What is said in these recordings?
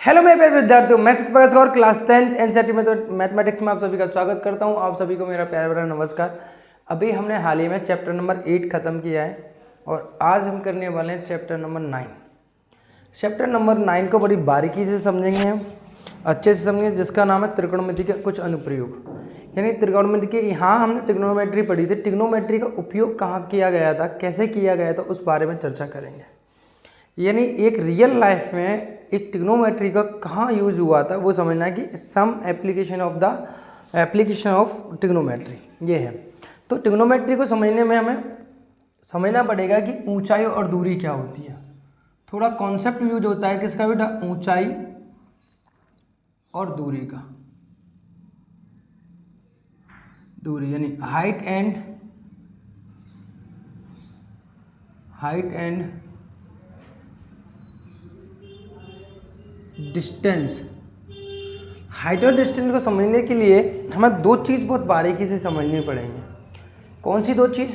Hello मेरे प्यारे विद्यार्थियों, मैं सत्यप्रकाश गौर क्लास 10th एनसीईआरटी मैथमेटिक्स में आप सभी का स्वागत करता हूं। आप सभी को मेरा प्यार भरा नमस्कार। अभी हमने हाल ही में चैप्टर नंबर 8 ख़त्म किया है और आज हम करने वाले हैं चैप्टर नंबर 9। चैप्टर नंबर 9 को बड़ी बारीकी से समझेंगे, हम अच्छे से समझेंगे, जिसका नाम है त्रिकोणमिति के कुछ अनुप्रयोग। यानी त्रिकोणमिति के यहाँ हमने ट्रिग्नोमेट्री पढ़ी थी, ट्रिग्नोमेट्री का उपयोग कहाँ किया गया था, कैसे किया गया था, उस बारे में चर्चा करेंगे। यानी एक रियल लाइफ में एक ट्रिग्नोमेट्री का कहाँ यूज हुआ था वो समझना है कि सम एप्लीकेशन ऑफ ट्रिग्नोमेट्री ये है। तो ट्रिग्नोमेट्री को समझने में हमें समझना पड़ेगा कि ऊंचाई और दूरी क्या होती है। थोड़ा कॉन्सेप्ट यूज होता है किसका बेटा, ऊंचाई और दूरी का। दूरी यानी हाइट एंड डिस्टेंस। हाइट और डिस्टेंस को समझने के लिए हमें दो चीज़ बहुत बारीकी से समझनी पड़ेंगे। कौन सी दो चीज़?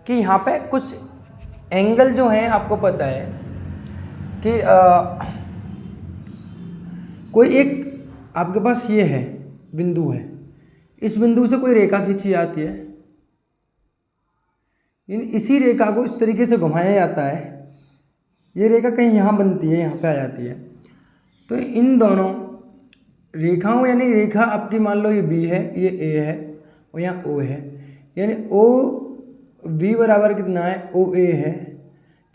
कि यहाँ पे कुछ एंगल जो हैं, आपको पता है कि कोई एक आपके पास ये है बिंदु है, इस बिंदु से कोई रेखा खींची जाती है, इसी रेखा को इस तरीके से घुमाया जाता है। ये रेखा कहीं यहाँ बनती है, यहाँ पे आ जाती है। तो इन दोनों रेखाओं, यानी रेखा आपकी मान लो ये बी है, ये ए है और यहाँ ओ है, यानी ओ बी बराबर कितना है, ओ ए है।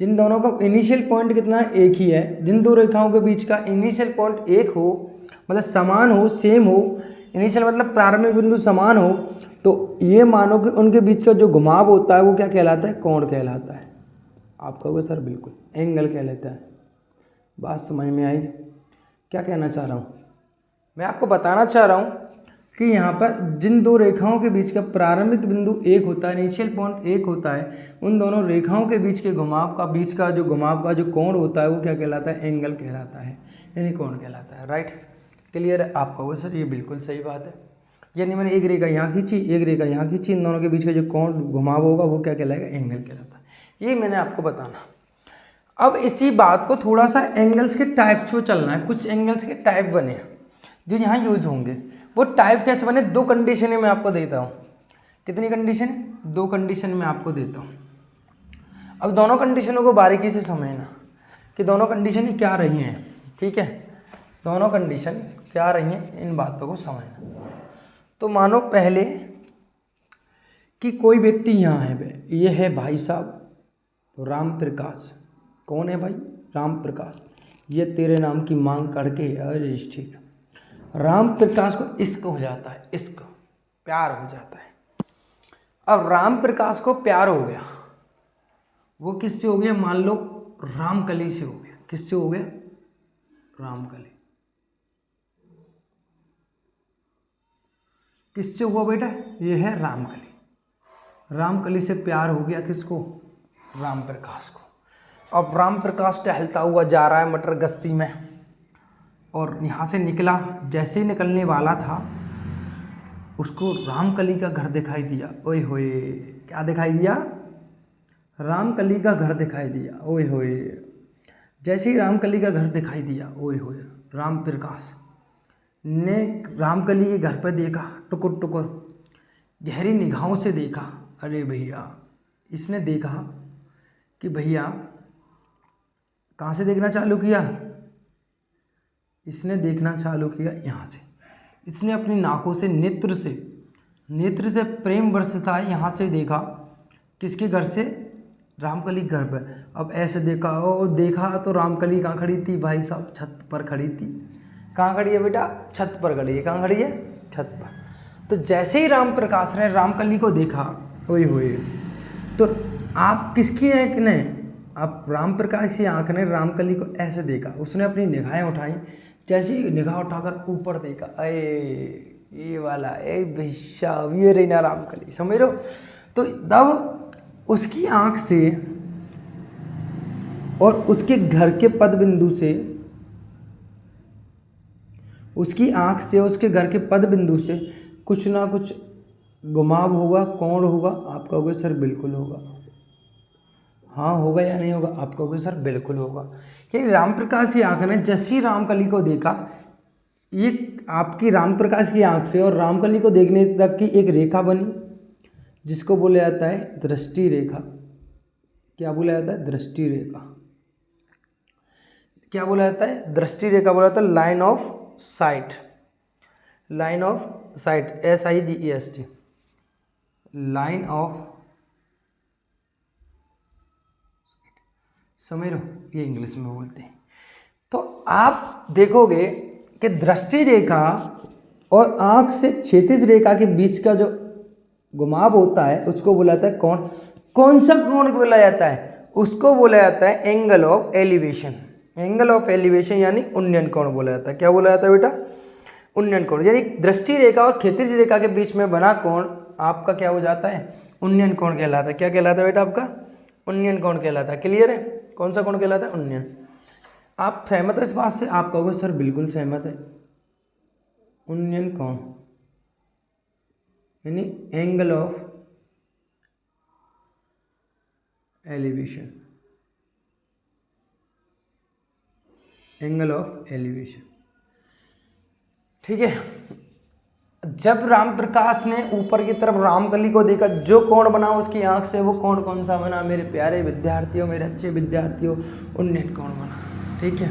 जिन दोनों का इनिशियल पॉइंट कितना है, एक ही है। जिन दो रेखाओं के बीच का इनिशियल पॉइंट एक हो, मतलब समान हो, सेम हो, इनिशियल मतलब प्रारंभिक बिंदु समान हो, तो ये मानो कि उनके बीच का जो घुमाव होता है वो क्या कहलाता है, कोण कहलाता है। आप कहोगे सर बिल्कुल एंगल कह लेता है। बात समझ में आई? क्या कहना चाह रहा हूँ मैं? आपको बताना चाह रहा हूँ कि यहाँ पर जिन दो रेखाओं के बीच का प्रारंभिक बिंदु एक होता है, इनिशियल पॉइंट एक होता है, उन दोनों रेखाओं के बीच के घुमाव का, बीच का जो घुमाव का जो कोण होता है वो क्या कहलाता है, एंगल कहलाता है, यानी कोण कहलाता है। राइट, क्लियर है? आप कहोगे सर ये बिल्कुल सही बात है। यानी मैंने एक रेखा यहाँ खींची, एक रेखा यहाँ खींची, इन दोनों के बीच का जो कोण घुमाव होगा वो क्या कहलाएगा, एंगल कहलाता है। ये मैंने आपको बताना। अब इसी बात को थोड़ा सा एंगल्स के टाइप्स पे चलना है। कुछ एंगल्स के टाइप बने जो यहाँ यूज होंगे। वो टाइप कैसे बने? दो कंडीशन में आपको देता हूँ। कितनी कंडीशन? दो कंडीशन में आपको देता हूँ। अब दोनों कंडीशनों को बारीकी से समझना कि दोनों कंडीशन क्या रही हैं। ठीक है, दोनों कंडीशन क्या रही हैं, इन बातों को समझना। तो मानो पहले कि कोई व्यक्ति यहाँ है, ये है भाई साहब राम प्रकाश। कौन है भाई? राम प्रकाश। ये तेरे नाम की मांग करके, अरे ठीक। राम प्रकाश को इश्क हो जाता है, इश्क, प्यार हो जाता है। अब राम प्रकाश को प्यार हो गया, वो किससे हो गया? मान लो रामकली से हो गया। किससे हो गया? रामकली। किससे हुआ बेटा? ये है रामकली। रामकली से प्यार हो गया किसको? राम प्रकाश को। अब राम प्रकाश टहलता हुआ जा रहा है मटर गश्ती में, और यहाँ से निकला। जैसे ही निकलने वाला था उसको रामकली का घर दिखाई दिया। ओए होए, क्या दिखाई दिया? रामकली का घर दिखाई दिया। ओए होए, जैसे ही रामकली का घर दिखाई दिया, ओए होए, राम प्रकाश ने रामकली के घर पर देखा, टुकुर टुकुर गहरी निगाहों से देखा। अरे भैया, इसने देखा कि भैया, कहाँ से देखना चालू किया? इसने देखना चालू किया यहाँ से। इसने अपनी नाकों से, नेत्र से प्रेम बरसता है यहाँ से देखा। किसके घर से? रामकली घर पर। अब ऐसे देखा, और देखा तो रामकली कहाँ खड़ी थी भाई साहब? छत पर खड़ी थी। कहाँ खड़ी है बेटा? छत पर खड़ी है। कहाँ खड़ी है? छत पर। तो जैसे ही राम प्रकाश ने रामकली को देखा, ओए होए, तो आप किसकी आँख ने, आप राम प्रकाश की आँख ने रामकली को ऐसे देखा। उसने अपनी निगाहें उठाई। जैसे ही निगाह उठाकर ऊपर देखा, अरे ये वाला, ए भैया, ये रही ना रामकली, समझ लो। तो तब उसकी आँख से और उसके घर के पद बिंदु से, उसकी आँख से उसके घर के पद बिंदु से कुछ ना कुछ घुमाव होगा, कोण होगा। आप कहोगे सर बिल्कुल होगा। हाँ होगा या नहीं होगा? आप कहोगे सर बिल्कुल होगा, कि राम प्रकाश की आंख ने जैसी रामकली को देखा, ये आपकी राम प्रकाश की आंख से और रामकली को देखने तक की एक रेखा बनी, जिसको बोला जाता है दृष्टि रेखा। क्या बोला जाता है? दृष्टि रेखा। क्या बोला जाता है? दृष्टि रेखा बोला जाता है, line of site. Line of site, SIGHT, line of, समझ लो, ये इंग्लिश में बोलते हैं। तो आप देखोगे कि दृष्टि रेखा और आंख से क्षैतिज रेखा के बीच का जो घुमाव होता है उसको बोला जाता है कौन? कौन सा कोण बोला जाता है? उसको बोला जाता है angle of elevation. Angle of elevation यानी उन्नयन कोण बोला जाता है। क्या बोला जाता है बेटा? उन्नयन कोण। यानी दृष्टि रेखा और क्षैतिज रेखा के बीच में बना कोण आपका क्या हो जाता है? उन्नयन कोण कहलाता है। क्या कहलाता है बेटा आपका? उन्नयन कोण कहलाता है। क्लियर है? कौन सा कोण कहलाता है? उन्नयन। आप सहमत हो इस बात से? आप कहोगे सर बिल्कुल सहमत है। उन्नयन कोण यानी angle of elevation. Angle of elevation, ठीक है। जब राम प्रकाश ने ऊपर की तरफ रामकली को देखा, जो कोण बना उसकी आंख से, वो कोण कौन सा बना मेरे प्यारे विद्यार्थियों, मेरे अच्छे विद्यार्थियों? उन्नयन कोण बना, ठीक है।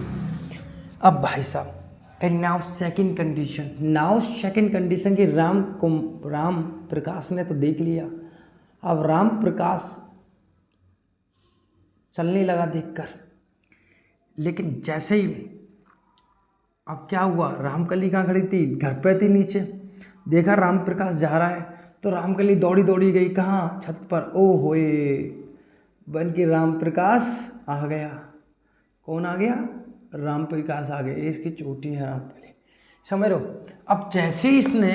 अब भाई साहब, and now second condition. Now second condition की राम प्रकाश ने तो देख लिया, अब राम प्रकाश चलने लगा देखकर, लेकिन जैसे ही अब क्या हुआ, रामकली कहाँ खड़ी थी? घर पे थी नीचे। देखा राम प्रकाश जा रहा है तो रामकली दौड़ी दौड़ी गई कहाँ? छत पर। ओ होए, बन के राम प्रकाश आ गया। कौन आ गया? राम प्रकाश आ गए। इसकी चोटी है रामकली, समझ लो। अब जैसे ही इसने,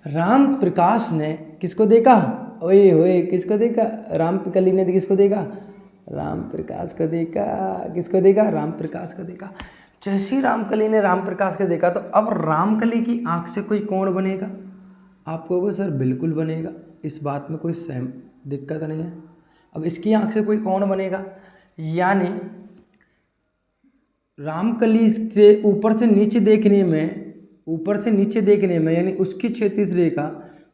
राम प्रकाश ने किसको देखा? ओए होए, किसको देखा? रामकली ने किसको देखा? राम प्रकाश को देखा। किसको देखा? राम प्रकाश को देखा। जैसे ही रामकली ने राम प्रकाश को देखा, तो अब रामकली की आंख से कोई कोण बनेगा? आप कहोगे सर बिल्कुल बनेगा, इस बात में कोई सहम दिक्कत नहीं है। अब इसकी आंख से कोई कोण बनेगा, यानी रामकली से ऊपर से नीचे देखने में, ऊपर से नीचे देखने में, यानी उसकी क्षैतिज रेखा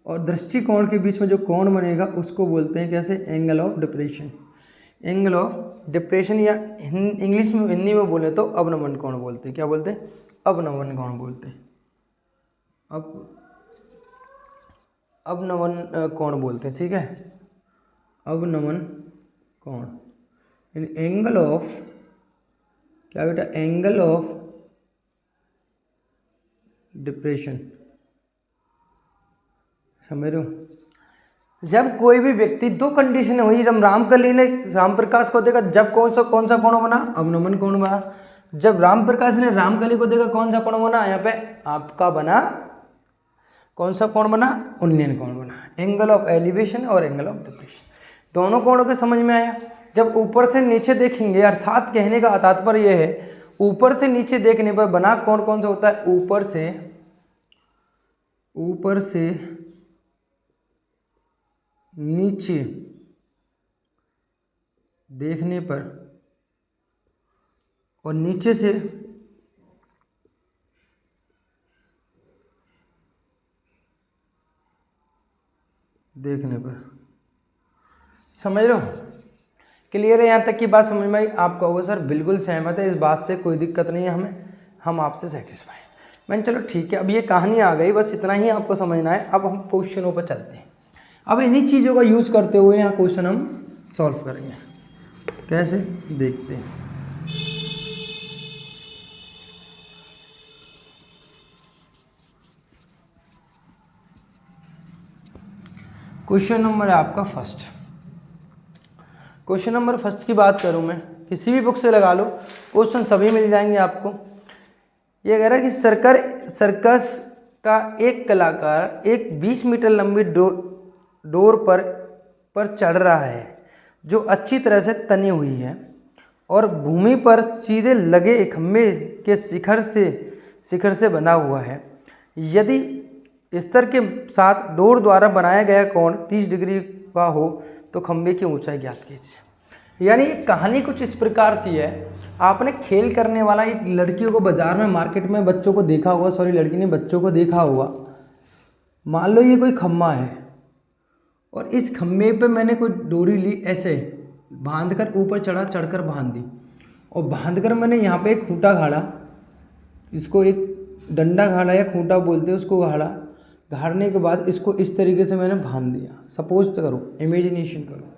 और दृष्टिकोण के बीच में जो कोण बनेगा उसको बोलते हैं कैसे? Angle of depression. Angle of depression, या इंग्लिश में, हिंदी में बोले तो अवनमन कोण बोलते हैं। क्या बोलते हैं? अवनमन कोण बोलते हैं। अवनमन कोण बोलते हैं, ठीक है। अवनमन कोण, एंगल ऑफ, क्या बेटा? एंगल ऑफ डिप्रेशन, समझ रहे हो। जब कोई भी व्यक्ति, दो कंडीशन हुई, जब रामकली ने राम प्रकाश को देखा, जब कौन सा कोण बना? अवनमन कोण बना। जब राम प्रकाश ने रामकली को देखा, कौन सा कोण बना? यहाँ पे आपका बना, कौन सा कोण बना? उन्नयन कोण बना। एंगल ऑफ एलिवेशन और एंगल ऑफ डिप्रेशन, दोनों कोणों के समझ में आया। जब ऊपर से नीचे देखेंगे, अर्थात कहने का तात्पर्य यह है, ऊपर से नीचे देखने पर बना कोण कौन सा होता है? ऊपर से नीचे देखने पर और नीचे से देखने पर, समझ लो। क्लियर है? यहाँ तक की बात समझ में आई? आप कहोगे सर बिल्कुल सहमत है, इस बात से कोई दिक्कत नहीं है हमें, हम आपसे सेटिस्फाई। मैंने चलो ठीक है, अब ये कहानी आ गई, बस इतना ही आपको समझना है। अब हम क्वेश्चनों पर चलते हैं। अब इन्हीं चीज़ों का यूज़ करते हुए यहाँ क्वेश्चन हम सॉल्व करेंगे। कैसे? देखते हैं। क्वेश्चन नंबर है आपका फर्स्ट। क्वेश्चन नंबर फर्स्ट की बात करूं मैं, किसी भी बुक से लगा लो, क्वेश्चन सभी मिल जाएंगे आपको। ये कह रहा है कि सर्कस का एक कलाकार एक 20 मीटर लंबी डोर पर चढ़ रहा है, जो अच्छी तरह से तनी हुई है और भूमि पर सीधे लगे खंभे के शिखर से बंधा हुआ है। यदि स्तर के साथ डोर द्वारा बनाया गया कोण 30 डिग्री का हो तो खंभे की ऊंचाई ज्ञात कीजिए। यानी ये कहानी कुछ इस प्रकार सी है, आपने खेल करने वाला एक लड़कियों को बाजार में मार्केट में बच्चों को देखा होगा, सॉरी लड़की ने बच्चों को देखा होगा। मान लो ये कोई खम्मा है और इस खम्भे पे मैंने कोई डोरी ली, ऐसे बांध कर ऊपर चढ़कर बांध दी, और बांध कर मैंने यहाँ पे एक खूंटा गाड़ा, इसको एक डंडा गाड़ा या खूंटा बोलते हैं उसको, गाड़ने के बाद इसको इस तरीके से मैंने बांध दिया। सपोज करो, इमेजिनेशन करो,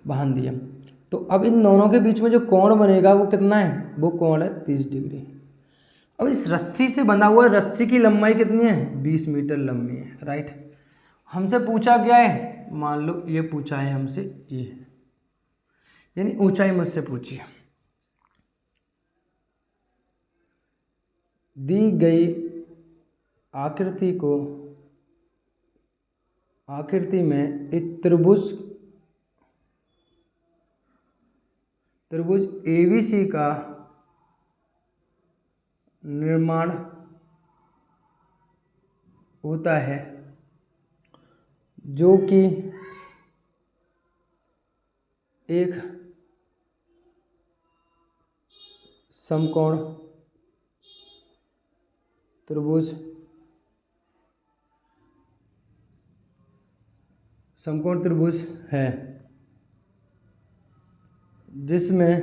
बांध दिया। तो अब इन दोनों के बीच में जो कोण बनेगा वो कितना है, वो कोण है 30 डिग्री। अब इस रस्सी से बंधा हुआ रस्सी की लंबाई कितनी है, 20 मीटर लंबी है, राइट। हमसे पूछा क्या है, मान लो ये पूछा है हमसे, ये यानी ऊंचाई मुझसे पूछी है। दी गई आकृति में एक त्रिभुज ABC का निर्माण होता है, जो कि एक समकोण त्रिभुज है, जिसमें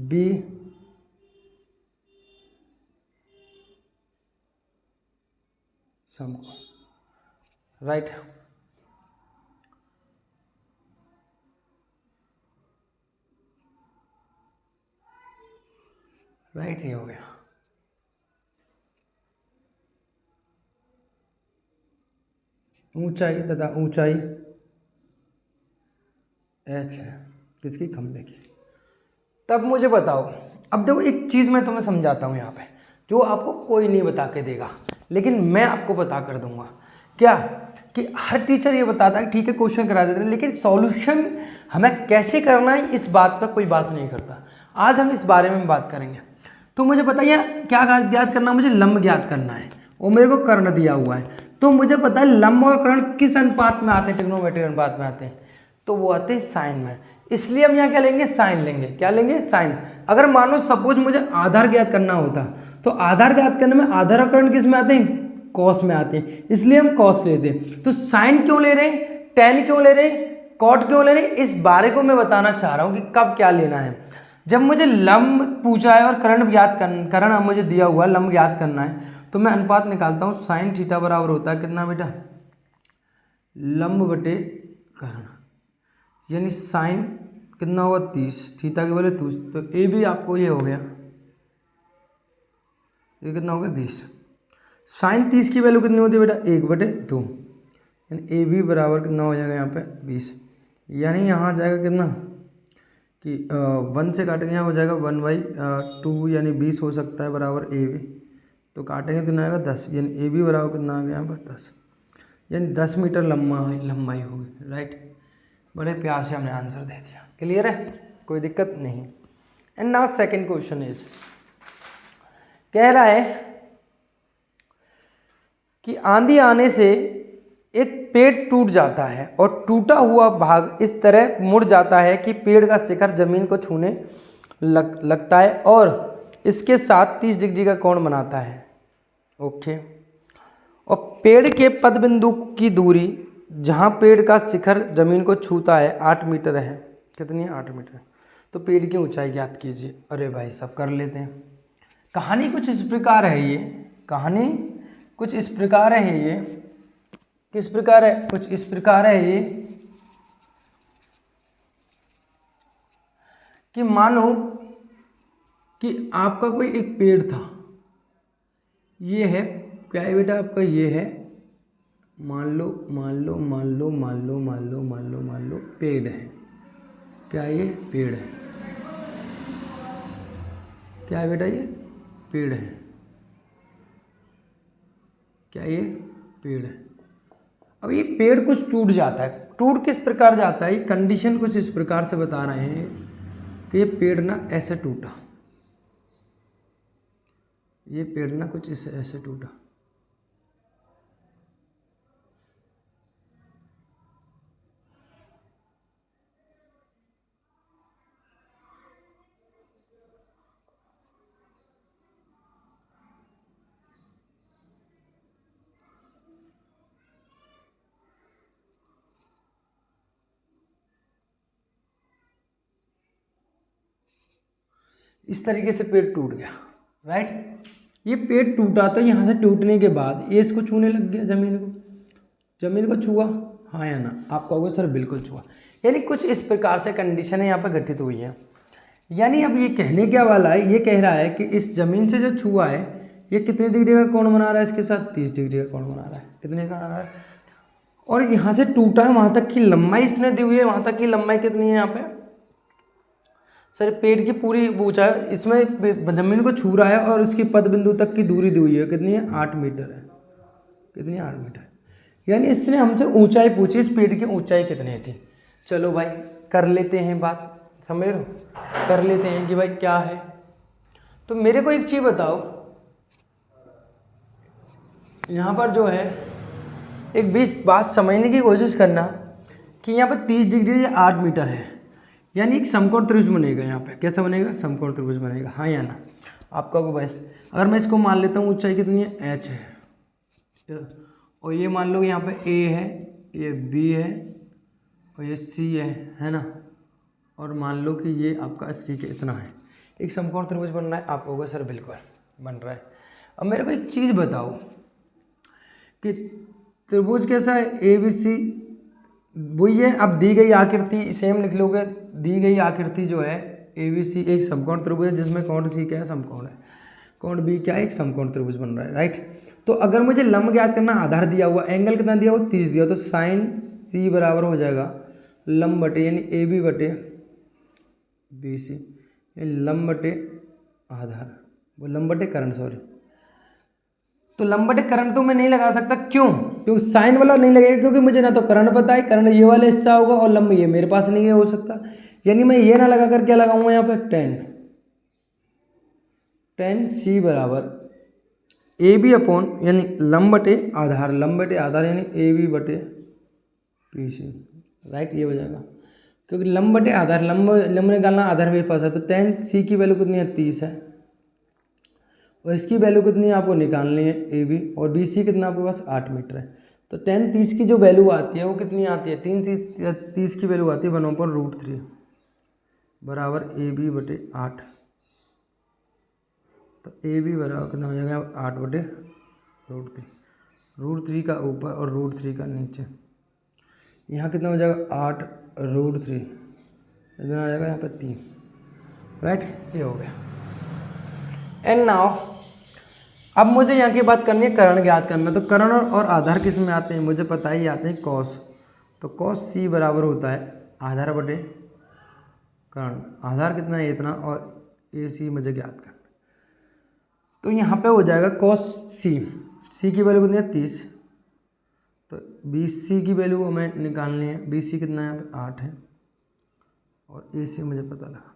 B समकोण, राइट। राइट, ये हो गया। ऊंचाई तथा ऊंचाई H है किसकी, खंभे की। तब मुझे बताओ, अब देखो एक चीज़ मैं तुम्हें समझाता हूँ यहाँ पे, जो आपको कोई नहीं बता के देगा, लेकिन मैं आपको बता कर दूंगा। क्या कि हर टीचर ये बताता है ठीक है क्वेश्चन करा देते हैं, लेकिन सॉल्यूशन हमें कैसे करना है इस बात पर कोई बात नहीं करता। आज हम इस बारे में बात करेंगे। तो मुझे बताइए क्या ज्ञात करना, मुझे लंब ज्ञात करना है और मेरे को कर्ण दिया हुआ है। तो मुझे पता है लंब और कर्ण किस अनुपात में आते हैं, ट्रिग्नोमेट्रिक अनुपात में आते हैं, तो वो आते हैं साइन में। इसलिए हम यहाँ क्या लेंगे, साइन लेंगे। क्या लेंगे, साइन। अगर मान लो सपोज मुझे आधार ज्ञात करना होता, तो आधार ज्ञात करने में आधार और कर्ण किस में आते हैं, कॉस में आते हैं, इसलिए हम कॉस लेते हैं। तो साइन क्यों ले रहे हैं, टेन क्यों ले रहे हैं, कॉट क्यों ले रहे हैं, इस बारे को मैं बताना चाह रहा हूँ कि कब क्या लेना है। जब मुझे लंब पूछा है और कर्ण मुझे दिया हुआ है, लंब ज्ञात करना है, तो मैं अनुपात निकालता हूँ। साइन थीटा बराबर होता है कितना बेटा, लंब बटे कर्ण, यानी साइन कितना होगा 30, थीटा की वैल्यू 30, तो ए भी आपको ये हो गया, ये कितना हो गया 20। साइन 30 की वैल्यू कितनी होती है बेटा, 1/2, यानी ए भी बराबर कितना हो जाएगा यहाँ पे 20। यानी यहाँ आ जाएगा कितना कि 1 से काटेंगे, यहाँ हो जाएगा 1/2, यानी 20 हो सकता है बराबर ए भी, तो काटेंगे तो ना आएगा 10, यानी ए भी बराबर कितना आ गया यहाँ पर 10, यानी 10 मीटर लंबाई होगी, राइट। बड़े प्यार से हमने आंसर दे दिया, क्लियर है, कोई दिक्कत नहीं। And now second question is, कह रहा है कि आंधी आने से एक पेड़ टूट जाता है और टूटा हुआ भाग इस तरह मुड़ जाता है कि पेड़ का शिखर जमीन को छूने लगता है और इसके साथ 30 डिग्री का कोण बनाता है। ओके, और पेड़ के पद बिंदु की दूरी जहाँ पेड़ का शिखर जमीन को छूता है 8 मीटर है। कितनी है, 8 मीटर। तो पेड़ की ऊंचाई ज्ञात कीजिए। अरे भाई सब कर लेते हैं। कहानी कुछ इस प्रकार है, ये कहानी कुछ इस प्रकार है, ये किस प्रकार है, कुछ इस प्रकार है ये कि मानो कि आपका कोई एक पेड़ था, ये है क्या है बेटा आपका, ये है मान लो पेड़ है। क्या ये पेड़ है, क्या है बेटा ये पेड़ है, क्या ये पेड़ है। अब ये पेड़ कुछ टूट जाता है, टूट किस प्रकार जाता है, ये कंडीशन कुछ इस प्रकार से बता रहे हैं कि ये पेड़ ना ऐसे टूटा, ये पेड़ ना कुछ ऐसे टूटा, इस तरीके से पेड़ टूट गया, राइट। ये पेड़ टूटा तो यहाँ से टूटने के बाद ये इसको छूने लग गया, ज़मीन को छुआ, हाँ या ना। आप कहोगे सर बिल्कुल छुआ। यानी कुछ इस प्रकार से कंडीशन यहाँ पर घटित हुई है। यानी अब ये कहने क्या वाला है, ये कह रहा है कि इस ज़मीन से जो छुआ है ये कितने डिग्री का कोण बना रहा है, इसके साथ 30 डिग्री का कोण बना रहा है। कितने का बना रहा है? और यहाँ से टूटा है वहाँ तक की लंबाई इसने दी हुई है। वहाँ तक की लंबाई कितनी है यहाँ पे? सर पेड़ की पूरी ऊंचाई इसमें जमीन को छू रहा है और उसकी पद बिंदु तक की दूरी दी हुई है। कितनी है? 8 मीटर है। कितनी है? 8 मीटर। यानी इसने हमसे ऊंचाई पूछी, इस पेड़ की ऊंचाई कितनी थी। चलो भाई कर लेते हैं बात, समझ लो, कर लेते हैं कि भाई क्या है। तो मेरे को एक चीज़ बताओ, यहाँ पर जो है एक बीच बात समझने की कोशिश करना कि यहाँ पर 30 डिग्री या 8 मीटर है, यानी एक समकोण त्रिभुज बनेगा। यहाँ पे कैसा बनेगा? समकोण त्रिभुज बनेगा, हाँ या ना। आपका को बस अगर मैं इसको मान लेता हूँ ऊंचाई कितनी है? h है, और ये मान लो यहाँ पे a है, ये b है और ये c है ना। और मान लो कि ये आपका c के इतना है, एक समकोण त्रिभुज बन रहा है। आप कहोगे सर बिल्कुल बन रहा है। अब मेरे को एक चीज़ बताओ कि त्रिभुज कैसा है? ए बी सी वही है। अब दी गई आकृति सेम लिख लोगे, दी गई आकृति जो है ए बी सी एक समकोण त्रिभुज है जिसमें कोण सी क्या है? समकोण है। कोण बी क्या है? एक समकोण त्रिभुज बन रहा है, राइट। तो अगर मुझे लंब ज्ञात करना, आधार दिया हुआ, एंगल कितना दिया हुआ? 30 दिया, तो साइन सी बराबर हो जाएगा लंब बटे यानी ए बी बटे बी सी, लंब बटे आधार, वो लंब बटे कर्ण, सॉरी। तो लंब बटे कर्ण तो मैं नहीं लगा सकता, क्यों? क्योंकि साइन वाला नहीं लगेगा, क्योंकि मुझे ना तो कर्ण पता है, कर्ण ये वाला हिस्सा होगा और लंब ये मेरे पास नहीं हो सकता। यानी मैं ये ना लगा कर क्या लगाऊंगा यहाँ पे? टेन सी बराबर ए बी अपॉन यानी लंब बटे आधार, लंब बटे आधार यानी ए बी बटे पी सी, राइट। ये हो जाएगा क्योंकि लंब बटे आधार, लंब निकालना, आधार मेरे पास है। तो टेन सी की वैल्यू कितनी है? 30 है। और इसकी वैल्यू कितनी है आपको निकालनी है? A B. और बी सी कितना आपके पास? 8 मीटर है। तो टेन 30 की जो वैल्यू आती है वो कितनी आती है? 30 की वैल्यू आती है 1/√3 बराबर ए बी बटे 8। तो ए बी बराबर कितना हो जाएगा? 8/√3, √3 का ऊपर और √3 का नीचे। यहाँ कितना हो जाएगा? 8√3, इतना आ जाएगा यहाँ पर 3, राइट। ये हो गया। एंड नाउ अब मुझे यहाँ की बात करनी है कर्ण ज्ञात करना। तो कर्ण और आधार किस में आते हैं? मुझे पता ही आते हैं कॉस। तो कॉस सी बराबर होता है आधार बटे कर्ण। आधार कितना है? इतना, और ए सी मुझे ज्ञात करना। तो यहाँ पे हो जाएगा कॉस सी, सी की वैल्यू कितनी है? 30। तो बी सी की वैल्यू हमें निकालनी है। बी सी कितना है यहाँ पे? 8 है। और ए सी मुझे पता लगा।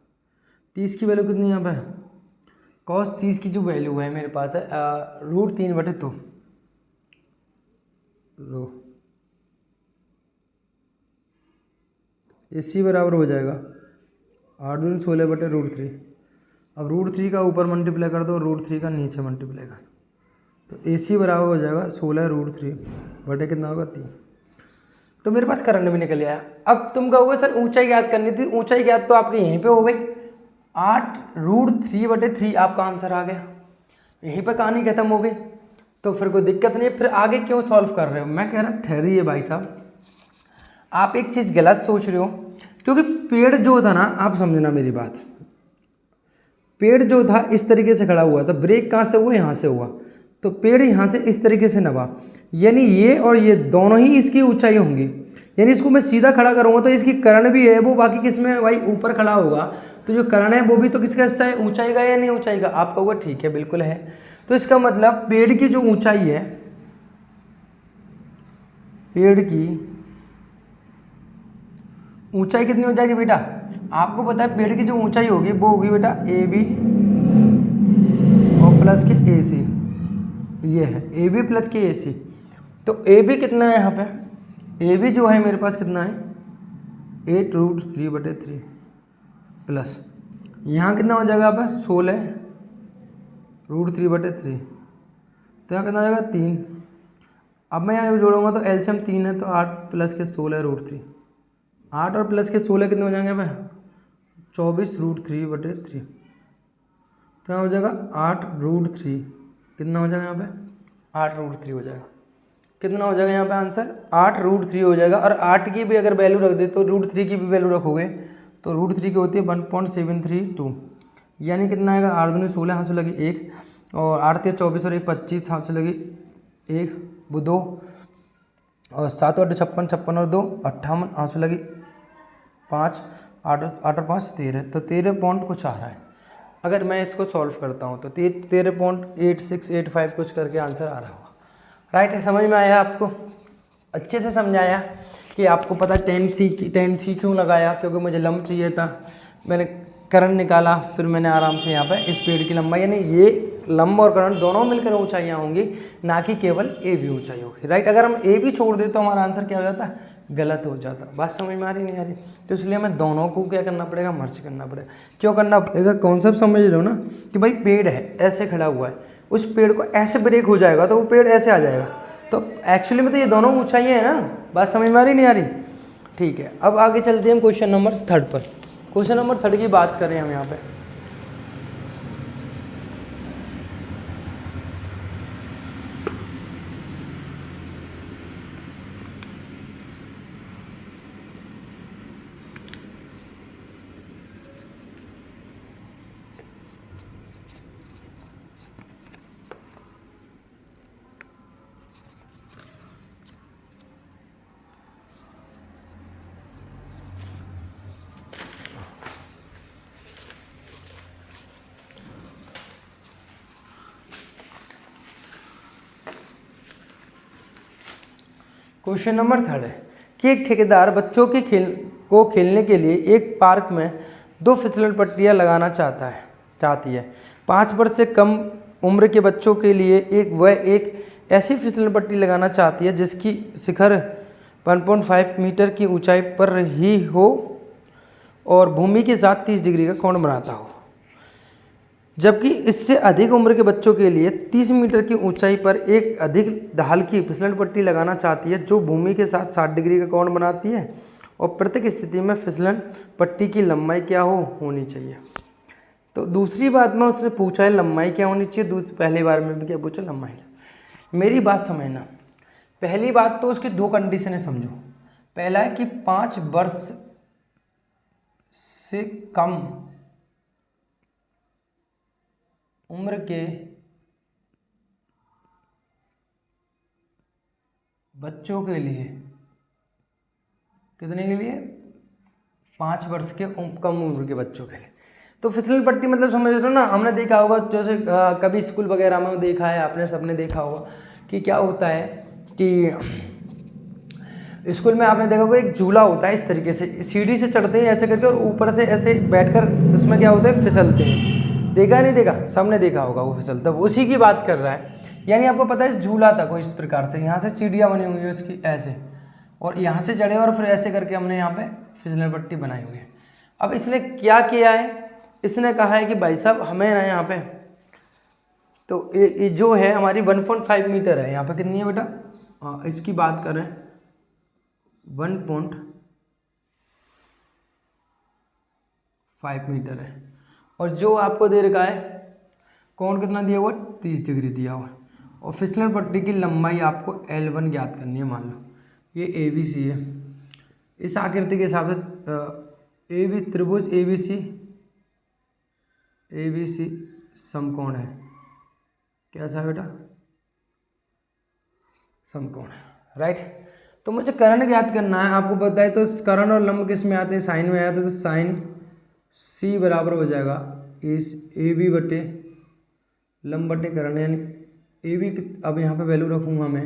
30 की वैल्यू कितनी है यहाँ पे? कॉस 30 की जो वैल्यू है मेरे पास है √3/2 लो। ए सी बराबर हो जाएगा 8 दूनी 16/√3। अब √3 का ऊपर मल्टीप्लाई कर दो, √3 का नीचे मल्टीप्लाई कर दो। तो ए सी बराबर हो जाएगा 16√3 बटे कितना होगा? 3। तो मेरे पास कर्ण भी निकल आया। अब तुम कहोगे सर ऊंचाई ज्ञात करनी थी। ऊंचाई ज्ञात तो आपके यहीं पे हो गई, 8√3/3 आपका आंसर आ गया। यहीं पर कहानी खत्म हो गई। तो फिर कोई दिक्कत नहीं है, फिर आगे क्यों सॉल्व कर रहे हो? मैं कह रहा ठहरिए भाई साहब, आप एक चीज़ गलत सोच रहे हो। क्योंकि पेड़ जो था ना, आप समझना मेरी बात, पेड़ जो था इस तरीके से खड़ा हुआ था, ब्रेक कहाँ से हुआ? यहाँ से हुआ। तो पेड़ यहाँ से इस तरीके से नवा, यानी ये और ये दोनों ही इसकी ऊंचाई होंगी। यानी इसको मैं सीधा खड़ा करूँगा तो इसकी कर्ण भी है वो बाकी किस में भाई? ऊपर खड़ा होगा। तो जो कर्ण है वो भी तो किसका हिस्सा है? ऊंचाई का या नहीं ऊंचाई का? आप कहोगे ठीक है बिल्कुल है। तो इसका मतलब पेड़ की जो ऊंचाई है, पेड़ की ऊंचाई कितनी हो जाएगी बेटा? आपको पता है पेड़ की जो ऊंचाई होगी वो होगी बेटा ए बी और प्लस के ए सी। ये है ए बी प्लस के ए सी। तो ए बी कितना है यहाँ पे? ए बी जो है मेरे पास कितना है? 8√3/3 प्लस यहाँ कितना हो जाएगा आप? 16√3/3। तो यहाँ कितना हो जाएगा? 3। अब मैं यहाँ जोड़ूंगा तो एलसीएम 3 है, तो 8 प्लस के 16√3, 8 और प्लस के 16 कितने हो जाएंगे भाई? 24√3/3। तो यहाँ हो जाएगा 8√3। कितना हो जाएगा यहाँ पे 8√3 हो जाएगा। कितना हो जाएगा यहाँ पे आंसर 8√3 हो जाएगा। और 8 की भी अगर वैल्यू रख दे तो √3 की भी वैल्यू रखोगे तो √3 की होती है 1.732, यानी कितना आएगा 8 दूनी 16 हाथ से लगी 1 और 8 3 24 और 1 25 हाथ से लगी 1 वो 2 और 7 8 56 56 और 2 58 हाथ से लगी 5 8 और 5 13, तो 13 पॉइंट कुछ आ रहा है। अगर मैं इसको सॉल्व करता हूँ तो 13.8685 कुछ करके आंसर आ रहा होगा। राइट है, समझ में आया आपको? अच्छे से समझाया कि आपको पता 10C क्यों लगाया, क्योंकि मुझे लंब चाहिए था। मैंने करण निकाला, फिर मैंने आराम से यहाँ पे इस पेड़ की लंबाई, यानी ये लंब और करण दोनों मिलकर ऊंचाइयाँ होंगी, ना कि केवल ए भी ऊंचाई होगी। राइट, अगर हम ए भी छोड़ दें तो हमारा आंसर क्या हो जाता है, गलत हो जाता। बात समझ में आ रही नहीं आ रही? तो इसलिए हमें दोनों को क्या करना पड़ेगा, मर्ज करना पड़ेगा। क्यों करना पड़ेगा, कॉन्सेप्ट समझ लो ना कि भाई पेड़ है ऐसे खड़ा हुआ है, उस पेड़ को ऐसे ब्रेक हो जाएगा तो वो पेड़ ऐसे आ जाएगा, तो एक्चुअली में तो ये दोनों ऊंचाइयाँ हैं ना। बात समझ में आ रही नहीं आ रही? ठीक है, अब आगे चलते हैं हम क्वेश्चन नंबर 3 पर। क्वेश्चन नंबर 3 की बात करें हम यहाँ पे। क्वेश्चन नंबर 3 है कि एक ठेकेदार बच्चों के खेलने के लिए एक पार्क में 2 फिसलन पट्टियाँ लगाना चाहती है। 5 वर्ष से कम उम्र के बच्चों के लिए एक ऐसी फिसलन पट्टी लगाना चाहती है जिसकी शिखर 1.5 मीटर की ऊंचाई पर ही हो और भूमि के साथ 30 डिग्री का कोण बनाता हो, जबकि इससे अधिक उम्र के बच्चों के लिए 30 मीटर की ऊंचाई पर एक अधिक ढाल की फिसलन पट्टी लगाना चाहती है जो भूमि के साथ 60 डिग्री का कोण बनाती है, और प्रत्येक स्थिति में फिसलन पट्टी की लंबाई क्या होनी चाहिए। तो दूसरी बात में उसने पूछा है लंबाई क्या होनी चाहिए, पहली बार में भी क्या पूछा, लंबाई। मेरी बात समझना, पहली बात तो उसकी 2 कंडीशन है, समझो। पहला है कि 5 वर्ष से कम उम्र के बच्चों के लिए, कितने के लिए, 5 वर्ष के कम उम्र के बच्चों के लिए। तो फिसलन पट्टी मतलब समझ लो ना, हमने देखा होगा जैसे कभी स्कूल वगैरह में देखा है आपने, सबने देखा होगा कि क्या होता है कि स्कूल में आपने देखा होगा एक झूला होता है, इस तरीके से सीढ़ी से चढ़ते हैं ऐसे करके और ऊपर से ऐसे बैठकर उसमें क्या होता है, फिसलते हैं। देखा नहीं देखा, सबने देखा होगा वो फिसलता, वो उसी की बात कर रहा है। यानी आपको पता है इस झूला था कोई इस प्रकार से, यहाँ से सीढ़ियाँ बनी हुई है उसकी ऐसे, और यहाँ से चढ़े और फिर ऐसे करके हमने यहाँ पे फिसलन पट्टी बनाई हुई है। अब इसने क्या किया है, इसने कहा है कि भाई साहब हमें ना यहाँ पे, तो ये जो है हमारी 1.5 मीटर है, यहाँ पे कितनी है बेटा, इसकी बात करें 1.5 मीटर है, और जो आपको दे रखा है कोण कितना दिया हुआ, 30 डिग्री दिया हुआ है, और फिसलन पट्टी की लंबाई आपको L1 ज्ञात करनी है। मान लो ये ABC है, इस आकृति के हिसाब से त्रिभुज ABC समकोण है, कैसा बेटा, समकोण है। राइट, तो मुझे करण ज्ञात करना है, आपको पता है तो करण और लंब किस में आते हैं, साइन में आते हैं, तो साइन C बराबर हो जाएगा इस AB बटे लंब बटे करण, यानी AB। अब यहाँ पे वैल्यू रखूँगा मैं,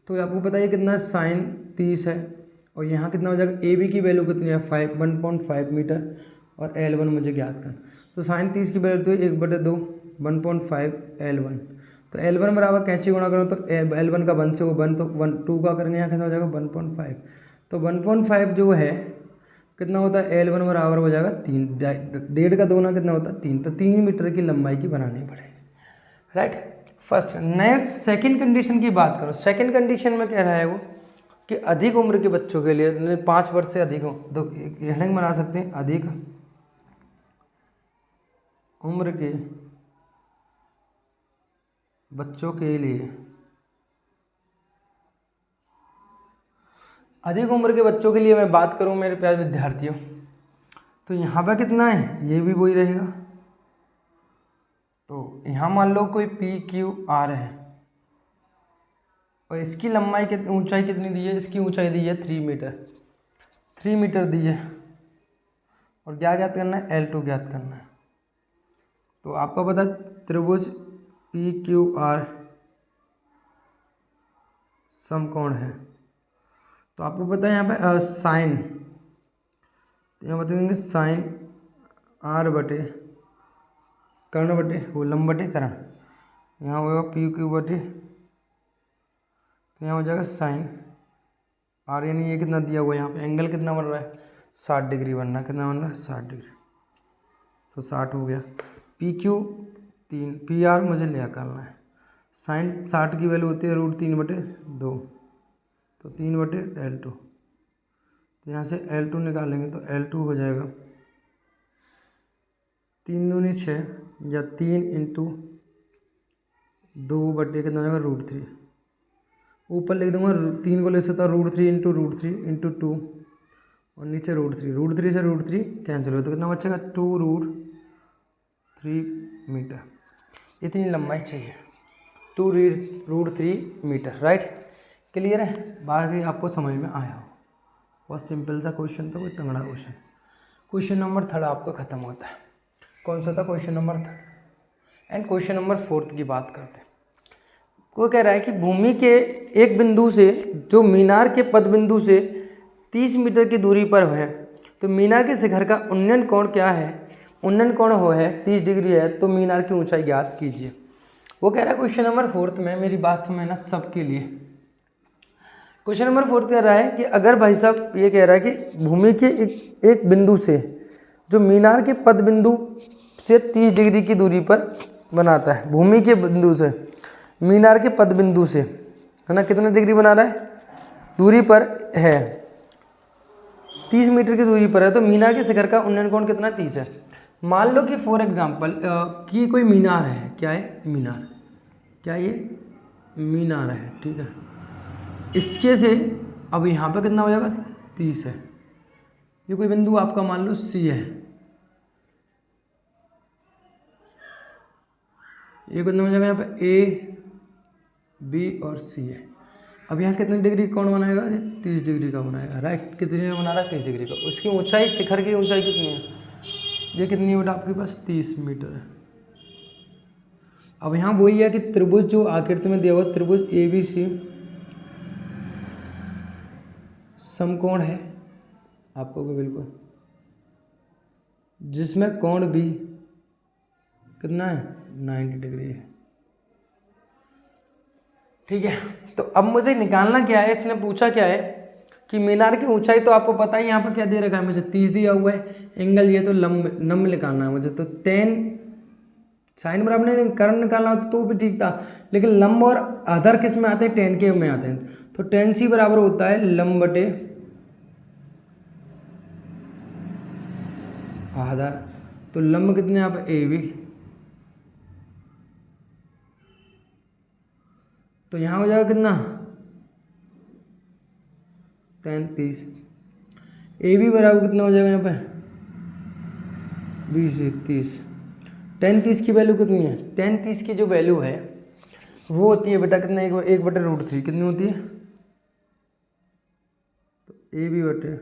तो आपको पता है कितना साइन 30 है, और यहाँ कितना हो जाएगा, AB की वैल्यू कितनी है 1.5 मीटर, और L1 मुझे ज्ञात करना। तो साइन 30 की वैल्यू तो 1/2 1.5 L1, तो L1 बराबर कैंची गुणा करो तो L1 का 1 से वो 1, तो 2 का करेंगे यहाँ कितना हो जाएगा 1.5, तो 1.5 जो है कितना होता है, L1 बराबर हो जाएगा 3, 1.5 का 2 कितना होता है 3, तो 3 मीटर की लंबाई की बनानी पड़ेगी। Right, first. Next second condition की बात करो, सेकंड कंडीशन में कह रहा है वो कि अधिक उम्र के बच्चों के लिए 5 वर्ष से अधिक हो, तो हेडिंग बना सकते हैं, अधिक उम्र के बच्चों के लिए, अधिक उम्र के बच्चों के लिए मैं बात करूं मेरे प्यारे विद्यार्थियों, तो यहाँ पर कितना है, ये भी वही रहेगा। तो यहाँ मान लो कोई पी क्यू आर है और इसकी लंबाई कितनी, ऊंचाई कितनी दी है, इसकी ऊंचाई दी है 3 मीटर, 3 मीटर दी है, और क्या ज्ञात करना है, L2 ज्ञात करना है। तो आपको पता त्रिभुज पी क्यू आर समकोण है, तो आपको पता है यहाँ पे साइन, तो यहाँ बताएंगे साइन आर बटे कर्ण बटे वो लंब बटे कर्ण, यहाँ होगा पी क्यू बटे, तो यहाँ हो जाएगा साइन आर, यानी ये कितना दिया हुआ है, यहाँ पे एंगल कितना बन रहा है, 60 डिग्री बन रहा है, कितना बन रहा है 60 डिग्री, तो 60 हो गया। पी क्यू 3, पी आर मुझे निकालना है, साइन 60 की वैल्यू होती है √3/2, तो 3/L2, तो यहाँ से L2 निकालेंगे तो L2 हो जाएगा 3 दूनी 6 या 3 × 2 बटे कितना हो जाएगा √3, ऊपर लिख दूंगा 3 को ले सकता हूँ √3 × √3 × 2, और नीचे √3 से √3 कैंसिल हो, तो कितना बचेगा 2√3 मीटर, इतनी लंबाई चाहिए, 2√3 मीटर, राइट। क्लियर है, बाकी आपको समझ में आया हो, बहुत सिंपल सा क्वेश्चन था, कोई तगड़ा क्वेश्चन। क्वेश्चन नंबर 3 आपका खत्म होता है, कौन सा था question number 3, and question number 4 की बात करते हैं। वो कह रहा है कि भूमि के एक बिंदु से जो मीनार के पद बिंदु से 30 मीटर की दूरी पर है, तो मीनार के शिखर का उन्नयन कोण क्या है, उन्नयन कोण हो है 30 डिग्री है, तो मीनार की ऊंचाई ज्ञात कीजिए। वो कह रहा है क्वेश्चन नंबर 4 में, मेरी बात समझना सबके लिए। क्वेश्चन नंबर 4 कह रहा है कि अगर भाई साहब ये कह रहा है कि भूमि के एक बिंदु से जो मीनार के पद बिंदु से 30 डिग्री की दूरी पर बनाता है, भूमि के बिंदु से मीनार के पद बिंदु से, है ना, कितना डिग्री बना रहा है, दूरी पर है, 30 मीटर की दूरी पर है, तो मीनार के शिखर का उन्नयन कोण कितना 30 है। मान लो कि फॉर एग्जांपल कि कोई मीनार है, क्या है मीनार, क्या ये मीनार है, ठीक है, इसके से अब यहाँ पे कितना हो जाएगा 30 है, ये कोई बिंदु आपका मान लो C है, ये कितना हो जाएगा यहाँ पे A B और C है। अब यहाँ कितने डिग्री कोण बनाएगा, ये 30 डिग्री का बनाएगा, राइट, कितने डिग्री बना रहा है 30 डिग्री का। उसकी ऊंचाई, शिखर की ऊंचाई कितनी है, ये कितनी है बेटा आपके पास 30 मीटर है। अब यहाँ वही है कि त्रिभुज जो आकृति में दिया हुआ त्रिभुज ABC समकोण है आपको बिल्कुल, जिसमें कोण B कितना है 90 डिग्री है, ठीक है। तो अब मुझे निकालना क्या है, इसने पूछा क्या है कि मीनार की ऊंचाई, तो आपको पता है यहाँ पर क्या दे रखा है मुझे 30 दिया हुआ है, एंगल ये तो लंब निकालना है मुझे, तो tan साइन बराबर नहीं, कर्ण निकालना होता तो भी ठीक था, लेकिन लंब और आधार किस में आते हैं, tan के में आते हैं, तो tan C बराबर होता है लंब बटे आधार, तो लंब कितने यहाँ पर AB, तो यहाँ हो जाएगा कितना 33, AB बराबर कितना हो जाएगा यहाँ पे 20 से 30, tan 30 की वैल्यू कितनी है, tan 30 की जो वैल्यू है वो होती है बेटा कितना, 1/√3 कितनी होती है, तो AB बटे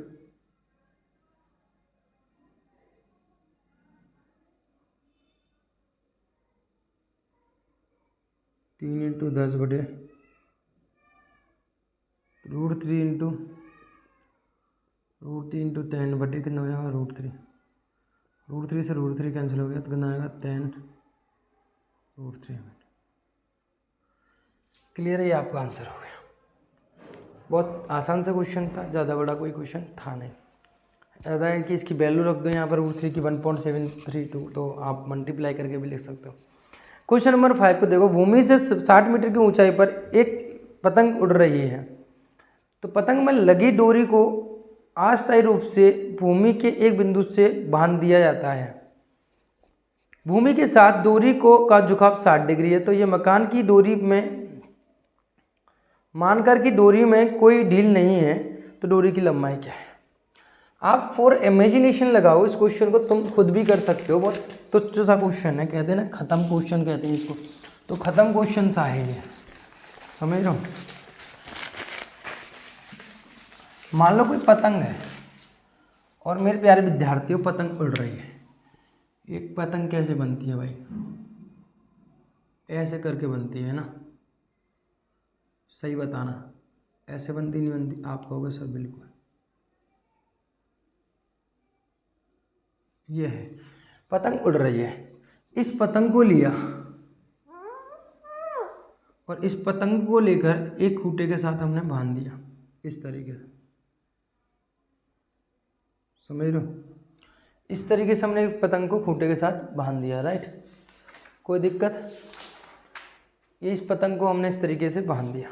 3 × 10 बटे √3 × 10 बटे कितना हो जाएगा √3, √3 से √3 कैंसिल हो गया, तो कितना आएगा 10√3। क्लियर है, ये आपका आंसर हो गया। बहुत आसान सा क्वेश्चन था, ज़्यादा बड़ा कोई क्वेश्चन था नहीं। ज़्यादा है कि इसकी वैल्यू रख दो यहाँ पर √3 की 1.732, तो आप मल्टीप्लाई करके भी लिख सकते हो। क्वेश्चन नंबर 5 को देखो, भूमि से 60 मीटर की ऊंचाई पर एक पतंग उड़ रही है, तो पतंग में लगी डोरी को अस्थायी रूप से भूमि के एक बिंदु से बांध दिया जाता है, भूमि के साथ डोरी का झुकाव 60 डिग्री है, तो ये मकान की डोरी में मानकर कि डोरी में कोई ढील नहीं है, तो डोरी की लंबाई क्या है। आप फॉर इमेजिनेशन लगाओ इस क्वेश्चन को, तुम खुद भी कर सकते हो। बहुत तुच्छ सा क्वेश्चन है, कहते हैं ना खत्म क्वेश्चन कहते हैं इसको, तो खत्म क्वेश्चन सा है ये, समझ रहे हो। मान लो कोई पतंग है और मेरे प्यारे विद्यार्थियों पतंग उड़ रही है। एक पतंग कैसे बनती है भाई, ऐसे करके बनती है ना, सही बताना, ऐसे बनती नहीं बनती। आप कहोगे सर बिल्कुल, ये है पतंग उड़ रही है। इस पतंग को लिया और इस पतंग को लेकर एक खूंटे के साथ हमने बांध दिया इस तरीके से, समझ लो। इस तरीके से हमने एक पतंग को खूंटे के साथ बांध दिया, राइट, कोई दिक्कत। ये इस पतंग को हमने इस तरीके से बांध दिया,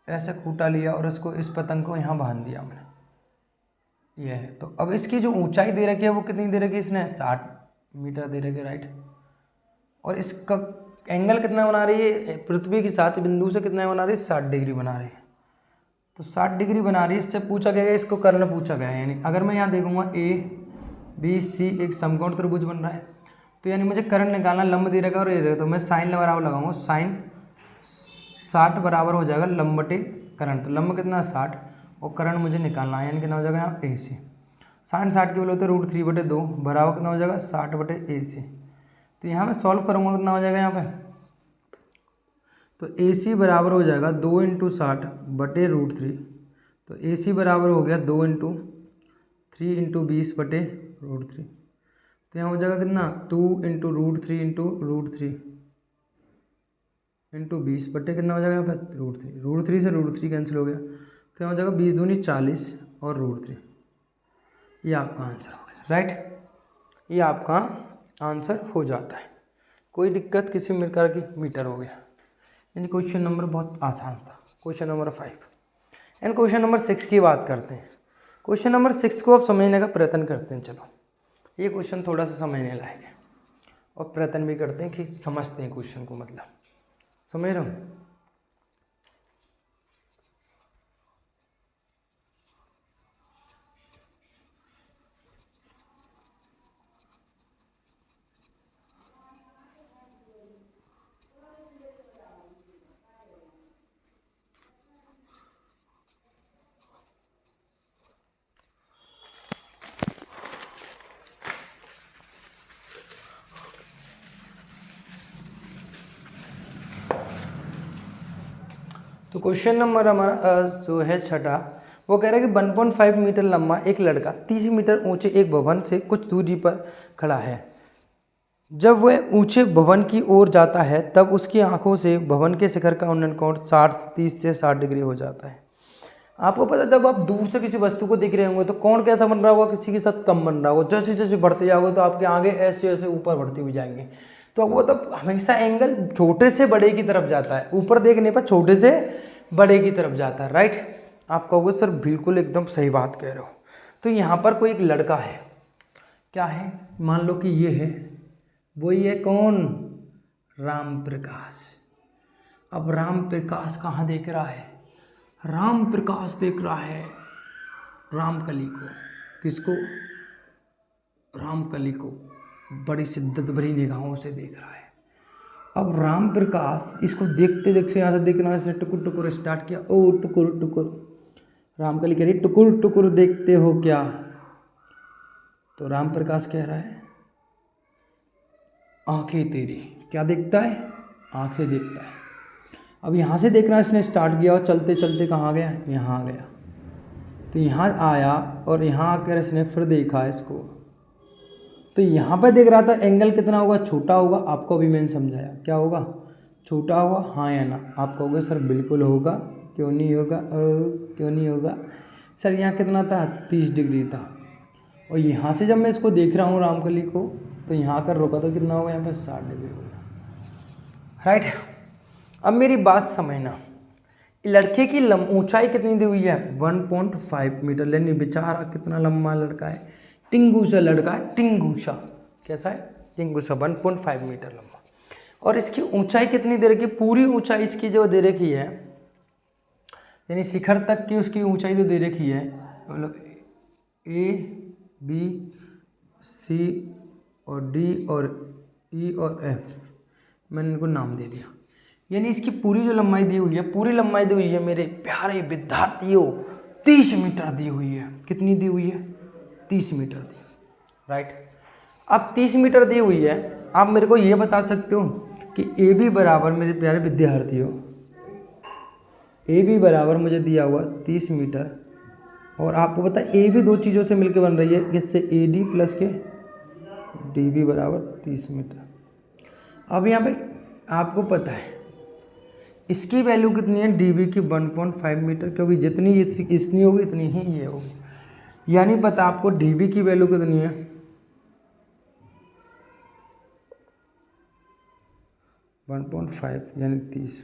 ऐसे खूंटा लिया और इसको इस पतंग को यहाँ बांध दिया हमने, ये है। तो अब इसकी जो ऊंचाई दे रखी है वो कितनी दे रखी है, इसने 60 मीटर दे रखी है, राइट। और इसका एंगल कितना बना रही है, पृथ्वी के साथ बिंदु से कितना बना रही है, 60 डिग्री बना रही है। तो 60 डिग्री बना रही है। इससे पूछा गया है, इसको कर्ण पूछा गया है। यानी अगर मैं यहाँ देखूंगा ABC एक समकोण त्रिभुज बन रहा है, तो यानी मुझे कर्ण निकालना, लंब दे रखा और ये रखा, तो मैं साइन बराबर लगाऊंगा, साइन 60 बराबर हो जाएगा लंब बटे कर्ण। तो लंब कितना 60 और कर्ण मुझे निकालना है, यानी कितना हो जाएगा यहाँ AC। साइन 60 के बोले होते √3/2 बराबर कितना हो जाएगा 60/AC। तो यहाँ मैं सॉल्व करूँगा, कितना हो जाएगा यहाँ पे, तो AC बराबर हो जाएगा 2 × 60/√3। तो AC बराबर हो गया 2 × 3 × 20/√3। तो यहाँ हो जाएगा कितना 2 × √3 × √3 × 20 बटे कितना हो जाएगा यहाँ पे √3 से √3 कैंसिल हो गया। तो यहाँ हो जाएगा 20 दूनी 40 और √3। ये आपका आंसर हो गया, राइट, ये आपका आंसर हो जाता है। कोई दिक्कत किसी प्रकार की, मीटर हो गया। यानी क्वेश्चन नंबर बहुत आसान था, question number 5। And question number 6 की बात करते हैं। क्वेश्चन नंबर 6 को आप समझने का प्रयत्न करते हैं। चलो, ये क्वेश्चन थोड़ा सा समझने लायक है और प्रयत्न भी करते हैं कि समझते हैं क्वेश्चन को, मतलब समझ रहे हो। तो क्वेश्चन नंबर हमारा जो है छठा, वो कह रहा है कि 1.5 मीटर लंबा एक लड़का 30 मीटर ऊंचे एक भवन से कुछ दूरी पर खड़ा है। जब वह ऊंचे भवन की ओर जाता है तब उसकी आंखों से भवन के शिखर का उन्नयन कोण 30 से 60 डिग्री हो जाता है। आपको पता है, जब आप दूर से किसी वस्तु को देख रहे होंगे तो कोण कैसा बन रहा होगा, किसी के साथ कम बन रहा होगा। जैसे जैसे बढ़ते जाओगे तो आपके आगे ऐसे ऐसे ऊपर बढ़ते हुए जाएंगे। तो वो तब हमेशा एंगल छोटे से बड़े की तरफ जाता है, ऊपर देखने पर छोटे से बड़े की तरफ जाता है, राइट। आप कहोगे सर बिल्कुल एकदम सही बात कह रहे हो। तो यहाँ पर कोई एक लड़का है, क्या है, मान लो कि ये है, वही है कौन, राम प्रकाश। अब राम प्रकाश कहाँ देख रहा है, राम प्रकाश देख रहा है रामकली को। किसको, रामकली को बड़ी शिद्दत भरी निगाहों से देख रहा है। अब राम प्रकाश इसको देखते देखते यहाँ से देखना, से टुकुर टुकुर स्टार्ट किया, ओ टुकुर टुकुर, रामकली कह रही टुकुर टुकुर देखते हो क्या। तो राम प्रकाश कह रहा है आंखें तेरी, क्या देखता है, आंखें देखता है। अब यहाँ से देखना इसने स्टार्ट किया और चलते चलते कहाँ गया, यहाँ आ गया। तो यहाँ आया और यहाँ आकर इसने फिर देखा इसको। तो यहाँ पर देख रहा था, एंगल कितना होगा, छोटा होगा। आपको अभी मैंने समझाया, क्या होगा, छोटा होगा, हाँ या ना। आप कहोगे सर बिल्कुल होगा, क्यों नहीं होगा, क्यों नहीं होगा सर। यहाँ कितना था, 30 डिग्री था। और यहाँ से जब मैं इसको देख रहा हूँ रामकली को, तो यहाँ आकर रुका तो कितना होगा, यहाँ पर 60 डिग्री होगा, राइट। अब मेरी बात समझना, लड़के की ऊंचाई कितनी दी हुई है, 1.5 मीटर। लेकिन बेचारा कितना लंबा लड़का है, टिंगू सा लड़का है, टिंगू सा, कैसा है, जिंगूसा 1.5 मीटर लंबा। और इसकी ऊंचाई कितनी दे रखी है, पूरी ऊंचाई इसकी जो दे रखी है, यानी शिखर तक की उसकी ऊंचाई जो दे रखी है, मतलब ए बी सी और डी और ई और एफ, मैंने इनको नाम दे दिया। यानी इसकी पूरी जो लंबाई दी हुई है, पूरी लंबाई दी हुई है मेरे प्यारे विद्यार्थियों 30 मीटर दी हुई है। कितनी दी हुई है, 30 मीटर दी, राइट। अब 30 मीटर दी हुई है, आप मेरे को ये बता सकते हो कि ए बी बराबर, मेरे प्यारे विद्यार्थियों, ए बी बराबर मुझे दिया हुआ 30 मीटर, और आपको पता है ए बी दो चीज़ों से मिलकर बन रही है, किससे, ए डी प्लस के डी बी बराबर 30 मीटर। अब यहाँ पे आपको पता है इसकी वैल्यू कितनी है, डी बी की 1.5 मीटर, क्योंकि जितनी इसनी होगी इतनी ही ये होगी। यानी पता आपको डी बी की वैल्यू कितनी है, 1.5 यानी 30,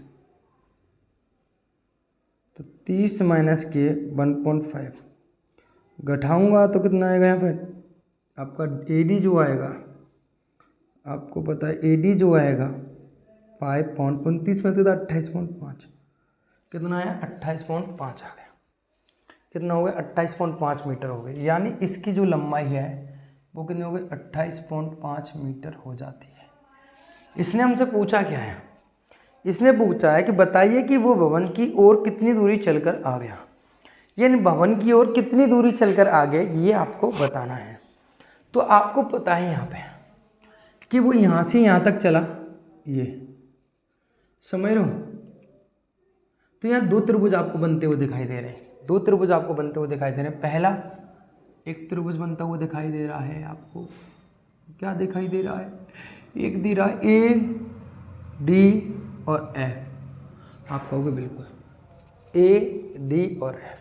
तो 30 माइनस के 1.5 घटाऊंगा तो कितना आएगा यहाँ पे, आपका ए डी जो आएगा, आपको पता है ए डी जो आएगा 5.29 में तो 28.5, कितना आया, 28.5 आ गया। कितना हो गया, 28.5 मीटर हो गई। यानी इसकी जो लंबाई है वो कितनी हो गई, 28.5 मीटर हो जाती है। इसने हमसे पूछा क्या है, इसने पूछा है कि बताइए कि वो भवन की ओर कितनी दूरी चलकर आ गया। यानी भवन की ओर कितनी दूरी चलकर आ गए, ये आपको बताना है। तो आपको पता है यहाँ पे कि वो यहाँ से यहाँ तक चला, ये समझ रहे हो। तो यहाँ दो त्रिभुज आपको बनते हुए दिखाई दे रहे हैं, दो त्रिभुज आपको बनते हुए दिखाई दे रहे हैं। पहला एक त्रिभुज बनता हुआ दिखाई दे रहा है आपको, क्या दिखाई दे रहा है, एक दे रहा है ए डी और एफ। आप कहोगे बिल्कुल ए डी और एफ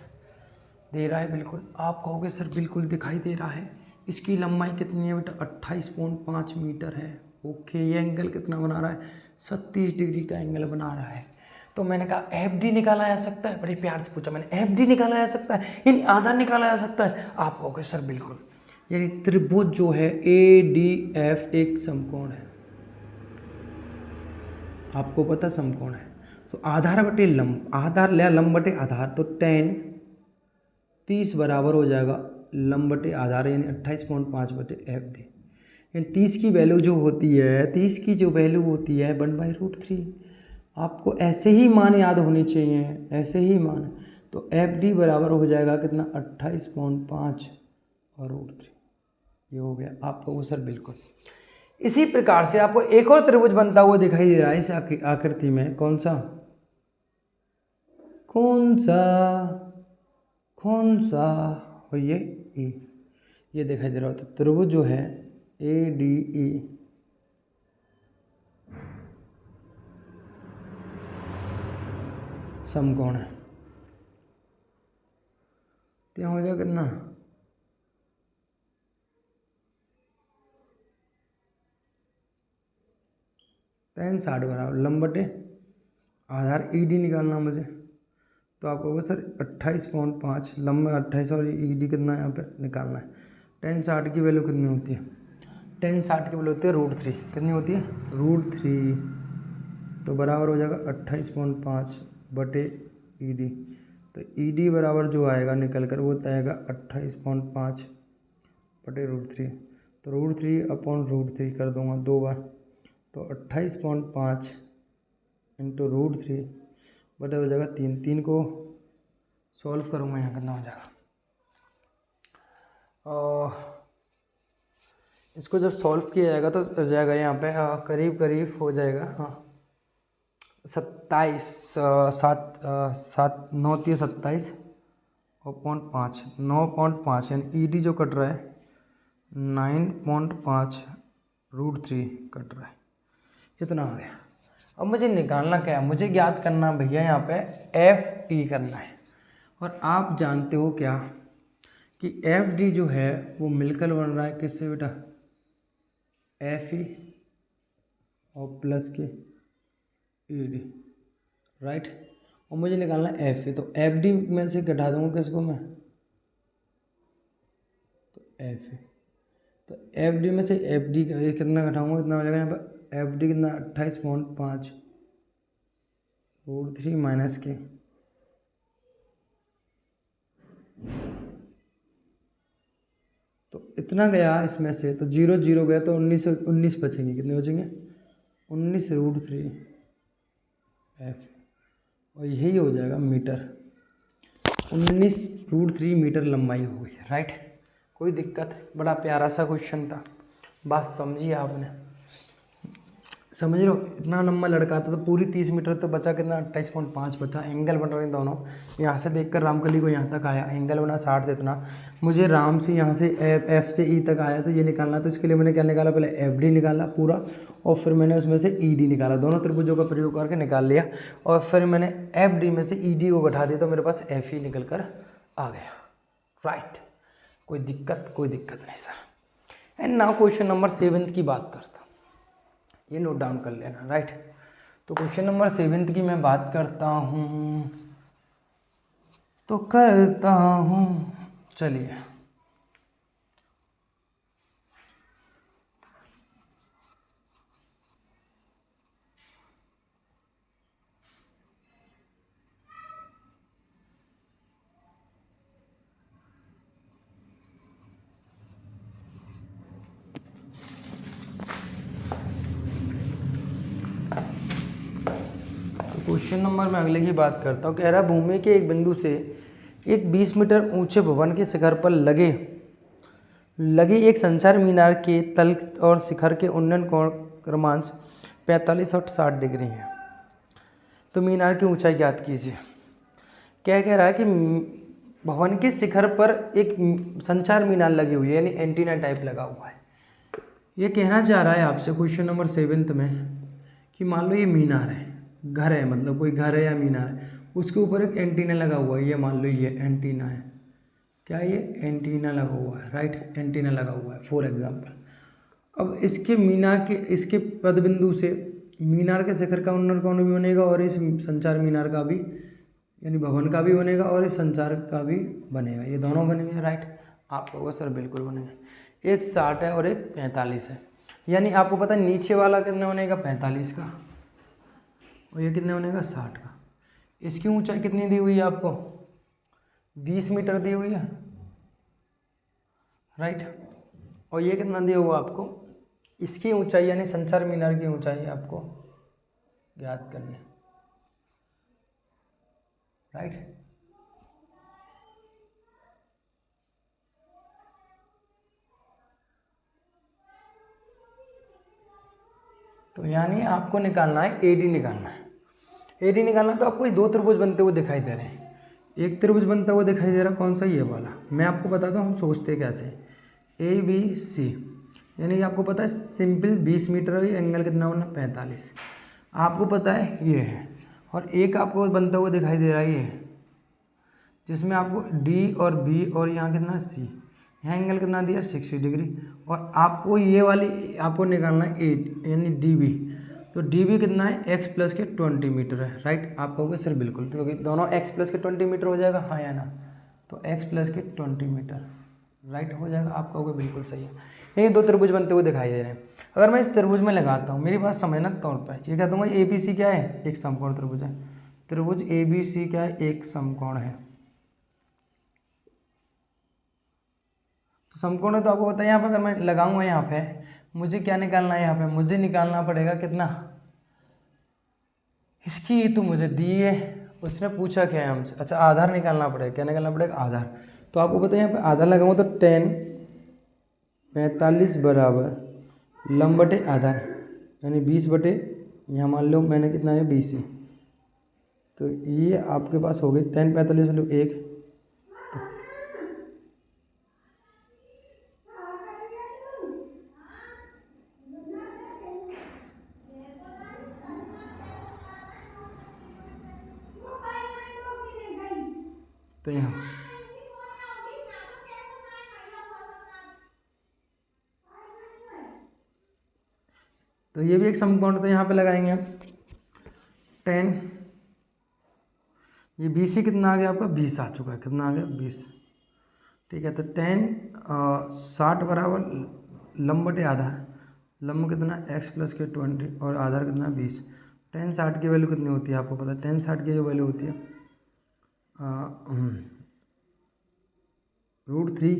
दे रहा है, बिल्कुल। आप कहोगे सर बिल्कुल दिखाई दे रहा है। इसकी लंबाई कितनी है बेटा, 28.5 मीटर है। ओके, ये एंगल कितना बना रहा है, 37 डिग्री का एंगल बना रहा है। तो मैंने कहा एफ डी निकाला जा सकता है, बड़े प्यार से पूछा मैंने, एफ डी निकाला जा सकता है, यानी आधार निकाला जा सकता है। आप कहोगे सर बिल्कुल, यानी त्रिभुज जो है ए डी एफ एक समकोण है, आपको पता समकोण है। तो आधार बटे लंब, आधार लिया लंब बटे आधार, तो 30 बराबर हो जाएगा लंब बटे आधार, यानी 28.5 बटे एफ डी। यानी 30 की वैल्यू जो होती है, 30 की जो वैल्यू होती है 1/√3। आपको ऐसे ही मान याद होनी चाहिए, ऐसे ही मान। तो एफ डी बराबर हो जाएगा कितना, 28.5 और √3, ये हो गया। आपको वो सर बिल्कुल। इसी प्रकार से आपको एक और त्रिभुज बनता हुआ दिखाई दे रहा है इस आकृति में, कौन सा, कौन सा, कौन सा, और ये दिखाई दे रहा होता। त्रिभुज जो है ए डी ई, समकोण है। तो यहाँ हो जाएगा कितना, tan 60 बराबर लंब बटे आधार, ई डी निकालना मुझे। तो आप कहोगे सर 28.5 लंब में 28 और ई डी कितना यहाँ पे निकालना है। tan 60 की वैल्यू कितनी होती है, tan 60 की वैल्यू होती है √3। कितनी होती है, √3। तो बराबर हो जाएगा 28.5 बटे ई डी। तो ई डी बराबर जो आएगा निकल कर वो आएगा 28.5 बटे √3। तो √3/√3 कर दूंगा 2 बार, तो 28.5 इंटू √3 बटे हो जाएगा 3। 3 को सॉल्व करूँगा, यहाँ कितना हो जाएगा, इसको जब सॉल्व किया जाएगा तो हो जाएगा यहाँ पे करीब करीब हो जाएगा 27 7 9 3 27 और 0.5 9.5, यानी ई डी जो कट रहा है 9.5 √3 कट रहा है, इतना आ गया। अब मुझे निकालना क्या है, मुझे ज्ञात करना भैया यहाँ पे एफ ई करना है। और आप जानते हो क्या कि एफ डी जो है वो मिलकर बन रहा है किससे बेटा, एफ ई और प्लस के ई डी, राइट। और मुझे निकालना है एफ ई, तो एफ डी में से घटा दूंगा किसको मैं, तो एफ ई। तो एफ डी में से एफ डी कितना घटाऊंगा, कितना हो जाएगा यहाँ पर एफ डी कितना 28.5 √3 माइनस के, तो इतना गया इसमें से, तो 0 0 गया तो 19 बचेंगे, कितने बचेंगे 19 √3 एफ, और यही हो जाएगा मीटर। 19 √3 मीटर लंबाई हो गई, राइट। कोई दिक्कत, बड़ा प्यारा सा क्वेश्चन था, बात समझिए आपने, समझ लो इतना लंबा लड़का था तो पूरी 30 मीटर, तो बचा कितना 28.5 बचा। एंगल बन रहे हैं दोनों, यहाँ से देखकर रामकली को यहाँ तक आया, एंगल बना 60 से इतना, मुझे राम से यहाँ से एफ से ई तक आया, तो ये निकालना, तो इसके लिए मैंने क्या निकाला, पहले एफ डी निकाला पूरा, और फिर मैंने उसमें से ई डी निकाला, दोनों त्रिभुजों का प्रयोग करके निकाल लिया, और फिर मैंने एफ डी में से ई डी को घटा दिया, तो मेरे पास एफ ई निकल कर आ गया, राइट। कोई दिक्कत नहीं sir. And now question number 7 की बात करता हूँ, ये नोट डाउन कर लेना, राइट। तो क्वेश्चन नंबर 7 की मैं बात करता हूँ, चलिए। क्वेश्चन नंबर में अगले की बात करता हूँ, कह रहा भूमि के एक बिंदु से एक 20 मीटर ऊंचे भवन के शिखर पर लगे एक संचार मीनार के तल और शिखर के उन्नयन कोण क्रमांश 45 और 60 डिग्री है, तो मीनार की ऊंचाई ज्ञात कीजिए। क्या कह रहा है कि भवन के शिखर पर एक संचार मीनार लगी हुई है, यानी एंटीना टाइप लगा हुआ है। ये कहना चाह रहा है आपसे क्वेश्चन नंबर 7 में कि मान लो ये मीनार है, घर है, मतलब कोई घर है या मीनार है, उसके ऊपर एक एंटीना लगा हुआ है, ये मान लो ये एंटीना है, क्या ये एंटीना लगा हुआ है, राइट, एंटीना लगा हुआ है फॉर एग्जांपल। अब इसके मीनार के इसके पदबिंदु से मीनार के शिखर का उन्नयन कोण भी बनेगा, और इस संचार मीनार का भी, यानी भवन का भी बनेगा, और इस संचार का भी बनेगा, ये दोनों बनेंगे, राइट। आप लोगों सर बिल्कुल बनेंगे। एक 60 है और एक 45 है, यानी आपको पता है नीचे वाला कितना बनेगा 45 का, और ये कितने बनेगा 60 का। इसकी ऊंचाई कितनी दी हुई है आपको, 20 मीटर दी हुई है, राइट। और ये कितना दिया हुआ आपको, इसकी ऊंचाई यानी संचार मीनार की ऊंचाई आपको ज्ञात करनी, राइट। तो यानी आपको निकालना है एडी निकालना है, एडी निकालना, तो आपको 2 त्रिभुज बनते हुए दिखाई दे रहे हैं। एक त्रिभुज बनता हुआ दिखाई दे रहा, कौन सा, ये वाला। मैं आपको बताता हूँ हम सोचते कैसे, ए बी सी, यानी कि आपको पता है सिंपल 20 मीटर है, एंगल कितना बना 45, आपको पता है ये है, और एक आपको बनता हुआ दिखाई दे रहा है ये, जिसमें आपको डी और बी और यहाँ कितना सी, यहाँ एंगल कितना दिया 60 डिग्री, और आपको ये वाली आपको निकालना है 8 यानी डी बी, तो डी बी कितना है x प्लस के 20 मीटर है, राइट। आप कहोगे सर बिल्कुल, क्योंकि दोनों x प्लस के 20 मीटर हो जाएगा, हाँ या ना, तो x प्लस के 20 मीटर, राइट हो जाएगा। आप कहोगे बिल्कुल सही है। ये 2 त्रिभुज बनते हुए दिखाई दे रहे हैं। अगर मैं इस त्रिभुज में लगाता हूँ, मेरी बात समझना तौर पर, ये कह दूँगा ए बी सी क्या है, एक समकोण त्रिभुज है, त्रिभुज ए बी सी क्या है, एक समकोण है। तो समकोण है, तो आपको पता है यहाँ पे अगर मैं लगाऊंगा, यहाँ पे मुझे क्या निकालना है, यहाँ पे मुझे निकालना पड़ेगा कितना, इसकी तो मुझे दी है, उसने पूछा क्या है हमसे, अच्छा आधार निकालना पड़ेगा, क्या निकालना पड़ेगा, आधार। तो आपको पता है यहाँ पे आधार लगाऊंगा तो 10 45 बराबर लंब बटे आधार, यानी 20 बटे, यहाँ मान लो मैंने कितना है 20 ही, तो ये आपके पास हो गई 10 45 वैल्यू 1, तो यहाँ तो ये भी एक समकोण, तो यहाँ पे लगाएंगे हम 10, ये 20 ही कितना आ गया आपका 20 आ चुका है, कितना आ गया 20, ठीक है। तो 10 60 बराबर लंब बटे आधार, लंब कितना x प्लस के 20 और आधार कितना 20। tan 60 की वैल्यू कितनी होती है आपको पता है, tan 60 की जो वैल्यू होती है √3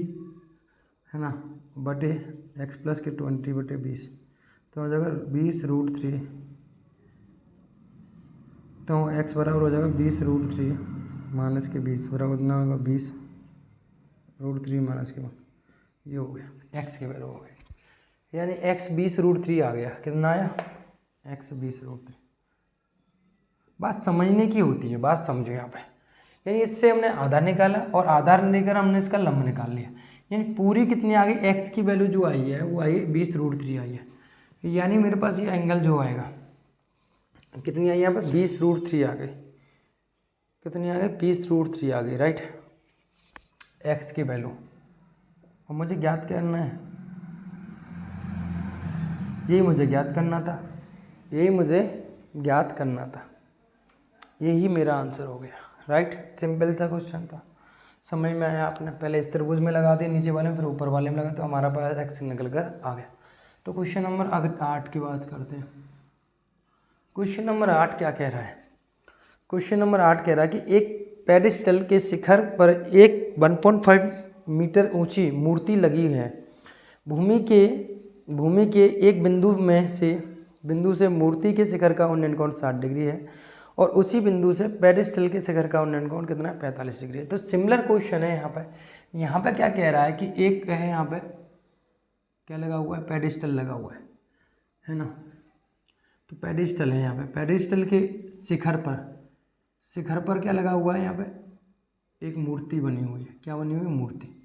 है ना, बटे x प्लस के 20 बटे 20, तो हो जाएगा 20√3, तो x बराबर हो जाएगा 20√3 माइनस के 20 बराबर कितना होगा 20√3 माइनस के 1, ये हो गया x की वैल्यू हो गई, यानी x 20√3 आ गया। कितना आया x 20√3। बात समझने की होती है, बात समझो यहाँ पे, यानी इससे हमने आधार निकाला और आधार लेकर हमने इसका लंब निकाल लिया, यानी पूरी कितनी आ गई x की वैल्यू जो आई है वो आई है 20√3 आई है, यानी मेरे पास ये एंगल जो आएगा कितनी आई यहाँ पे 20√3 आ गई, कितनी आ गई 20√3 आ गई, राइट, x की वैल्यू। और मुझे ज्ञात करना है, यही मुझे ज्ञात करना था, यही मुझे ज्ञात करना था, यही मेरा आंसर हो गया, राइट। सिंपल सा क्वेश्चन था, समझ में आया आपने। पहले इस त्रिभुज में लगा दिया नीचे वाले में, फिर ऊपर वाले में लगा, तो हमारा पास एक्स निकल कर आ गया। तो क्वेश्चन नंबर 8 की बात करते हैं। क्वेश्चन नंबर 8 क्या कह रहा है, क्वेश्चन नंबर 8 कह रहा है कि एक पेडिस्टल के शिखर पर एक 1.5 मीटर ऊंची मूर्ति लगी है। भूमि के एक बिंदु से मूर्ति के शिखर का उन्नयन कोण 60 डिग्री है और उसी बिंदु से पेडिस्टल के शिखर का उन्नयन कोण कितना है 45 डिग्री है। तो सिमिलर क्वेश्चन है यहाँ पे क्या कह रहा है कि एक है यहाँ पे क्या लगा हुआ है, पेडिस्टल लगा हुआ है ना। तो पेडिस्टल है यहाँ पे, पेडिस्टल के शिखर पर क्या लगा हुआ है, यहाँ पे एक मूर्ति बनी हुई है। क्या बनी हुई है, मूर्ति।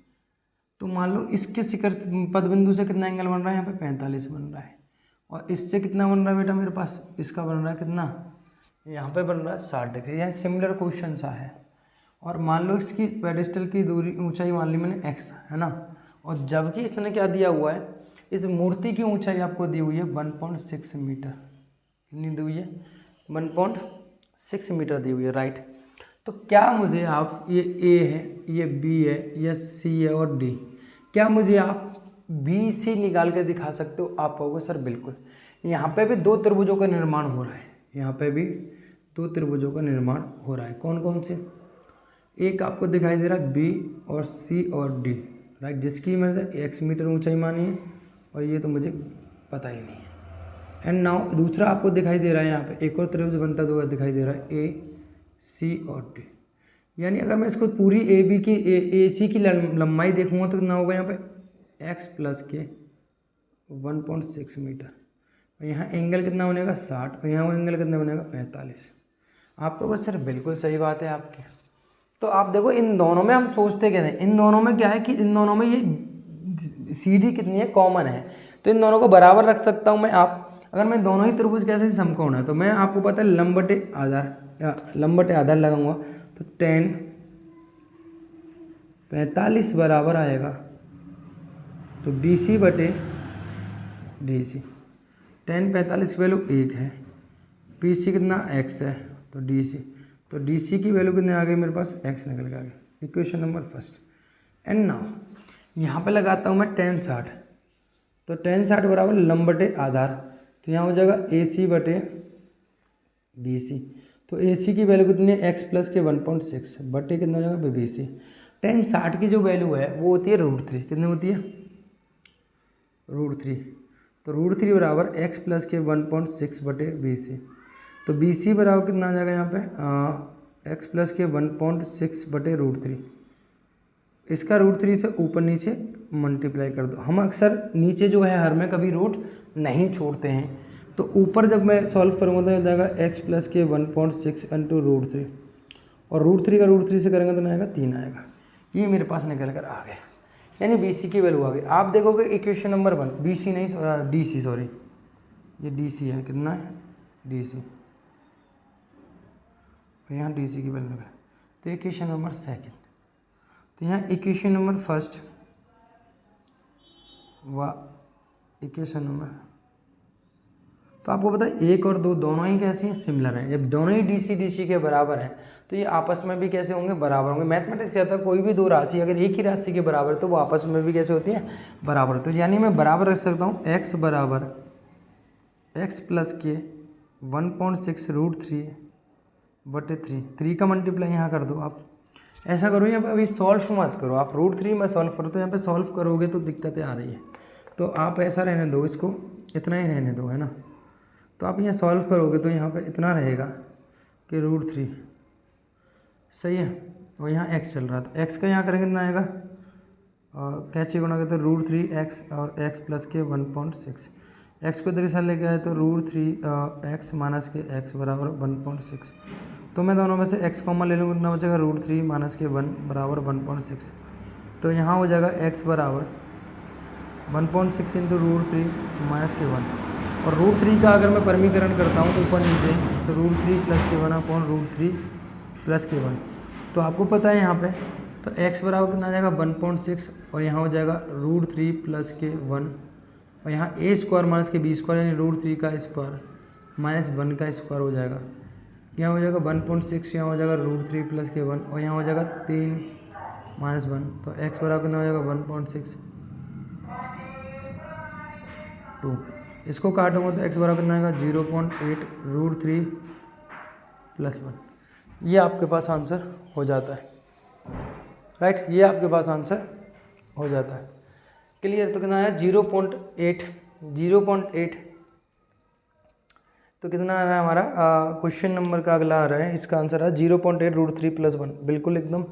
तो मान लो इसके शिखर पद बिंदु से कितना एंगल बन रहा है, यहाँ पे 45 बन रहा है, और इससे कितना बन रहा है बेटा मेरे पास, इसका बन रहा है कितना, यहाँ पे बन रहा है 60 डिग्री। यहाँ सिमिलर क्वेश्चन सा है। और मान लो इसकी पेडिस्टल की दूरी ऊंचाई मान ली मैंने x है ना, और जबकि इसने क्या दिया हुआ है, इस मूर्ति की ऊंचाई आपको दी हुई है 1.6 मीटर। कितनी दी हुई है, 1.6 मीटर दी हुई है, राइट। तो क्या मुझे आप, ये A है, ये B है, ये C है और D, क्या मुझे आप BC निकाल के दिखा सकते हो? आप कहोगे सर बिल्कुल। यहाँ पे भी दो त्रिभुजों का निर्माण हो रहा है, यहाँ पे भी दो त्रिभुजों का निर्माण हो रहा है। कौन कौन से, एक आपको दिखाई दे रहा है B और C और D, राइट, जिसकी मैंने x मीटर ऊंचाई मानी है, और ये तो मुझे पता ही नहीं है। एंड नाउ दूसरा आपको दिखाई दे रहा है, यहाँ पे एक और त्रिभुज बनता हुआ दिखाई दे रहा है A C और D। यानी अगर मैं इसको पूरी AC की लंबाई देखूंगा तो कितना होगा, यहाँ पे x प्लस के 1.6 मीटर, और यहाँ एंगल कितना बनेगा 60, और यहाँ एंगल कितना बनेगा 45। आपको बस सर बिल्कुल सही बात है आपकी। तो आप देखो इन दोनों में हम सोचते क्या हैं, इन दोनों में क्या है कि इन दोनों में ये CD कितनी है, कॉमन है, तो इन दोनों को बराबर रख सकता हूँ मैं। आप अगर मैं दोनों ही त्रिभुज कैसे समकोण है, तो मैं आपको पता है लंब बटे आधार लगाऊंगा, तो tan 45 बराबर आएगा तो BC बटे DC। tan 45 की वैल्यू 1 है, BC कितना x है, तो DC की वैल्यू कितने आ गई मेरे पास, x निकल के आ गई। Equation number first. And now यहाँ पे लगाता हूँ मैं tan 60, तो tan 60 बराबर लंब बटे आधार, तो यहाँ हो जाएगा AC बटे BC। तो AC की वैल्यू कितनी है, x प्लस के 1.6 बटे कितना हो जाएगा BC। tan 60 की जो वैल्यू है वो होती है √3, कितनी होती है, √3, तो √3 बराबर x प्लस के 1.6 बटे BC। तो BC बराबर कितना आ जाएगा यहाँ पे x प्लस के 1.6 बटे √3। इसका √3 से ऊपर नीचे मल्टीप्लाई कर दो। हम अक्सर नीचे जो है हर में कभी रूट नहीं छोड़ते हैं, तो ऊपर जब मैं सॉल्व करूँगा तो हो जाएगा x प्लस के 1.6 इंटू √3, और √3 का √3 से करेंगे तो आएगा 3 आएगा। ये मेरे पास निकल कर आ गया, यानी BC की वैल्यू आ गई। आप देखोगे इक्वेशन नंबर 1, BC नहीं DC, सॉरी ये DC है, कितना है DC, और यहाँ DC की वैल्यू है। तो इक्वेशन नंबर सेकंड, तो यहाँ इक्वेशन नंबर फर्स्ट व इक्वेशन नंबर तो आपको पता है 1 और 2 दोनों ही कैसी हैं, सिमिलर हैं। जब दोनों ही DC के बराबर हैं तो ये आपस में भी कैसे होंगे, बराबर होंगे। मैथमेटिक्स कहता है कोई भी दो राशि अगर एक ही राशि के बराबर है तो वो आपस में भी कैसे होती हैं, बराबर। तो यानी मैं बराबर रख सकता हूँ x बराबर x प्लस के 1.6√3/3। 3 का मल्टीप्लाई यहाँ कर दो आप। ऐसा करो यहाँ पे अभी सॉल्व मत करो आप, √3 में सॉल्व करो। तो यहाँ पे सॉल्व करोगे तो दिक्कतें आ रही है, तो आप ऐसा रहने दो, इसको इतना ही रहने दो, है ना। तो आप यहाँ सॉल्व करोगे तो यहाँ पे इतना रहेगा कि √3 सही है, और यहाँ x चल रहा था। x का यहाँ करेंगे कितना आएगा, कैचे गुणा करते √3x और x प्लस के 1.6। x को इधर से लेके आए तो √3x माइनस के x बराबर 1.6। तो मैं दोनों में से x कॉमन ले लूँगा, कितना बचेगा √3 माइनस के 1 बराबर 1.6। तो यहाँ हो जाएगा x बराबर 1.6 इंटू √3 माइनस के 1, और √3 का अगर मैं परमीकरण करता हूँ ऊपर नीचे तो √3 प्लस के 1 अपॉन √3 प्लस के 1। तो आपको पता है यहाँ पे तो x बराबर कितना आ जाएगा 1.6, और यहाँ हो जाएगा √3 प्लस के 1, और यहाँ a स्क्वायर माइनस के b स्क्वायर यानी √3 का स्क्वायर माइनस 1 का स्क्वायर हो जाएगा। यहाँ हो जाएगा 1.6, यहाँ हो जाएगा √3 प्लस के 1, और यहाँ हो जाएगा 3 माइनस 1। तो x बराबर कितना हो जाएगा 1.6 2। इसको काटूंगा तो x बराबर कितना आएगा 0.8 √3 प्लस 1। ये आपके पास आंसर हो जाता है, राइट। ये आपके पास आंसर हो जाता है, क्लियर। तो कितना आया 0.8 तो कितना आ रहा है हमारा क्वेश्चन नंबर का अगला आ रहा है, इसका आंसर है 0.8 √3 प्लस 1। बिल्कुल एकदम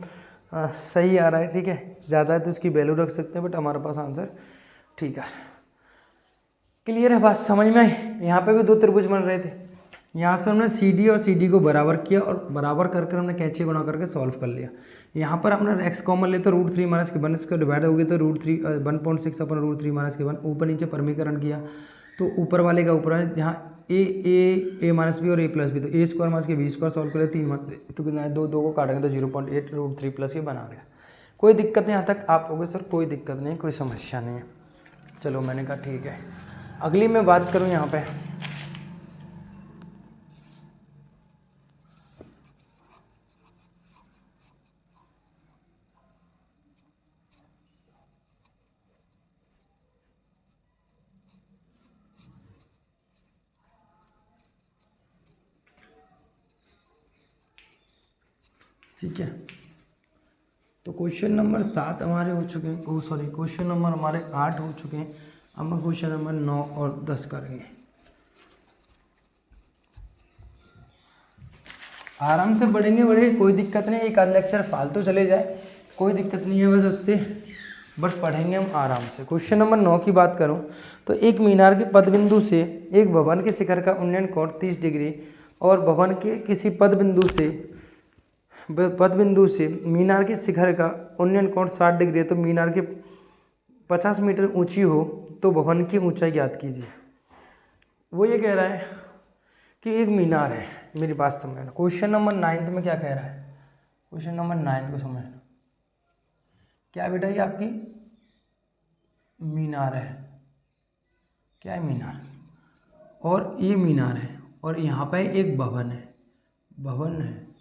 सही आ रहा है, ठीक है। ज़्यादा है तो इसकी वैल्यू रख सकते हैं, बट हमारे पास आंसर ठीक है। क्लियर है, बात समझ में आई। यहाँ पे भी दो त्रिभुज बन रहे थे, यहाँ से हमने CD और CD को बराबर किया और बराबर करके हमने कैचे गुणा करके सॉल्व कर लिया। यहाँ पर हमने x कॉमन ले तो √3 माइनस के 1, इसका डिवाइड हो गया तो √3 1.6 अपन √3 माइनस के 1, ऊपर नीचे परमीकरण किया तो ऊपर वाले का ऊपर है, यहाँ a माइनस बी और a प्लस बी, तो a स्क्वायर माइनस के b स्क्वायर सॉल्व कर लिया 3 तो कितना है 2 को काटेंगे तो 0.8 √3 प्लस के बना गया। कोई दिक्कत नहीं, यहाँ तक आप हो गए सर, कोई दिक्कत नहीं, कोई समस्या नहीं है। चलो मैंने कहा ठीक है। अगली मैं बात करूँ यहाँ पे, ठीक है। तो क्वेश्चन नंबर 7 हमारे हो चुके हैं, क्वेश्चन नंबर हमारे 8 हो चुके हैं। अब हम क्वेश्चन नंबर 9 और 10 करेंगे। आराम से बढ़ेंगे, कोई दिक्कत नहीं, एक आध लेक्चर फालतू चले जाए कोई दिक्कत नहीं है, बस उससे बस पढ़ेंगे हम आराम से। क्वेश्चन नंबर 9 की बात करूं तो एक मीनार के पदबिंदु से एक भवन के शिखर का उन्नयन कोण 30 डिग्री और भवन के किसी पदबिंदु से मीनार के शिखर का उन्नयन कोण 60 डिग्री है, तो मीनार के 50 मीटर ऊंची हो तो भवन की ऊंचाई ज्ञात कीजिए। वो ये कह रहा है कि एक मीनार है, मेरी बात समझना। क्वेश्चन नंबर 9 में क्या कह रहा है, क्वेश्चन नंबर 9 को समझना। क्या बेटा, ये आपकी मीनार है, क्या है मीनार, और ये मीनार है और यहाँ पे एक भवन है,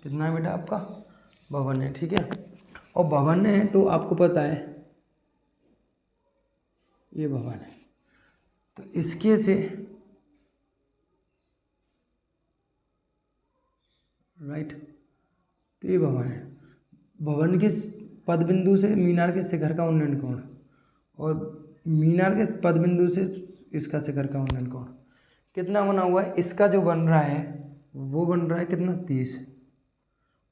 कितना है बेटा आपका भवन है, ठीक है। और भवन है तो आपको पता है ये भवन है, तो इसके से राइट, तो ये भवन है। भवन के पदबिंदु से मीनार के शिखर का उन्नयन कोण, और मीनार के पदबिंदु से इसका शिखर का उन्नयन कोण कितना बना हुआ है। इसका जो बन रहा है वो बन रहा है कितना 30,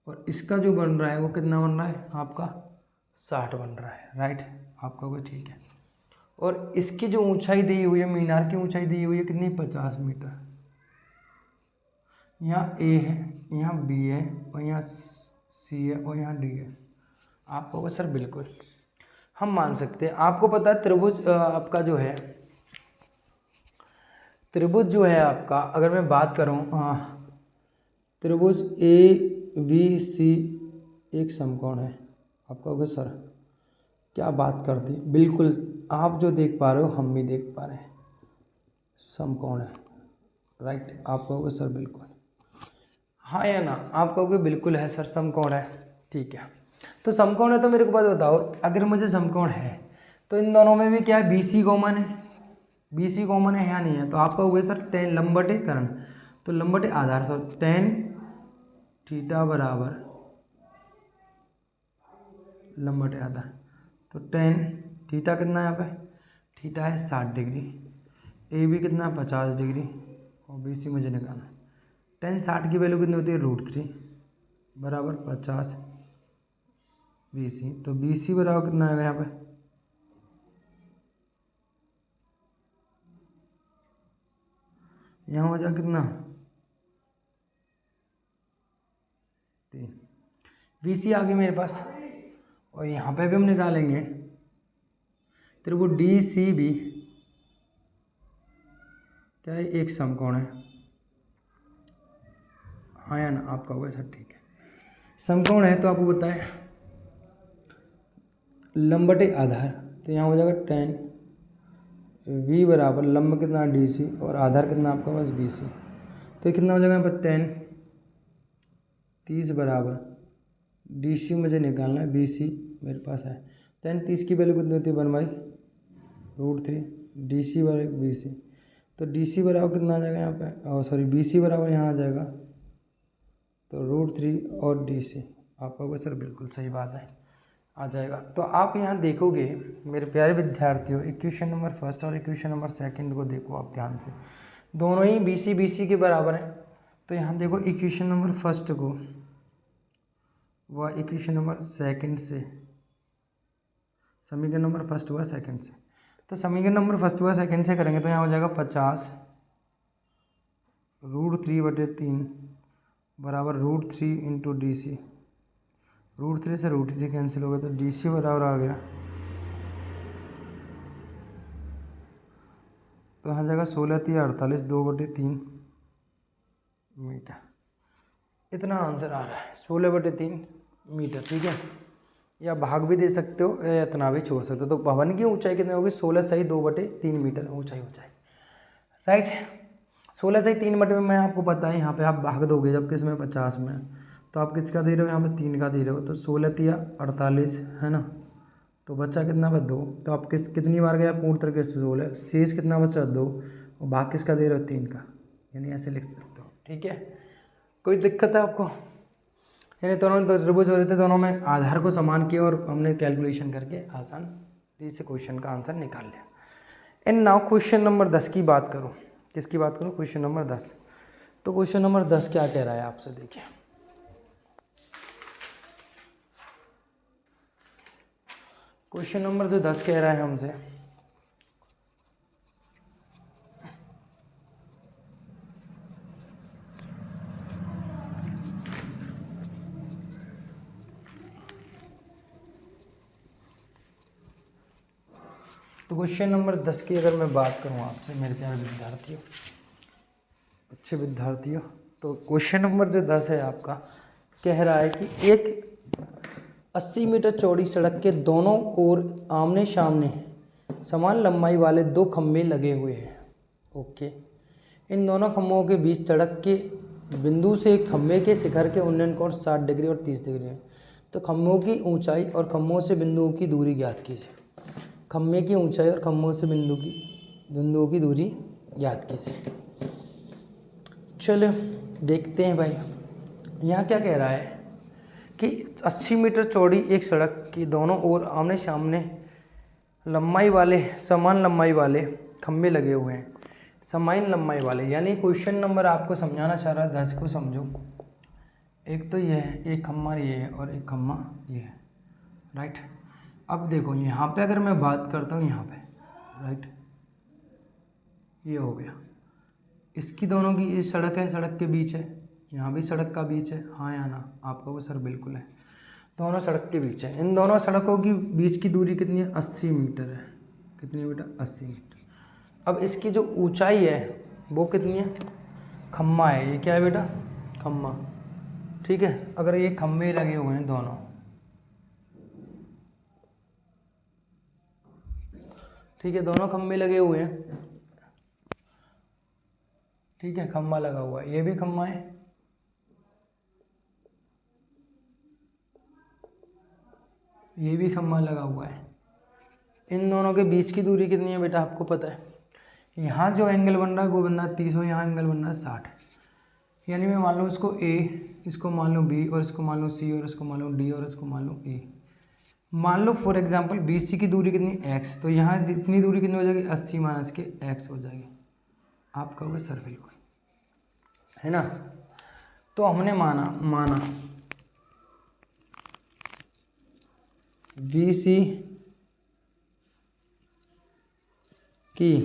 और इसका जो बन रहा है वो कितना बन रहा है आपका 60 बन रहा है, राइट। आपका कोई ठीक है। और इसकी जो ऊंचाई दी हुई है, मीनार की ऊंचाई दी हुई है कितनी 50 मीटर। यहाँ A है, यहाँ B है, और यहाँ C है, और यहाँ D है। आप कहोगे सर बिल्कुल हम मान सकते हैं। आपको पता है त्रिभुज आपका जो है, त्रिभुज जो है आपका, अगर मैं बात करूँ त्रिभुज ABC एक समकोण है। आप कहोगे सर क्या बात कर दी, बिल्कुल आप जो देख पा रहे हो हम भी देख पा रहे हैं, समकोण है। राइट, आप कहोगे सर बिल्कुल, हाँ या ना, आप कहोगे बिल्कुल है सर, समकोण है। ठीक है, तो समकोण है तो मेरे को बात बताओ, अगर मुझे समकोण है तो इन दोनों में भी क्या है, बी सी कॉमन है, बी सी कॉमन है या नहीं है, तो आप कहोगे सर टेन लंबटे कर्ण, तो लंबटे आधार, सर टेन थीटा बराबर लंबटे आधार, तो टेन थीटा कितना है यहाँ पे, थीटा है 60 डिग्री, ए बी कितना है 50 डिग्री, और बी सी मुझे निकालना है। टेन 60 की वैल्यू कितनी होती है, √3 बराबर 50 बी सी, तो बी सी बराबर कितना आएगा यहाँ पे, यहाँ हो जाए कितना 3, बी सी आ गई मेरे पास, और यहाँ पे भी हम निकालेंगे तेरे को डी सी भी क्या है, एक समकोण है, हाँ या ना, आप कहोगे सर ठीक है समकोण है, तो आपको बताएं लंबटे आधार, तो यहाँ हो जाएगा टेन वी बराबर लंब कितना डी सी और आधार कितना आपका पास बी सी, तो कितना हो जाएगा यहाँ पर टेन 30 बराबर डी सी मुझे निकालना है, बी सी मेरे पास है, टेन 30 की वैल्यू कितनी होती है 1/√3, डी सी बराबर बी सी, तो डी सी बराबर कितना आ जाएगा यहाँ पे, और सॉरी बी सी बराबर यहाँ आ जाएगा तो √3 और डी सी, आप कहोगे सर बिल्कुल सही बात है, आ जाएगा। तो आप यहाँ देखोगे मेरे प्यारे विद्यार्थियों, इक्वेशन नंबर फर्स्ट और इक्वेशन नंबर सेकंड को देखो आप ध्यान से, दोनों ही बी सी के बराबर है। तो यहाँ देखो इक्वेशन नंबर फर्स्ट को वह इक्वेशन नंबर सेकंड से, समीकरण नंबर फर्स्ट हुआ सेकंड से, तो समीकरण नंबर फर्स्ट हुआ सेकंड से करेंगे तो यहाँ हो जाएगा 50 √3/3 बराबर √3 इंटू डी सी, √3 से √3 कैंसिल हो गया, तो डी सी बराबर आ गया, तो यहाँ जाएगा 16×3 = 48 2/3 मीटर, इतना आंसर आ रहा है 16/3 मीटर। ठीक है, या भाग भी दे सकते हो या इतना भी छोड़ सकते हो। तो भवन की ऊंचाई कितनी होगी, 16 सही 2/3 मीटर ऊंचाई हो जाएगी, राइट। 16 सही 3 बटे में मैं आपको पता है यहाँ पे आप भाग दोगे, जब किस में 50 में, तो आप किसका दे रहे हो यहाँ पे 3 का दे रहे हो, तो 16×3 = 48 है ना, तो बच्चा कितना बचा 2, तो आप कितनी बार गया पूर्ण तरीके से 16, शेष कितना बचा 2, और भाग किसका दे रहे हो 3 का, यानी ऐसे लिख सकते हो। ठीक है, कोई दिक्कत है आपको, यानी दोनों त्रिभुज हो रहे थे, दोनों में आधार को समान किया और हमने कैलकुलेशन करके आसान से क्वेश्चन का आंसर निकाल लिया। एंड नाउ क्वेश्चन नंबर 10 की बात करूँ, किसकी बात करूँ, क्वेश्चन नंबर 10। तो क्वेश्चन नंबर 10 क्या कह रहा है आपसे, देखिए क्वेश्चन नंबर जो 10 कह रहा है हमसे, तो क्वेश्चन नंबर 10 की अगर मैं बात करूँ आपसे मेरे प्यारे विद्यार्थियों, अच्छे विद्यार्थियों, तो क्वेश्चन नंबर जो 10 है आपका कह रहा है कि एक 80 मीटर चौड़ी सड़क के दोनों ओर आमने सामने समान लंबाई वाले 2 खंभे लगे हुए हैं। ओके, इन दोनों खंभों के बीच सड़क के बिंदु से खंभे के शिखर के उन्नयन कोण 60 डिग्री और 30 डिग्री है। तो खंभों की ऊंचाई और खंभों से बिंदुओं की दूरी ज्ञात कीजिए। खंभे की ऊंचाई और खंभों से बिंदुओं की दूरी ज्ञात कीजिए। चलो देखते हैं भाई, यहाँ क्या कह रहा है कि 80 मीटर चौड़ी एक सड़क की दोनों ओर आमने सामने समान लंबाई वाले खंभे लगे हुए हैं, समान लंबाई वाले, यानी क्वेश्चन नंबर आपको समझाना चाह रहा है, 10 को समझो। एक तो ये है, एक खम्मा ये है और एक खम्मा ये है, राइट। अब देखो यहाँ पे अगर मैं बात करता हूँ यहाँ पे, राइट, ये हो गया, इसकी दोनों की ये सड़क है, सड़क के बीच है, यहाँ भी सड़क का बीच है, हाँ या ना, आप कहोगे सर बिल्कुल है, दोनों सड़क के बीच है। इन दोनों सड़कों की बीच की दूरी कितनी है, 80 मीटर है। कितनी बेटा, 80 मीटर। अब इसकी जो ऊंचाई है वो कितनी है, खम्मा है, ये क्या है बेटा, खम्मा, ठीक है। अगर ये खम्भे लगे हुए हैं दोनों, ठीक है, दोनों खम्भे लगे हुए हैं, ठीक है, खम्भा लगा हुआ है, ये भी खम्भा है, ये भी खम्भा लगा हुआ है। इन दोनों के बीच की दूरी कितनी है बेटा, आपको पता है। यहाँ जो एंगल बन रहा है वो बन रहा है 30 और यहाँ एंगल बन रहा है 60। यानी मैं मान लूँ इसको ए, इसको मान लूँ बी, और इसको मान लूँ सी, और इसको मान लूँ डी, और इसको मान लूँ ई। मान लो फॉर एग्जांपल बी सी की दूरी कितनी, एक्स, तो यहाँ जितनी दूरी कितनी हो जाएगी, 80 माइनस के एक्स हो जाएगी। आप कहोगे सर बिल्कुल, है ना। तो हमने माना बी सी की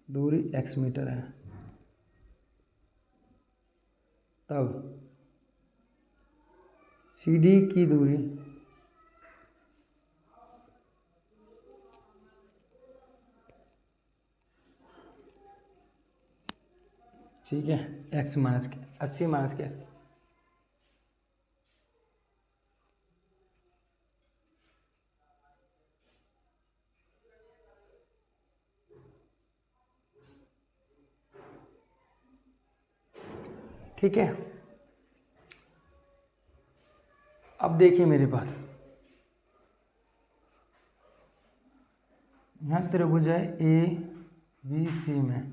दूरी x मीटर है, तब सी डी की दूरी ठीक है x माइनस के 80 माइनस के, ठीक है। अब देखिए मेरे पास यहाँ त्रिभुज है ए बी सी में,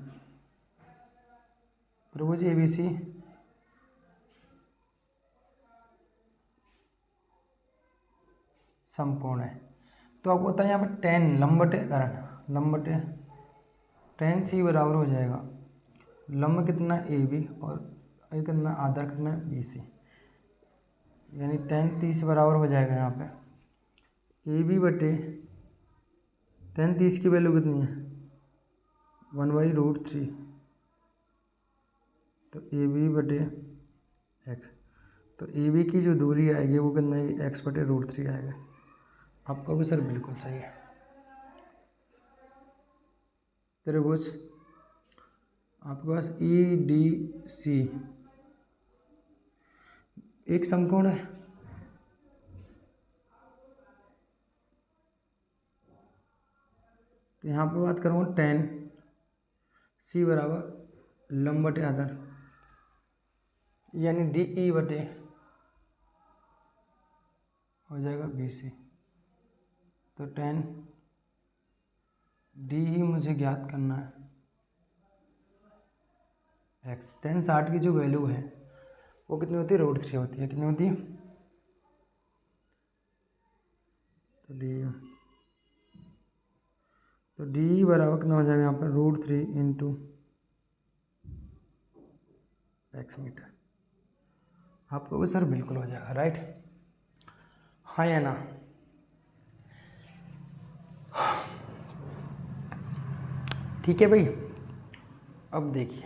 त्रिभुज ए बी सी समकोण है। तो आपको पता है यहाँ पर टेन लंब बटे करण, लंब बटे टेन सी बराबर हो जाएगा लंब कितना ए बी और ये कितना आधार कितना बी सी, यानी टेन 30 बराबर हो जाएगा यहाँ पे ए बी बटे टेन 30 की वैल्यू कितनी है 1/√3, तो ए बी बटे एक्स, तो ए बी की जो दूरी आएगी वो कितना है एक्स बटे √3 आएगा। आप कहोगे सर बिल्कुल सही है। त्रिभुज आपके पास ई डी सी एक समकोण है, तो यहाँ पे बात करूँगा टेन सी बराबर लंब बटे आधार, यानी डी ई बटे हो जाएगा बी सी, तो टेन डी ही मुझे ज्ञात करना है एक्स। टेन 60 की जो वैल्यू है वो कितनी होती है √3 होती है, कितनी होती है, तो डी बराबर कितना हो जाएगा यहाँ पर √3 इंटू एक्स मीटर। आप कहोगे सर बिल्कुल हो जाएगा, राइट, हाँ या ना। ठीक है भाई। अब देखिए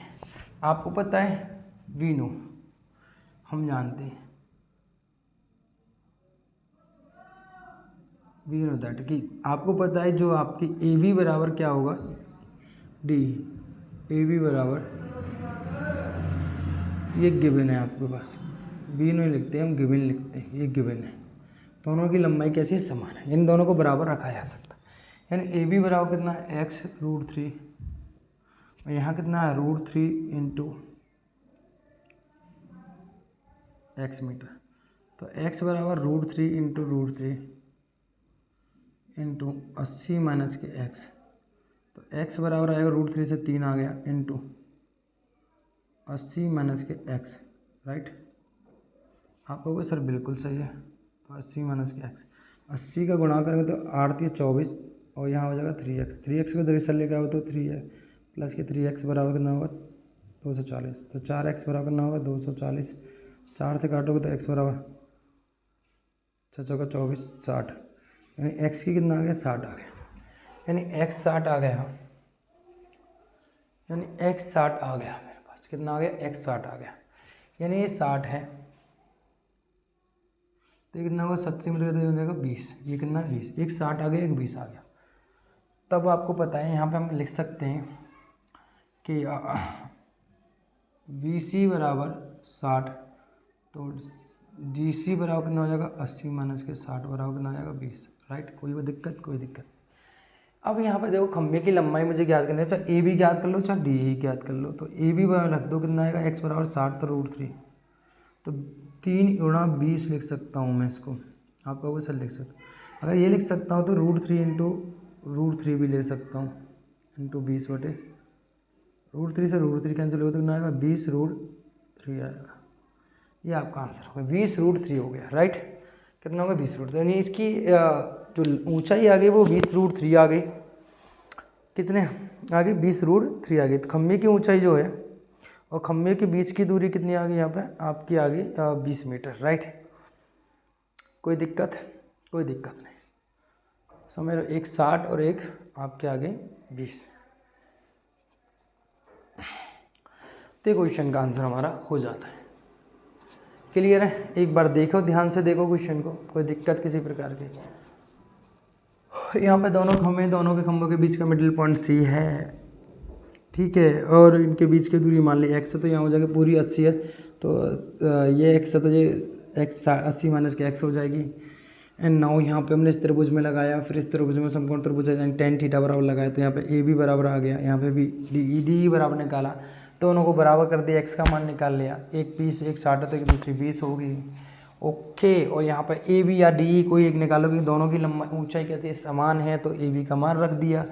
आपको पता है वी नो, हम जानते हैं वी नो दैट कि आपको पता है जो आपकी ए वी बराबर क्या होगा डी, ए वी बराबर ये गिवन है आपके पास, वी नो लिखते हैं हम, गिवन लिखते हैं, ये गिवन है। दोनों की लंबाई कैसी समान है, इन दोनों को बराबर रखा जा सकता है। यानी ए बी बराबर कितना है एक्स √3 और यहाँ कितना है √3 इंटू एक्स मीटर, तो एक्स बराबर √3 इंटू √3 इंटू 80 माइनस के एक्स, तो एक्स बराबर आएगा √3 से 3 आ गया इंटू 80 माइनस के एक्स, राइट। आप कहोगे सर बिल्कुल सही है, तो 80 माइनस के एक्स, 80 का गुणा करेंगे तो 8 × 24 और यहाँ हो जाएगा 3x, 3x को दरअसल लेकर आओ तो 3 है प्लस के 3x बराबर कितना होगा 240, तो 4x बराबर कितना होगा 240, 4 से काटोगे तो x बराबर 6 चौका 24 60, यानी x की कितना आ गया 60 आ गया, यानी x 60 आ गया, यानी x 60 आ गया मेरे पास, कितना आ गया x 60 आ गया, यानी ये 60 है तो ये कितना होगा 70 मीटर का हो जाएगा 20, ये कितना 20, एक 60 आ गया एक 20 आ गया। तब आपको पता है यहाँ पे हम लिख सकते हैं कि वी सी बराबर 60, तो डी सी बराबर कितना हो जाएगा 80 माइनस के 60 बराबर कितना आ जाएगा 20, राइट। कोई दिक्कत, कोई दिक्कत। अब यहाँ पे देखो खम्भे की लंबाई मुझे ज्ञात करनी है, चाहे ए भी ज्ञात कर लो चाहे डी ही ज्ञात कर लो। तो ए भी रख दो, कितना आएगा x बराबर 60 तो √3, तो 3 गुणा 20 लिख सकता हूँ मैं इसको, आप कहोगे सर लिख सकता, अगर ये लिख सकता हूँ तो √3 इंटू √3 भी ले सकता हूँ, इंटू 20 बटे √3 से √3 कैंसिल हो तो कितना आएगा 20√3 आएगा। ये आपका आंसर हो गया, 20√3 हो गया, राइट। कितना होगा 20√3, यानी इसकी जो ऊंचाई आ गई वो 20√3 आ गई। कितने आ गई 20√3 आ गई। तो खम्भे की ऊंचाई जो है और खम्भे के बीच की दूरी कितनी आ गई यहाँ पे आपकी आ गई 20 मीटर, राइट। कोई दिक्कत नहीं, समझ लो, एक 60 और एक आपके आगे 20। तो क्वेश्चन का आंसर हमारा हो जाता है। क्लियर है, एक बार देखो, ध्यान से देखो क्वेश्चन को, कोई दिक्कत किसी प्रकार की। यहाँ पे दोनों के खंभों के बीच का मिडिल पॉइंट सी है, ठीक है, और इनके बीच की दूरी मान ली x है, तो यहाँ हो जाएगी पूरी 80 है, तो ये x है, तो ये x 80 माइनस के x हो जाएगी। एंड नाउ यहाँ पे हमने इस त्रिभुज में लगाया, फिर इस त्रिभुज में समकोण त्रिभुज है, tan थीटा बराबर लगाया, तो यहाँ पे ए भी बराबर आ गया, यहाँ पे भी डी बराबर निकाला, दोनों को बराबर कर दिया, x का मान निकाल लिया, एक 20 एक 60 है तो एक दूसरी 20 होगी, ओके। और यहाँ पर ए बी या डी कोई एक निकालो, क्योंकि दोनों की लंबाई ऊंचाई कहती है समान है, तो ए बी का मान रख दिया,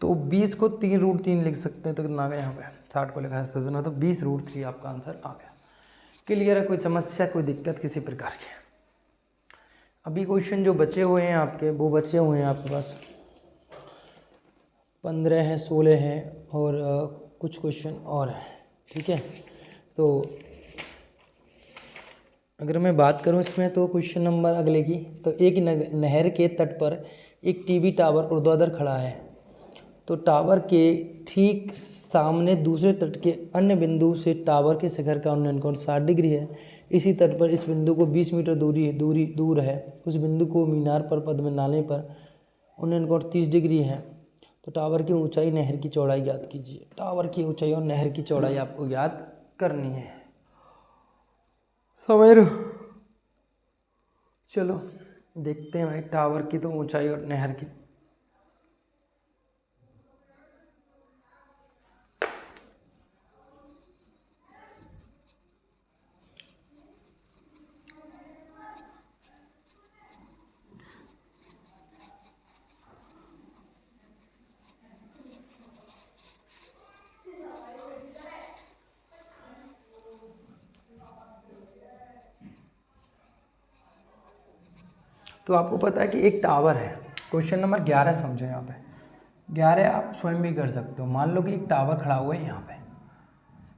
तो 20 को 3√3 लिख सकते हैं, तो कितना आ गया यहाँ पे 60 को लिखा सकते ना, तो 20√3 आपका आंसर आ गया। क्लियर है, कोई समस्या कोई दिक्कत किसी प्रकार की? अभी क्वेश्चन जो बचे हुए हैं आपके, वो बचे हुए हैं आपके पास 15 है, 16 है और कुछ क्वेश्चन और है, ठीक है। तो अगर मैं बात करूं इसमें, तो क्वेश्चन नंबर अगले की, तो एक नहर के तट पर एक टीवी टावर ऊर्ध्वाधर खड़ा है, तो टावर के ठीक सामने दूसरे तट के अन्य बिंदु से टावर के शिखर का उन्नयन कोण 60 डिग्री है। इसी तट पर इस बिंदु को 20 मीटर दूर है, उस बिंदु को मीनार पर पद में डालने पर उन्नयन कोण 30 डिग्री है। तो टावर की ऊंचाई नहर की चौड़ाई ज्ञात कीजिए। टावर की ऊंचाई और नहर की चौड़ाई आपको ज्ञात करनी है, समझ रहे हो? चलो देखते हैं भाई, टावर की तो ऊंचाई और नहर की। तो आपको पता है कि एक टावर है, क्वेश्चन नंबर 11 समझो, यहाँ पे 11 आप स्वयं भी कर सकते हो। मान लो कि एक टावर खड़ा हुआ है यहाँ पे,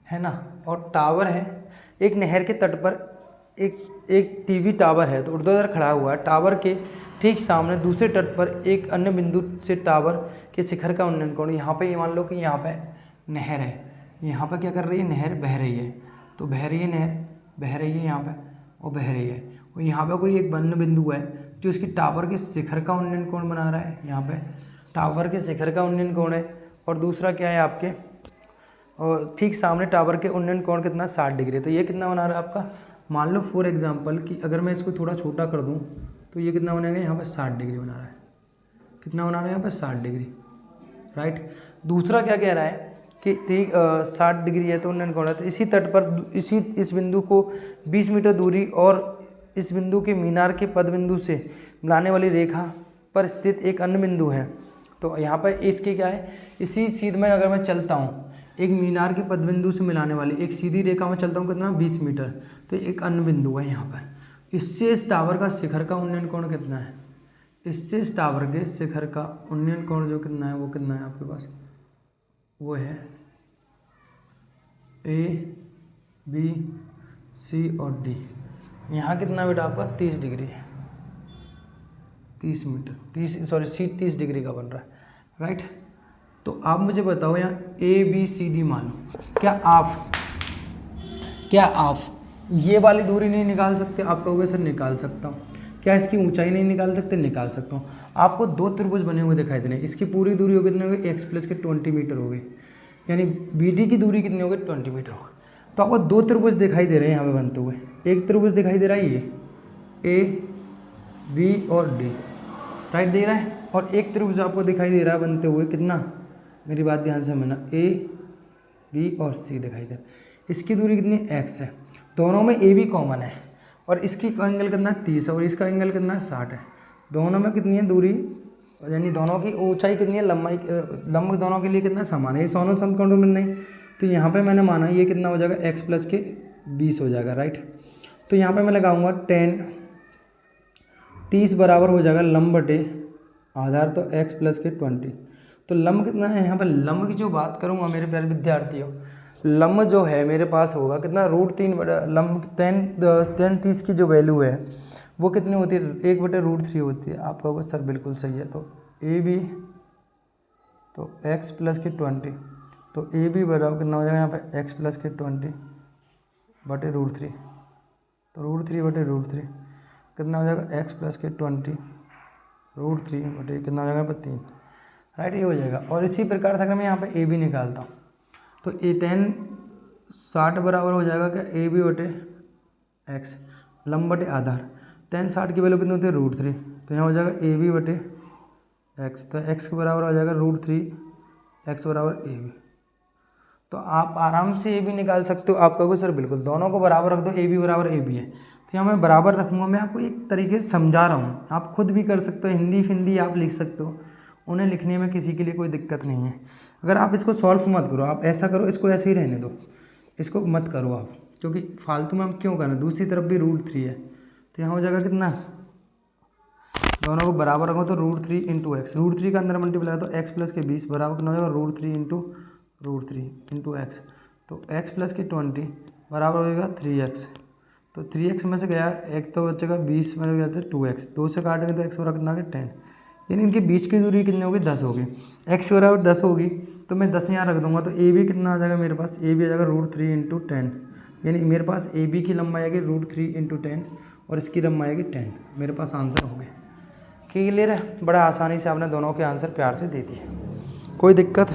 है ना, और टावर है एक नहर के तट पर, एक टीवी टावर है, तो ऊर्ध्वाधर खड़ा हुआ है। टावर के ठीक सामने दूसरे तट पर एक अन्य बिंदु से टावर के शिखर का उन्नयन कोण, यहाँ पे मान लो कि यहाँ पे नहर है, यहाँ पे क्या कर रही है, नहर बह रही है, तो बह रही है नहर, बह रही है यहाँ पे और बह रही है, और यहाँ पे कोई एक अन्य बिंदु है जो इसकी टावर के शिखर का उन्नयन कोण बना रहा है, यहाँ पे टावर के शिखर का उन्नयन कोण है, और दूसरा क्या है आपके, और ठीक सामने टावर के उन्नयन कोण कितना 60 डिग्री। तो ये कितना बना रहा है आपका, मान लो फॉर एग्जांपल कि अगर मैं इसको थोड़ा छोटा कर दूं, तो ये कितना बनेगा, यहाँ पे 60 डिग्री बना रहा है, कितना बना रहा है यहाँ पे 60 डिग्री, राइट। दूसरा क्या कह रहा है कि ठीक 60 डिग्री है तो उन्नयन कोण है, तो इसी तट पर इस बिंदु को 20 मीटर दूरी और इस बिंदु के मीनार के पद बिंदु से मिलाने वाली रेखा पर स्थित एक अन्य बिंदु है। तो यहाँ पर इसके क्या है, इसी सीध में अगर मैं चलता हूँ, एक मीनार के पद बिंदु से मिलाने वाली एक सीधी रेखा में चलता हूँ, कितना 20 मीटर, तो एक अन्य बिंदु है यहाँ पर। इससे इस टावर का शिखर का उन्नयन कोण कितना है, इससे इस टावर के शिखर का उन्नयन कोण जो कितना है, वो कितना है आपके पास, वो है ABC और D। यहाँ कितना बेटा आपका 30 डिग्री है, 30 मीटर, 30 डिग्री का बन रहा है, राइट। तो आप मुझे बताओ यहाँ ABCD मान लो, क्या आप ये वाली दूरी नहीं निकाल सकते? आप कहोगे सर निकाल सकता हूँ। क्या इसकी ऊंचाई नहीं निकाल सकते? निकाल सकता हूँ। आपको दो त्रिभुज बने हुए दिखाई दे रहे हैं, इसकी पूरी दूरी होगी कितनी होगी, x प्लस के 20 मीटर हो गई, यानी BD की दूरी कितनी होगी 20 मीटर होगी। तो आपको दो त्रिभुज दिखाई दे रहे हैं यहाँ पे बनते हुए, एक त्रिभुज दिखाई दे रहा है ये A B और D, राइट दे रहा है, और एक त्रिभुज आपको दिखाई दे रहा है बनते हुए, कितना, मेरी बात ध्यान से समझना, ए बी और सी दिखाई दे रहा है। इसकी दूरी कितनी, एक्स है। दोनों में ए बी कॉमन है और इसकी एंगल कितना है 30 है और इसका एंगल कितना है 60 है। दोनों में कितनी है दूरी, यानी दोनों की ऊंचाई कितनी है, लंबाई, लंब दोनों के लिए कितना समान है, ये दोनों समकोण मिल नहीं। तो यहाँ पे मैंने माना ये कितना हो जाएगा, x प्लस के 20 हो जाएगा, राइट। तो यहाँ पे मैं लगाऊंगा 10, 30 बराबर हो जाएगा लंब बटे आधार, तो x प्लस के 20। तो लंब कितना है यहाँ पर, लंब की जो बात करूँगा मेरे प्यारे विद्यार्थियों, लंब जो है मेरे पास होगा कितना, √3 बटा लंब 10 30 की जो वैल्यू है वो कितनी होती है, 1/√3 होती है। आप कहोगे सर बिल्कुल सही है। तो ए बी, तो x प्लस के 20, तो ए बी बराबर कितना हो जाएगा यहाँ पे, x प्लस के 20 बटे √3, तो √3 बटे √3 कितना हो जाएगा, x प्लस के 20 √3 बटे कितना हो जाएगा यहाँ पे 3, राइट, ये हो जाएगा। और इसी प्रकार से अगर मैं यहाँ पे ए बी निकालता हूँ तो ए 10 60 बराबर हो जाएगा क्या, ए बी बटे एक्स, लंब बटे आधार, 10 60 की वैल्यू कितनी होती है, √3, तो यहाँ हो जाएगा ए बी बटे एक्स, तो एक्स के बराबर हो जाएगा √3, एक्स बराबर ए बी। तो आप आराम से ए बी निकाल सकते हो। आप कहोगे सर बिल्कुल, दोनों को बराबर रख दो, ए बी बराबर ए बी है, तो यहाँ मैं बराबर रखूँगा। मैं आपको एक तरीके से समझा रहा हूँ, आप खुद भी कर सकते हो, हिंदी फिंदी आप लिख सकते हो, उन्हें लिखने में किसी के लिए कोई दिक्कत नहीं है। अगर आप इसको सॉल्व मत करो, आप ऐसा करो, इसको ऐसे ही रहने दो, इसको मत करो आप, क्योंकि फालतू में हम क्यों करना। दूसरी तरफ भी √3 है, तो यहाँ हो जाएगा कितना, दोनों को बराबर रखो तो √3 इंटू एक्स, √3 का अंदर मल्टीप्लाई तो x प्लस के 20 बराबर कितना हो जाएगा, √3 इंटू एक्स, तो x प्लस के 20 बराबर हो जाएगा 3x, तो 3x में से गया एक तो बचेगा 20 में गया था 2x, 2 से काटेंगे तो x बराबर कितना आ गया 10, यानी इनके बीच की दूरी कितनी होगी, 10 होगी। x बराबर 10 होगी तो मैं 10 यहाँ रख दूंगा, तो ए बी कितना आ जाएगा मेरे पास, ए बी आ जाएगा √3 इंटू 10, यानी मेरे पास ए बी की लंबाई आएगी √3 इंटू 10 और इसकी लंबाई आएगी 10। मेरे पास आंसर हो गया। क्लियर है, बड़ा आसानी से आपने दोनों के आंसर प्यार से दे दिए, कोई दिक्कत।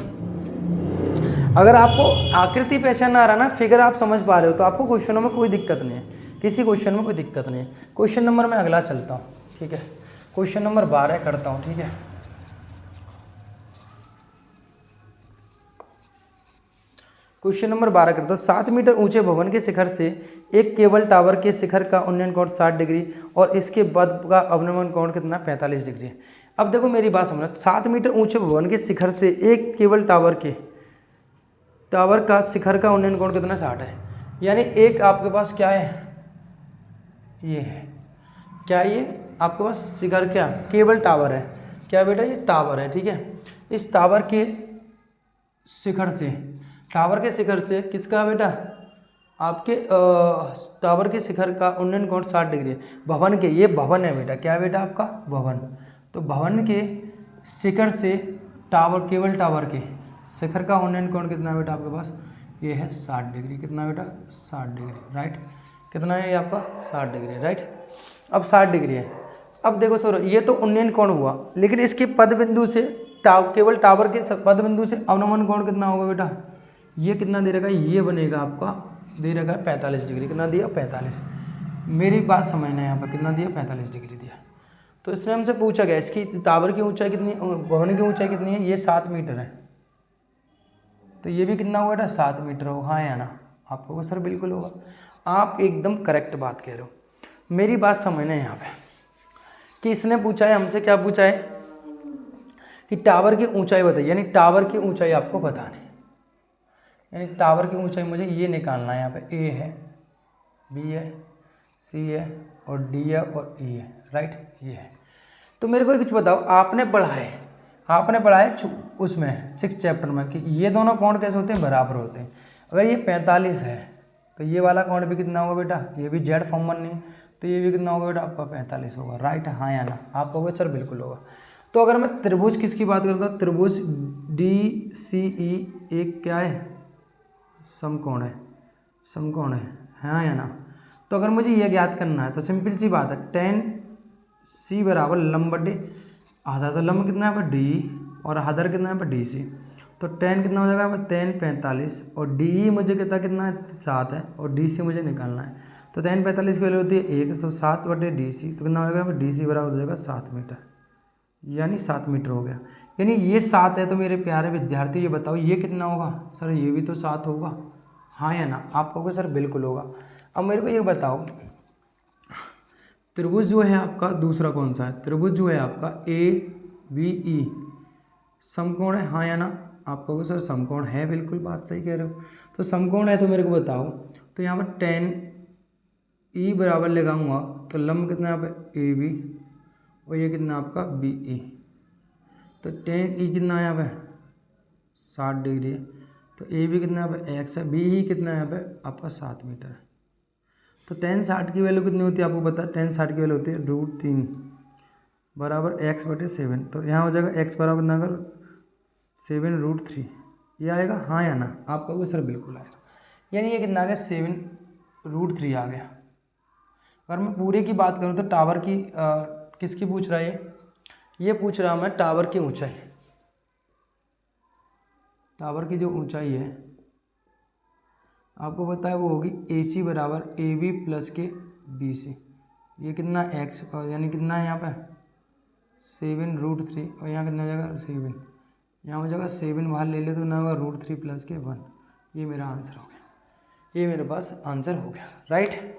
अगर आपको आकृति पहचान आ रहा ना, फिगर आप समझ पा रहे हो, तो आपको क्वेश्चनों में कोई दिक्कत नहीं है, किसी क्वेश्चन में कोई दिक्कत नहीं है। क्वेश्चन नंबर मैं अगला चलता हूँ, ठीक है, क्वेश्चन नंबर 12 करता हूँ, ठीक है। क्वेश्चन नंबर 12 करता हूँ। 7 मीटर ऊंचे भवन के शिखर से एक केबल टावर के शिखर का उन्नयन कोण 60 डिग्री और इसके बद का अवनमन कोण कितना 45 डिग्री है। अब देखो मेरी बात समझना, 7 मीटर ऊंचे भवन के शिखर से एक केबल टावर का शिखर का उन्नयन कोण कितना 60 है। यानी एक आपके पास क्या है, ये है क्या, ये आपके पास शिखर क्या, केबल टावर है, क्या बेटा, ये टावर है, ठीक है। इस टावर के शिखर से किसका बेटा, आपके टावर के शिखर का उन्नयन कोण 60 डिग्री है। भवन के, ये भवन है बेटा, क्या बेटा आपका भवन, तो भवन के शिखर से केबल टावर के शिखर का उन्नयन कोण कितना है बेटा आपके पास, ये है 60 डिग्री, कितना बेटा 60 डिग्री, राइट, कितना है ये आपका 60 डिग्री, राइट। अब 60 डिग्री है। अब देखो सर, ये तो उन्नयन कोण हुआ, लेकिन इसके पद बिंदु से केवल टावर के पद बिंदु से अवनमन कोण कितना होगा बेटा, ये कितना दे रखा है, ये बनेगा आपका, दे रखा है 45 डिग्री, कितना दिया 45। मेरी बात समझना है, यहाँ पर कितना दिया 45 डिग्री दिया। तो इसमें हमसे पूछा गया इसकी टावर की ऊंचाई कितनी, भवन की ऊंचाई कितनी है, ये 7 मीटर है, तो ये भी कितना होगा बेटा 7 मीटर होगा, हाँ या ना। आपको सर बिल्कुल होगा, आप एकदम करेक्ट बात कह रहे हो। मेरी बात समझना है यहाँ पे कि इसने पूछा है हमसे, क्या पूछा है कि टावर की ऊंचाई बताइए, यानी टावर की ऊंचाई आपको बतानी है, यानी टावर की ऊंचाई मुझे ये निकालना है। यहाँ पे ए है, बी है, सी है और डी है और ई है, राइट, ये है। तो मेरे को कुछ बताओ, आपने पढ़ा है उसमें 6 चैप्टर में कि ये दोनों कोण कैसे होते हैं, बराबर होते हैं। अगर ये 45 है तो ये वाला कोण भी कितना होगा बेटा, ये भी जेड फॉर्म बननी है, तो ये भी कितना होगा बेटा आपका 45 होगा, राइट, हाँ या ना। आप कहोगे सर बिल्कुल होगा। तो अगर मैं त्रिभुज किसकी बात करता हूँ, त्रिभुज डी सी ई एक क्या है, समकोण है, हाँ या ना। तो अगर मुझे यह ज्ञात करना है तो सिंपल सी बात है, tan c बराबर लंब बटे आधा, तो लंब कितना है पर डी और आधार कितना है पर डी सी, तो tan कितना हो जाएगा यहाँ पर tan 45 और डी मुझे कितना है 7 है और डी सी मुझे निकालना है। तो tan 45 की वैल्यू होती है 1, तो 7 बटे डी सी, तो कितना हो जाएगा यहाँ पर डी सी बराबर हो जाएगा 7 मीटर, यानी 7 मीटर हो गया। यानी ये 7 है, तो मेरे प्यारे विद्यार्थी ये बताओ ये कितना होगा? सर ये भी तो 7 होगा, हाँ या ना? आप कहोगे सर बिल्कुल होगा। अब मेरे को ये बताओ त्रिभुज जो है आपका दूसरा कौन सा है? त्रिभुज जो है आपका ABE समकोण है, हाँ या ना? आप कहोगे सर समकोण है, बिल्कुल बात सही कह रहे हो। तो समकोण है तो मेरे को बताओ, तो यहाँ पर tan E बराबर लगाऊंगा तो लंब कितना है यहाँ पे AB और ये कितना आपका BE। तो tan E कितना है यहाँ पे 60 डिग्री है, तो AB कितना यहाँ पे x है, BE कितना है यहाँ पे आपका 7 मीटर है। तो tan 60 की वैल्यू कितनी होती है आपको पता है? tan 60 की वैल्यू होती है √3 बराबर x/7। तो यहाँ हो जाएगा x बराबर कितना अगर 7√3, ये आएगा हाँ या ना? आप कहोगे सर बिल्कुल आएगा। यानी ये कितना आ गया 7√3 आ गया। अगर मैं पूरे की बात करूँ तो टावर की किसकी पूछ रहा है ये पूछ रहा हूँ मैं टावर की ऊंचाई। टावर की जो ऊंचाई है आपको पता है वो होगी AC बराबर AB प्लस के BC। ये कितना x यानी कितना है यहाँ पे 7√3 और यहाँ कितना हो जाएगा 7, यहाँ हो जाएगा 7 बाहर ले ले तो ना होगा √3 प्लस के 1। ये मेरा आंसर हो गया, ये मेरे पास आंसर हो गया, राइट।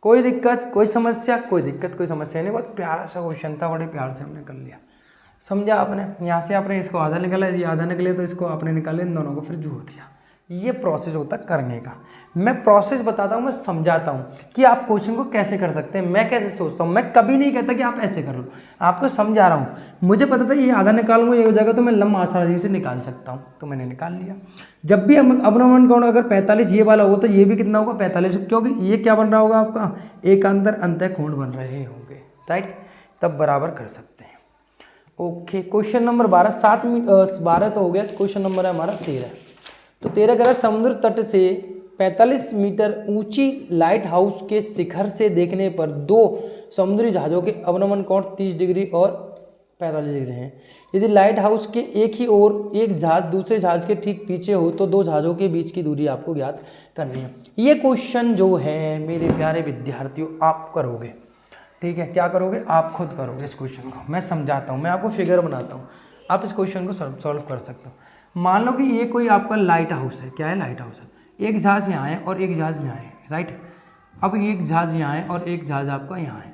कोई दिक्कत कोई समस्या? कोई दिक्कत कोई समस्या नहीं। बहुत प्यारा सा क्वेश्चन था, बड़े प्यार से हमने कर लिया, समझा आपने? यहाँ से आपने इसको आधा निकाला, ये आधा निकले तो इसको आपने निकाले, इन दोनों को फिर जोड़ दिया। ये प्रोसेस होता है करने का। मैं प्रोसेस बताता हूँ, मैं समझाता हूँ कि आप क्वेश्चन को कैसे कर सकते हैं, मैं कैसे सोचता हूँ। मैं कभी नहीं कहता कि आप ऐसे कर लो, आपको समझा रहा हूँ। मुझे पता था ये आधा निकालूंगा ये हो जाएगा तो मैं लंबा आसानी से निकाल सकता हूँ, तो मैंने निकाल लिया। जब भी अवनमन कोण अगर 45 ये वाला होगा तो ये भी कितना होगा 45, क्योंकि ये क्या बन रहा होगा आपका एकांतर अंतःकोण बन रहे होंगे, राइट। तब बराबर कर सकते हैं। ओके, क्वेश्चन नंबर 12 12 तो हो गया। क्वेश्चन नंबर है हमारा 13। तो 13 कह रहा है समुद्र तट से 45 मीटर ऊंची लाइट हाउस के शिखर से देखने पर दो समुद्री जहाज़ों के अवनमन कोण 30 डिग्री और 45 डिग्री हैं। यदि लाइट हाउस के एक ही ओर एक जहाज दूसरे जहाज के ठीक पीछे हो तो दो जहाज़ों के बीच की दूरी आपको ज्ञात करनी है। ये क्वेश्चन जो है मेरे प्यारे विद्यार्थियों आप करोगे, ठीक है? क्या करोगे? आप खुद करोगे इस क्वेश्चन को। मैं समझाता हूँ, मैं आपको फिगर बनाता हूँ, आप इस क्वेश्चन को सॉल्व कर सकते हो। मान लो कि ये कोई आपका लाइट हाउस है। क्या है? लाइट हाउस है। एक जहाज़ यहाँ है और एक जहाज़ यहाँ है, राइट। अब एक जहाज़ यहाँ है और एक जहाज़ आपका यहाँ है।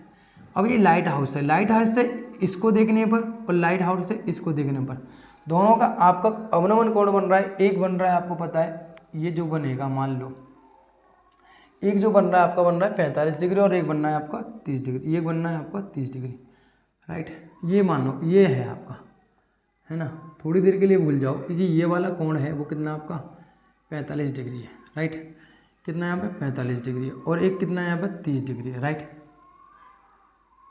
अब ये लाइट हाउस है। लाइट हाउस से इसको देखने पर और लाइट हाउस से इसको देखने पर दोनों का आपका अवनमन कोण बन रहा है। एक बन रहा है आपको पता है ये जो बनेगा, मान लो एक जो बन रहा है आपका बन रहा है 45 डिग्री और एक बनना है आपका 30 डिग्री, ये बनना है आपका 30 डिग्री, राइट। ये मानो ये है आपका, है ना। थोड़ी देर के लिए भूल जाओ क्योंकि ये वाला कोण है वो कितना आपका 45 डिग्री है, राइट। कितना यहाँ पे 45 डिग्री है और एक कितना यहाँ पे 30 डिग्री है, राइट।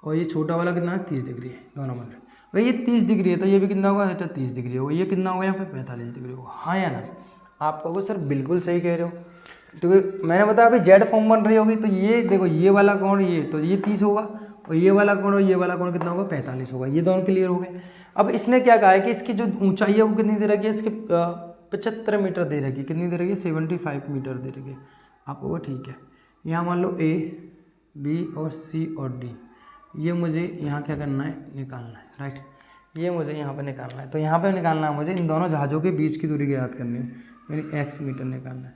और ये छोटा वाला कितना है 30 डिग्री है, दोनों बन रहे। भाई ये 30 डिग्री है तो ये भी कितना होगा 30 डिग्री होगा। ये कितना होगा यहाँ पे 45 डिग्री होगा, हाँ या ना? आप कहोगे सर बिल्कुल सही कह रहे हो। तो मैंने बताया अभी जेड फॉर्म बन रही होगी तो ये देखो ये वाला कोण ये तो ये 30 होगा और ये वाला कोण और ये वाला कोण कितना होगा 45 होगा। ये दोनों क्लियर हो गए। अब इसने क्या कहा है कि इसकी जो ऊंचाई है वो कितनी दे रखी है, इसकी 75 मीटर दे रखी है। कितनी दे रखी है? 75 मीटर दे रखी है। आप कहोगे ठीक है। यहाँ मान लो A, B और C और D, ये मुझे यहाँ क्या करना है? निकालना है, राइट। ये मुझे यहाँ पर निकालना है। तो यहाँ पर निकालना है मुझे इन दोनों जहाज़ों के बीच की दूरी ज्ञात करनी है, यानी x मीटर निकालना है,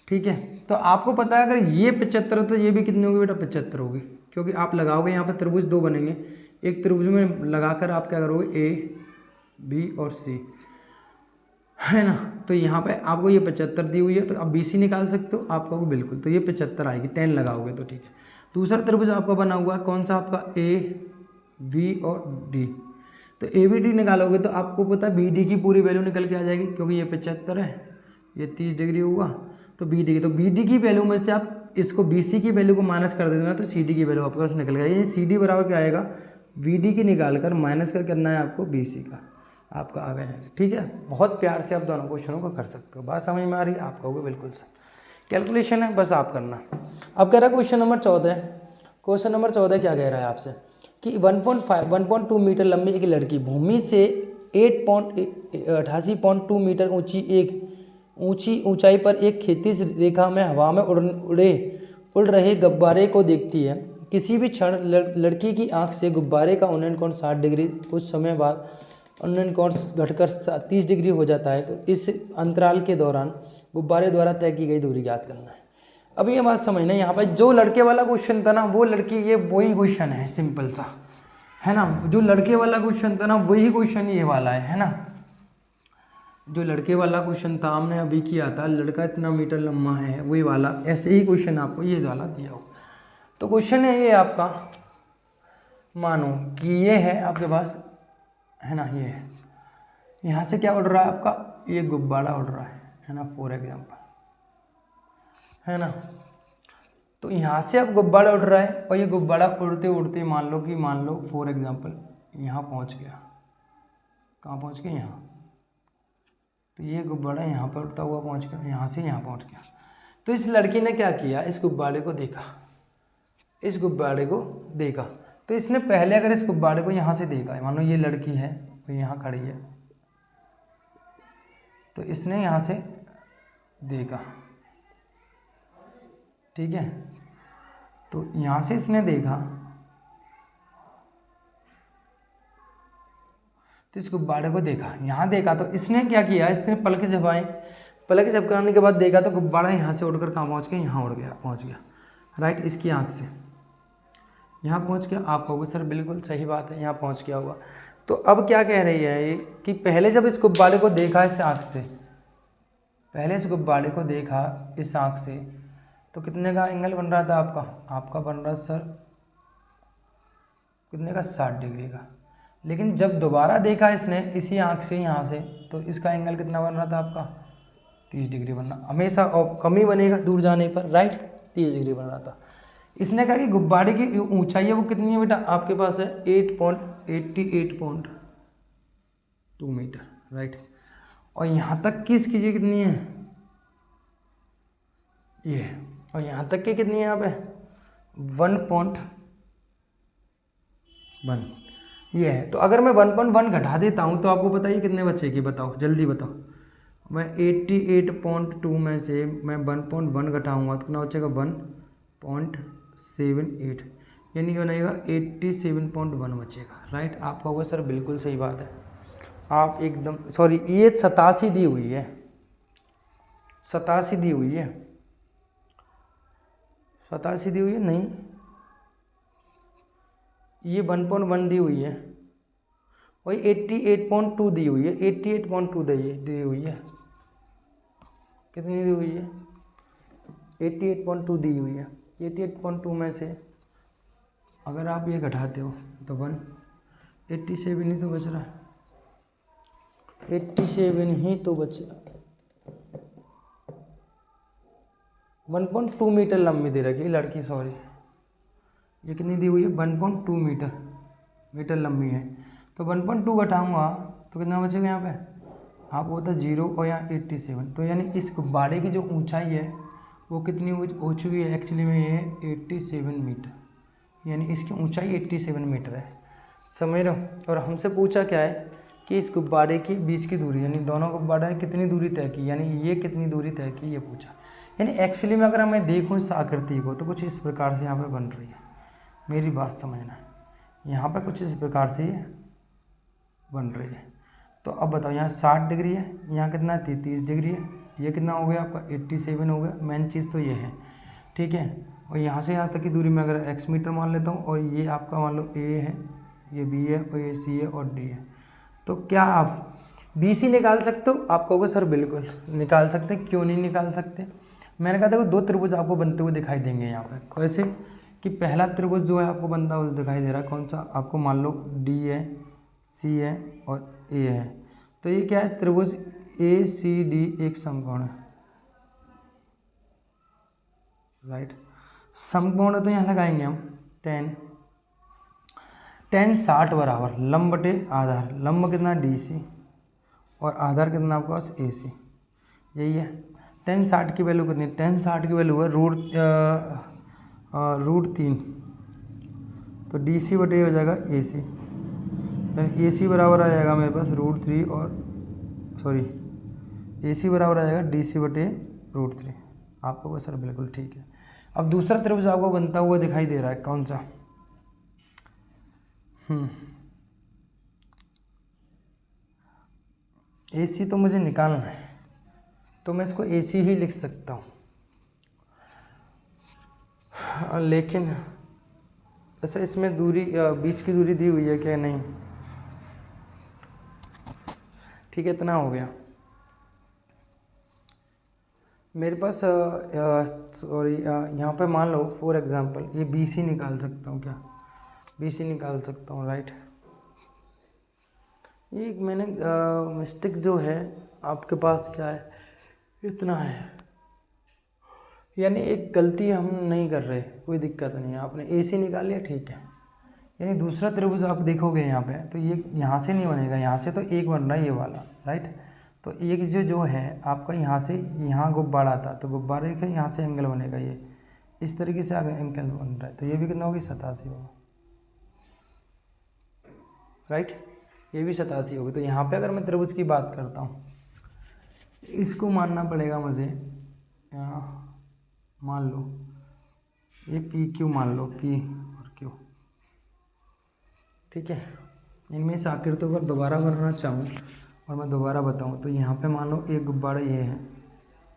ठीक है। तो आपको पता है अगर ये 75 तो ये भी कितनी होगी बेटा? 75 होगी, क्योंकि आप लगाओगे यहाँ पर त्रिभुज दो बनेंगे। एक त्रिभुज में लगाकर आप क्या करोगे? A, B और C, है ना। तो यहाँ पे आपको ये 75 दी हुई है तो आप BC निकाल सकते हो। आप कहोगे बिल्कुल, तो ये 75 आएगी, 10 लगाओगे तो, ठीक है। दूसरा त्रिभुज आपका बना हुआ है कौन सा? आपका A, B और D। तो ABD निकालोगे तो आपको पता है BD की पूरी वैल्यू निकल के आ जाएगी, क्योंकि ये 75 है, ये 30 डिग्री होगा तो BD की वैल्यू में से आप इसको BC की वैल्यू को माइनस कर देना तो CD की वैल्यू आपका निकल गया। ये CD बराबर क्या आएगा? BD की निकाल कर माइनस कर करना है आपको BC का, आपका आ गया, ठीक है। बहुत प्यार से आप दोनों क्वेश्चनों को कर सकते हो। बात समझ में आ रही है? आप कहोगे बिल्कुल सर, कैलकुलेशन है, बस आप करना। अब कह रहा है क्वेश्चन नंबर 14। क्वेश्चन नंबर 14 क्या कह रहा है आपसे कि 1.2 मीटर लंबी एक लड़की भूमि से 88.2 मीटर ऊंची ऊंचाई पर एक क्षैतिज रेखा में हवा में उड़ रहे गुब्बारे को देखती है किसी भी क्षण लड़की की आंख से गुब्बारे का उन्नयन कोण 60 डिग्री, कुछ समय बाद उन्नयन कोण घटकर 30 डिग्री हो जाता है। तो इस अंतराल के दौरान गुब्बारे द्वारा तय की गई दूरी ज्ञात करना है। अब ये बात समझना, यहाँ पर जो लड़के वाला क्वेश्चन था ना वो लड़की, ये वही क्वेश्चन है, सिंपल सा है ना। जो लड़के वाला क्वेश्चन था ना वही क्वेश्चन ये वाला है ना। जो लड़के वाला क्वेश्चन था हमने अभी किया था, लड़का इतना मीटर लंबा है, वही वाला ऐसे ही क्वेश्चन आपको ये वाला दिया हो। तो क्वेश्चन है ये आपका, मानो कि ये है आपके पास है ना, ये है, यहाँ से क्या उड़ रहा है आपका, ये गुब्बारा उड़ रहा है ना, फॉर एग्जाम्पल है ना। तो यहाँ से अब गुब्बारा उड़ रहा है और ये गुब्बारा उड़ते उड़ते मान लो फॉर एग्जाम्पल यहाँ पहुँच गया। कहाँ पहुँच गया, यहाँ। तो ये गुब्बारा यहाँ पर उड़ता हुआ पहुँच गया, यहाँ से यहाँ पहुँच गया। तो इस लड़की ने क्या किया, इस गुब्बारे को देखा, इस गुब्बारे को देखा। तो इसने पहले अगर इस गुब्बारे को यहाँ से देखा है, मानो ये लड़की है और यहाँ खड़ी है, तो इसने यहाँ से देखा, ठीक है। तो यहाँ से इसने देखा, तो इस गुब्बारे को देखा, यहाँ देखा। तो इसने क्या किया, इसने पलक झपकाई, पलक झपकाने के बाद देखा तो गुब्बारा यहाँ से उड़कर कहाँ पहुँच गया, यहाँ उड़ गया, पहुँच गया राइट। इसकी आँख से यहाँ पहुँच गया। आप कहोगे सर बिल्कुल सही बात है, यहाँ पहुँच गया होगा। तो अब क्या कह रही है ये कि पहले जब इस गुब्बारे को देखा इस आँख से, पहले इस गुब्बारे को देखा इस आँख से, तो कितने का एंगल बन रहा था आपका बन रहा सर कितने का, 60 डिग्री का। लेकिन जब दोबारा देखा इसने इसी आँख से यहाँ से, तो इसका एंगल कितना बन रहा था आपका, 30 डिग्री बनना, हमेशा और कम ही बनेगा दूर जाने पर राइट, 30 डिग्री बन रहा था। इसने कहा कि गुब्बारे की ऊंचाई है वो कितनी है बेटा, आपके पास है 8.88.2 मीटर राइट। और यहाँ तक की इसकी कितनी है, ये है, और यहाँ तक की कितनी है यहाँ पे 1.1 ये है। तो अगर मैं 1.1 घटा देता हूँ तो आपको बताइए कितने बचेगी, बताओ जल्दी बताओ। मैं 88.2 में से मैं 1.1 घटाऊँगा तो कितना बचेगा 1.78, यानी क्या बनेगा 87.1 बचेगा राइट। आप कहोगे सर बिल्कुल सही बात है, आप एकदम सॉरी, ये 87 दी हुई है, 87 दी हुई है, 87 दी हुई है नहीं, ये 1.1 दी हुई है, वही 88.2 दी हुई है, 88.2 दी हुई है, कितनी दी हुई है 88.2 दी हुई है। 88.2 में से अगर आप ये घटाते हो तो 187 ही तो बच रहा है, 87 ही तो बच रहा है। 1.2 मीटर लंबी दे रखी लड़की, सॉरी ये कितनी दी हुई है 1.2 मीटर लंबी है। तो 1.2 घटाऊँगा तो कितना बचेगा यहाँ पे, आप होता 0 और यहाँ 87। तो यानी इस गुब्बारे की जो ऊंचाई है वो कितनी हो चुकी है, एक्चुअली में ये है 87 मीटर, यानी इसकी ऊंचाई 87 मीटर है, समझ रहे हो। और हमसे पूछा क्या है कि इस गुब्बारे के बीच की दूरी, यानी दोनों गुब्बारे ने कितनी दूरी तय की, यानी ये कितनी दूरी तय की ये पूछा। यानी एक्चुअली में अगर मैं देखूँ इस आकृति को तो कुछ इस प्रकार से यहाँ पे बन रही है, मेरी बात समझना है, यहाँ पे कुछ इस प्रकार से ये बन रही है। तो अब बताओ यहाँ 60 डिग्री है, यहाँ कितना है 30 डिग्री है, ये कितना हो गया आपका 87 हो गया। मेन चीज़ तो ये है, ठीक है। और यहाँ से यहाँ तक की दूरी में अगर x मीटर मान लेता हूँ, और ये आपका मान लो a है, ये b है, और ये c है और d है, तो क्या आप BC निकाल सकते हो? आप कहोगे सर बिल्कुल निकाल सकते हैं, क्यों नहीं निकाल सकते। मैंने कहा देखो 2 त्रिभुज आपको बनते हुए दिखाई देंगे यहाँ पर, कैसे कि पहला त्रिभुज जो है आपको बनता हुआ दिखाई दे रहा है, कौन सा, आपको मान लो D है, C है और A है। तो ये क्या है, त्रिभुज ACD एक समकोण है राइट। समकोण है तो यहाँ लगाएंगे हम tan 60 बराबर लंब बटे आधार, लंब कितना DC और आधार कितना आपके पास AC, यही है। tan 60 की वैल्यू कितनी, tan 60 की वैल्यू है √3, तो DC बटे हो जाएगा AC, AC बराबर आ जाएगा मेरे पास √3 और सॉरी AC बराबर आ जाएगा DC बटे √3। आपको बस सर बिल्कुल ठीक है। अब दूसरा त्रिभुज आपको बनता हुआ दिखाई दे रहा है, कौन सा? AC तो मुझे निकालना है, तो मैं इसको AC ही लिख सकता हूँ, लेकिन अच्छा इसमें दूरी बीच की दूरी दी हुई है क्या? नहीं, ठीक है, इतना हो गया मेरे पास। सॉरी, यहाँ पे मान लो फॉर एग्जांपल ये BC निकाल सकता हूँ क्या? BC निकाल सकता हूँ, राइट। ये एक मैंने मिस्टेक जो है आपके पास क्या है, इतना है, यानी एक गलती हम नहीं कर रहे, कोई दिक्कत नहीं है। आपने AC निकाल लिया, ठीक है। यानी दूसरा त्रिभुज आप देखोगे यहाँ पे, तो ये यहाँ से नहीं बनेगा, यहाँ से तो एक बन रहा है ये वाला, राइट। तो एक जो है आपका यहाँ से यहाँ गुब्बारा था, तो गुब्बारे के यहाँ से एंगल बनेगा, ये इस तरीके से आगे एंगल बन रहा है, तो ये भी कितना होगी? 87 होगा, राइट। ये भी 87 होगी। तो यहाँ पे अगर मैं त्रिभुज की बात करता हूँ, इसको मानना पड़ेगा मुझे, मान लो ये PQ मान लो, P और Q, ठीक है। इनमें से आकृतियों को दोबारा बनाना चाहूँ और मैं दोबारा बताऊँ, तो यहाँ पे मान लो एक गुब्बारा ये है,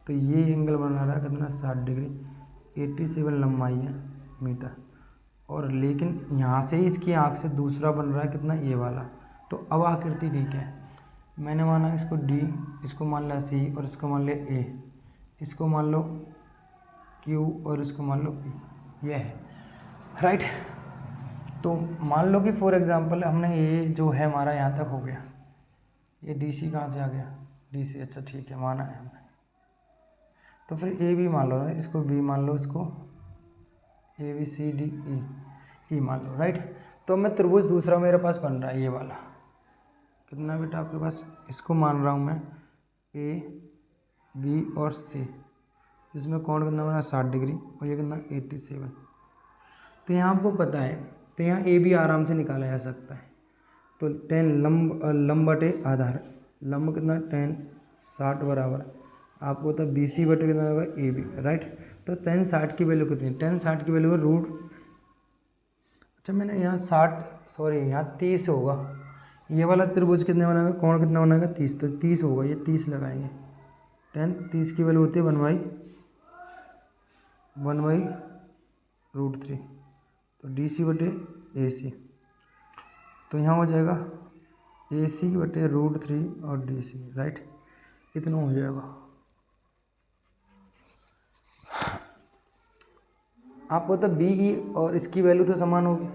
तो ये एंगल बना रहा है कितना? 60 डिग्री, 87 लंबाई है मीटर, और लेकिन यहाँ से ही इसकी आँख से दूसरा बन रहा है कितना? ये वाला। तो अब आकृति ठीक है, मैंने माना इसको D, इसको मान लिया C और इसको मान लिया A, इसको मान लो Q और इसको मान लो P, ये है, राइट। तो मान लो कि फॉर एग्जांपल हमने ये जो है हमारा यहाँ तक हो गया, ये DC कहाँ से आ गया? DC, अच्छा ठीक है, माना है हमने। तो फिर A भी मान लो, इसको B मान लो, इसको ABCDE मान लो, राइट। तो मैं त्रिभुज दूसरा मेरे पास बन रहा है ये वाला, कितना बेटा आपके पास? इसको मान रहा हूँ मैं A, B और C, जिसमें कोण कितना बना? 60 डिग्री, और ये कितना? 87। तो यहाँ आपको पता है, तो यहाँ A भी आराम से निकाला जा सकता है। तो 10 लंब बटे आधार, लंब कितना? 10, 60 बराबर आपको होता है BC बटे कितना होगा? AB, right. तो 10 60 की वैल्यू कितनी? 10 60 की वैल्यू है रूट, अच्छा मैंने यहाँ 60, सॉरी यहाँ 30 होगा। ये वाला त्रिभुज कितने बनाएगा? कोण कितना बनाएगा? 30, तो 30 होगा, ये 30 लगाएंगे। 10 30 की वैल्यू होती है 1/√3, तो DC बटे AC, तो यहाँ हो जाएगा AC बटे √3 और DC, राइट। इतना हो जाएगा। आपको तो BE और इसकी वैल्यू तो समान होगी।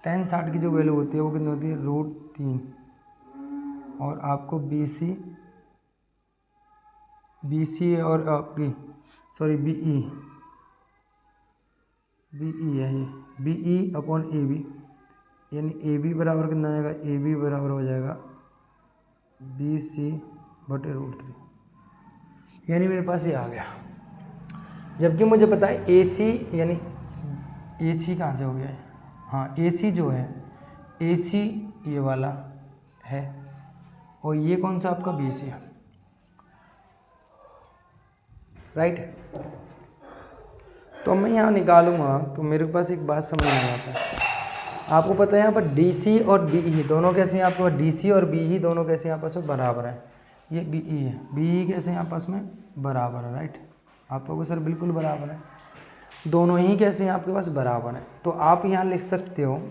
10 60 की जो वैल्यू होती है वो कितनी होती है? √3, और आपको BC और आपकी सॉरी BE है ये BE अपॉन AB, यानी AB बराबर कितना आ जाएगा? AB बराबर हो जाएगा BC बटे √3, यानी मेरे पास ये आ गया। जबकि मुझे पता है AC, यानी AC कहाँ से हो गया है? हाँ, AC जो है AC ये वाला है, और ये कौन सा आपका BC है, राइट। तो मैं यहाँ निकालूंगा तो मेरे पास एक बात समझ में आता है। आपको पता है यहाँ पर DC और BE दोनों कैसे हैं? आपके पास DC और BE दोनों कैसे हैं आपस में? बराबर है। ये BE है, BE कैसे हैं आपस में? बराबर है, राइट। आप लोगों सर बिल्कुल बराबर है, दोनों ही कैसे हैं आपके पास? बराबर है। तो आप यहाँ लिख सकते हो,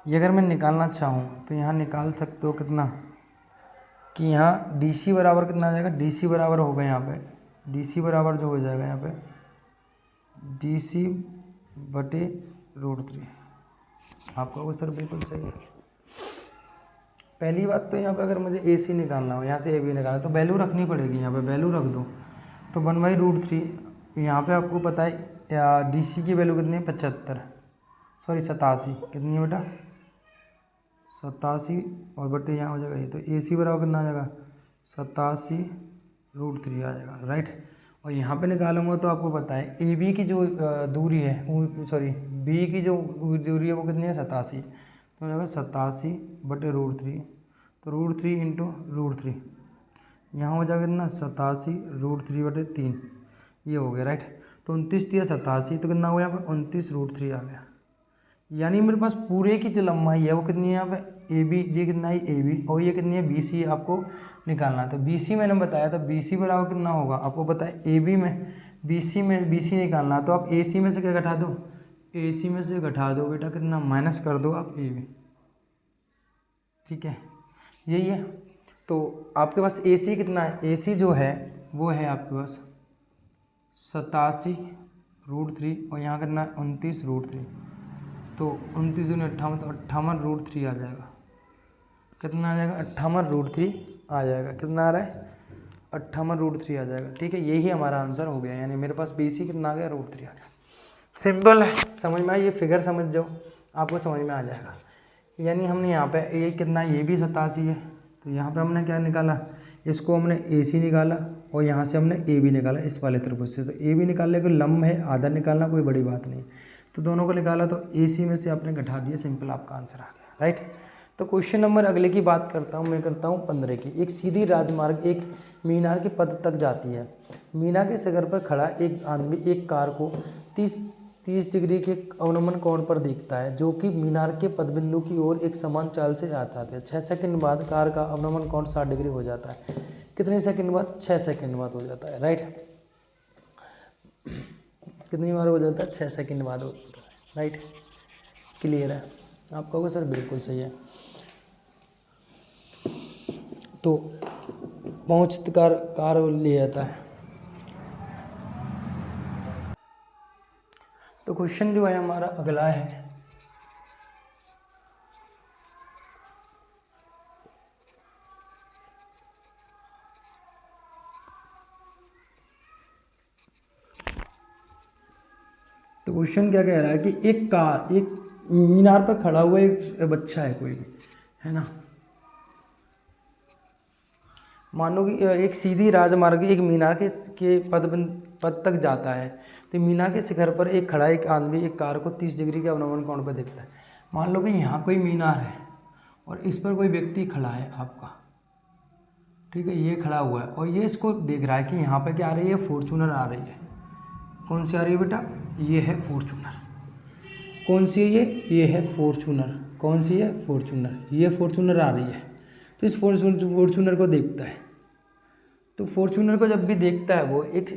ये अगर मैं निकालना चाहूँ तो यहाँ निकाल सकते हो कितना, कि यहाँ DC बराबर कितना आ जाएगा? DC बराबर होगा यहाँ पे, DC बराबर जो हो जाएगा यहाँ पे DC बटे √3। आपका वो सर बिल्कुल सही है। पहली बात तो यहाँ पे अगर मुझे AC निकालना हो, यहाँ से AB निकालना, तो वैल्यू रखनी पड़ेगी, यहाँ पे वैल्यू रख दो, तो 1/√3। यहाँ पे आपको पता है DC की वैल्यू कितनी है? 87, कितनी है बेटा? 87, और बटे यहाँ हो जाएगा ये, तो AC बराबर कितना आ जाएगा? 87√3 आ जाएगा, राइट। और यहाँ पे निकालूंगा तो आपको पता है AB की जो दूरी है, सॉरी BE की जो दूरी है वो कितनी है? 87, तो हो जाएगा 87 बटे √3, तो √3 इंटू √3, यहाँ हो जाएगा कितना? 87 √3 बटे 3, ये हो गया राइट। तो 29 तिया 87, तो कितना हो गया यहाँ पे 29√3 आ गया। यानी मेरे पास पूरे की जो लंबाई है वो कितनी है यहाँ पे ए बी, ये कितना है ए बी, और ये कितनी है बी सी आपको निकालना है। तो बी सी मैंने बताया था, बी सी बराबर कितना होगा आपको पता है ए बी में बी सी निकालना। तो आप ए सी में से क्या घटा दो, ए सी में से घटा दो बेटा, कितना माइनस कर दो आप ए बी, ठीक है यही है। तो आपके पास ए सी कितना है, ए सी जो है वो है आपके पास 87√3 और यहाँ कितना 29√3, तो 29 दूनी 58, तो 58√3 आ जाएगा। कितना आ जाएगा 58√3 आ जाएगा। कितना आ रहा है 58√3 आ जाएगा, ठीक है यही हमारा आंसर हो गया। यानी मेरे पास बी सी कितना आ गया √3 आ गया। सिंपल है, समझ में आया, ये फिगर समझ जाओ आपको समझ में आ जाएगा। यानी हमने यहाँ पे ये कितना ये भी 87 है, तो यहाँ पे हमने क्या निकाला, इसको हमने ए सी निकाला और यहाँ से हमने ए बी निकाला इस वाले त्रिभुज से। तो ए बी निकालने को लंब है, आधा निकालना कोई बड़ी बात नहीं। तो दोनों को निकाला तो ए सी में से आपने घटा दिया, सिंपल आपका आंसर आ गया राइट। तो क्वेश्चन नंबर अगले की बात करता हूँ, मैं करता हूँ 15 की। एक सीधी राजमार्ग एक मीनार के पद तक जाती है। मीनार के शिखर पर खड़ा एक आदमी एक कार को 30 डिग्री के अवनमन कोण पर देखता है, जो कि मीनार के पदबिंदु की ओर एक समान चाल से आता है। 6 सेकंड बाद कार का अवनमन कोण 60 डिग्री हो जाता है। कितने सेकंड बाद, 6 सेकंड बाद हो जाता है राइट। कितनी बार हो जाता है, 6 सेकंड बाद होता है राइट। क्लियर है, आप कहोगे सर बिल्कुल सही है। तो पहुँच कार ले जाता है। तो क्वेश्चन जो है हमारा अगला है, तो क्वेश्चन क्या कह रहा है कि एक मीनार पर खड़ा हुआ एक बच्चा है कोई भी, है ना। मान लो कि एक सीधी राजमार्ग एक मीनार के पद तक जाता है। तो मीनार के शिखर पर एक खड़ा एक आदमी एक कार को 30 डिग्री के अवनमन कोण पर देखता है। मान लो कि यहाँ कोई मीनार है और इस पर कोई व्यक्ति खड़ा है आपका, ठीक है, ये खड़ा हुआ है और ये इसको देख रहा है कि यहाँ पे क्या आ रही है, फॉर्चूनर आ रही है। कौन सी आ रही है बेटा, ये है फॉर्चूनर। कौन सी है ये है फॉर्चूनर। कौन सी है, फॉर्चूनर। ये फॉर्चूनर आ रही है। तो इस फॉर्चूनर को देखता है। तो फॉर्चूनर को जब भी देखता है वो एक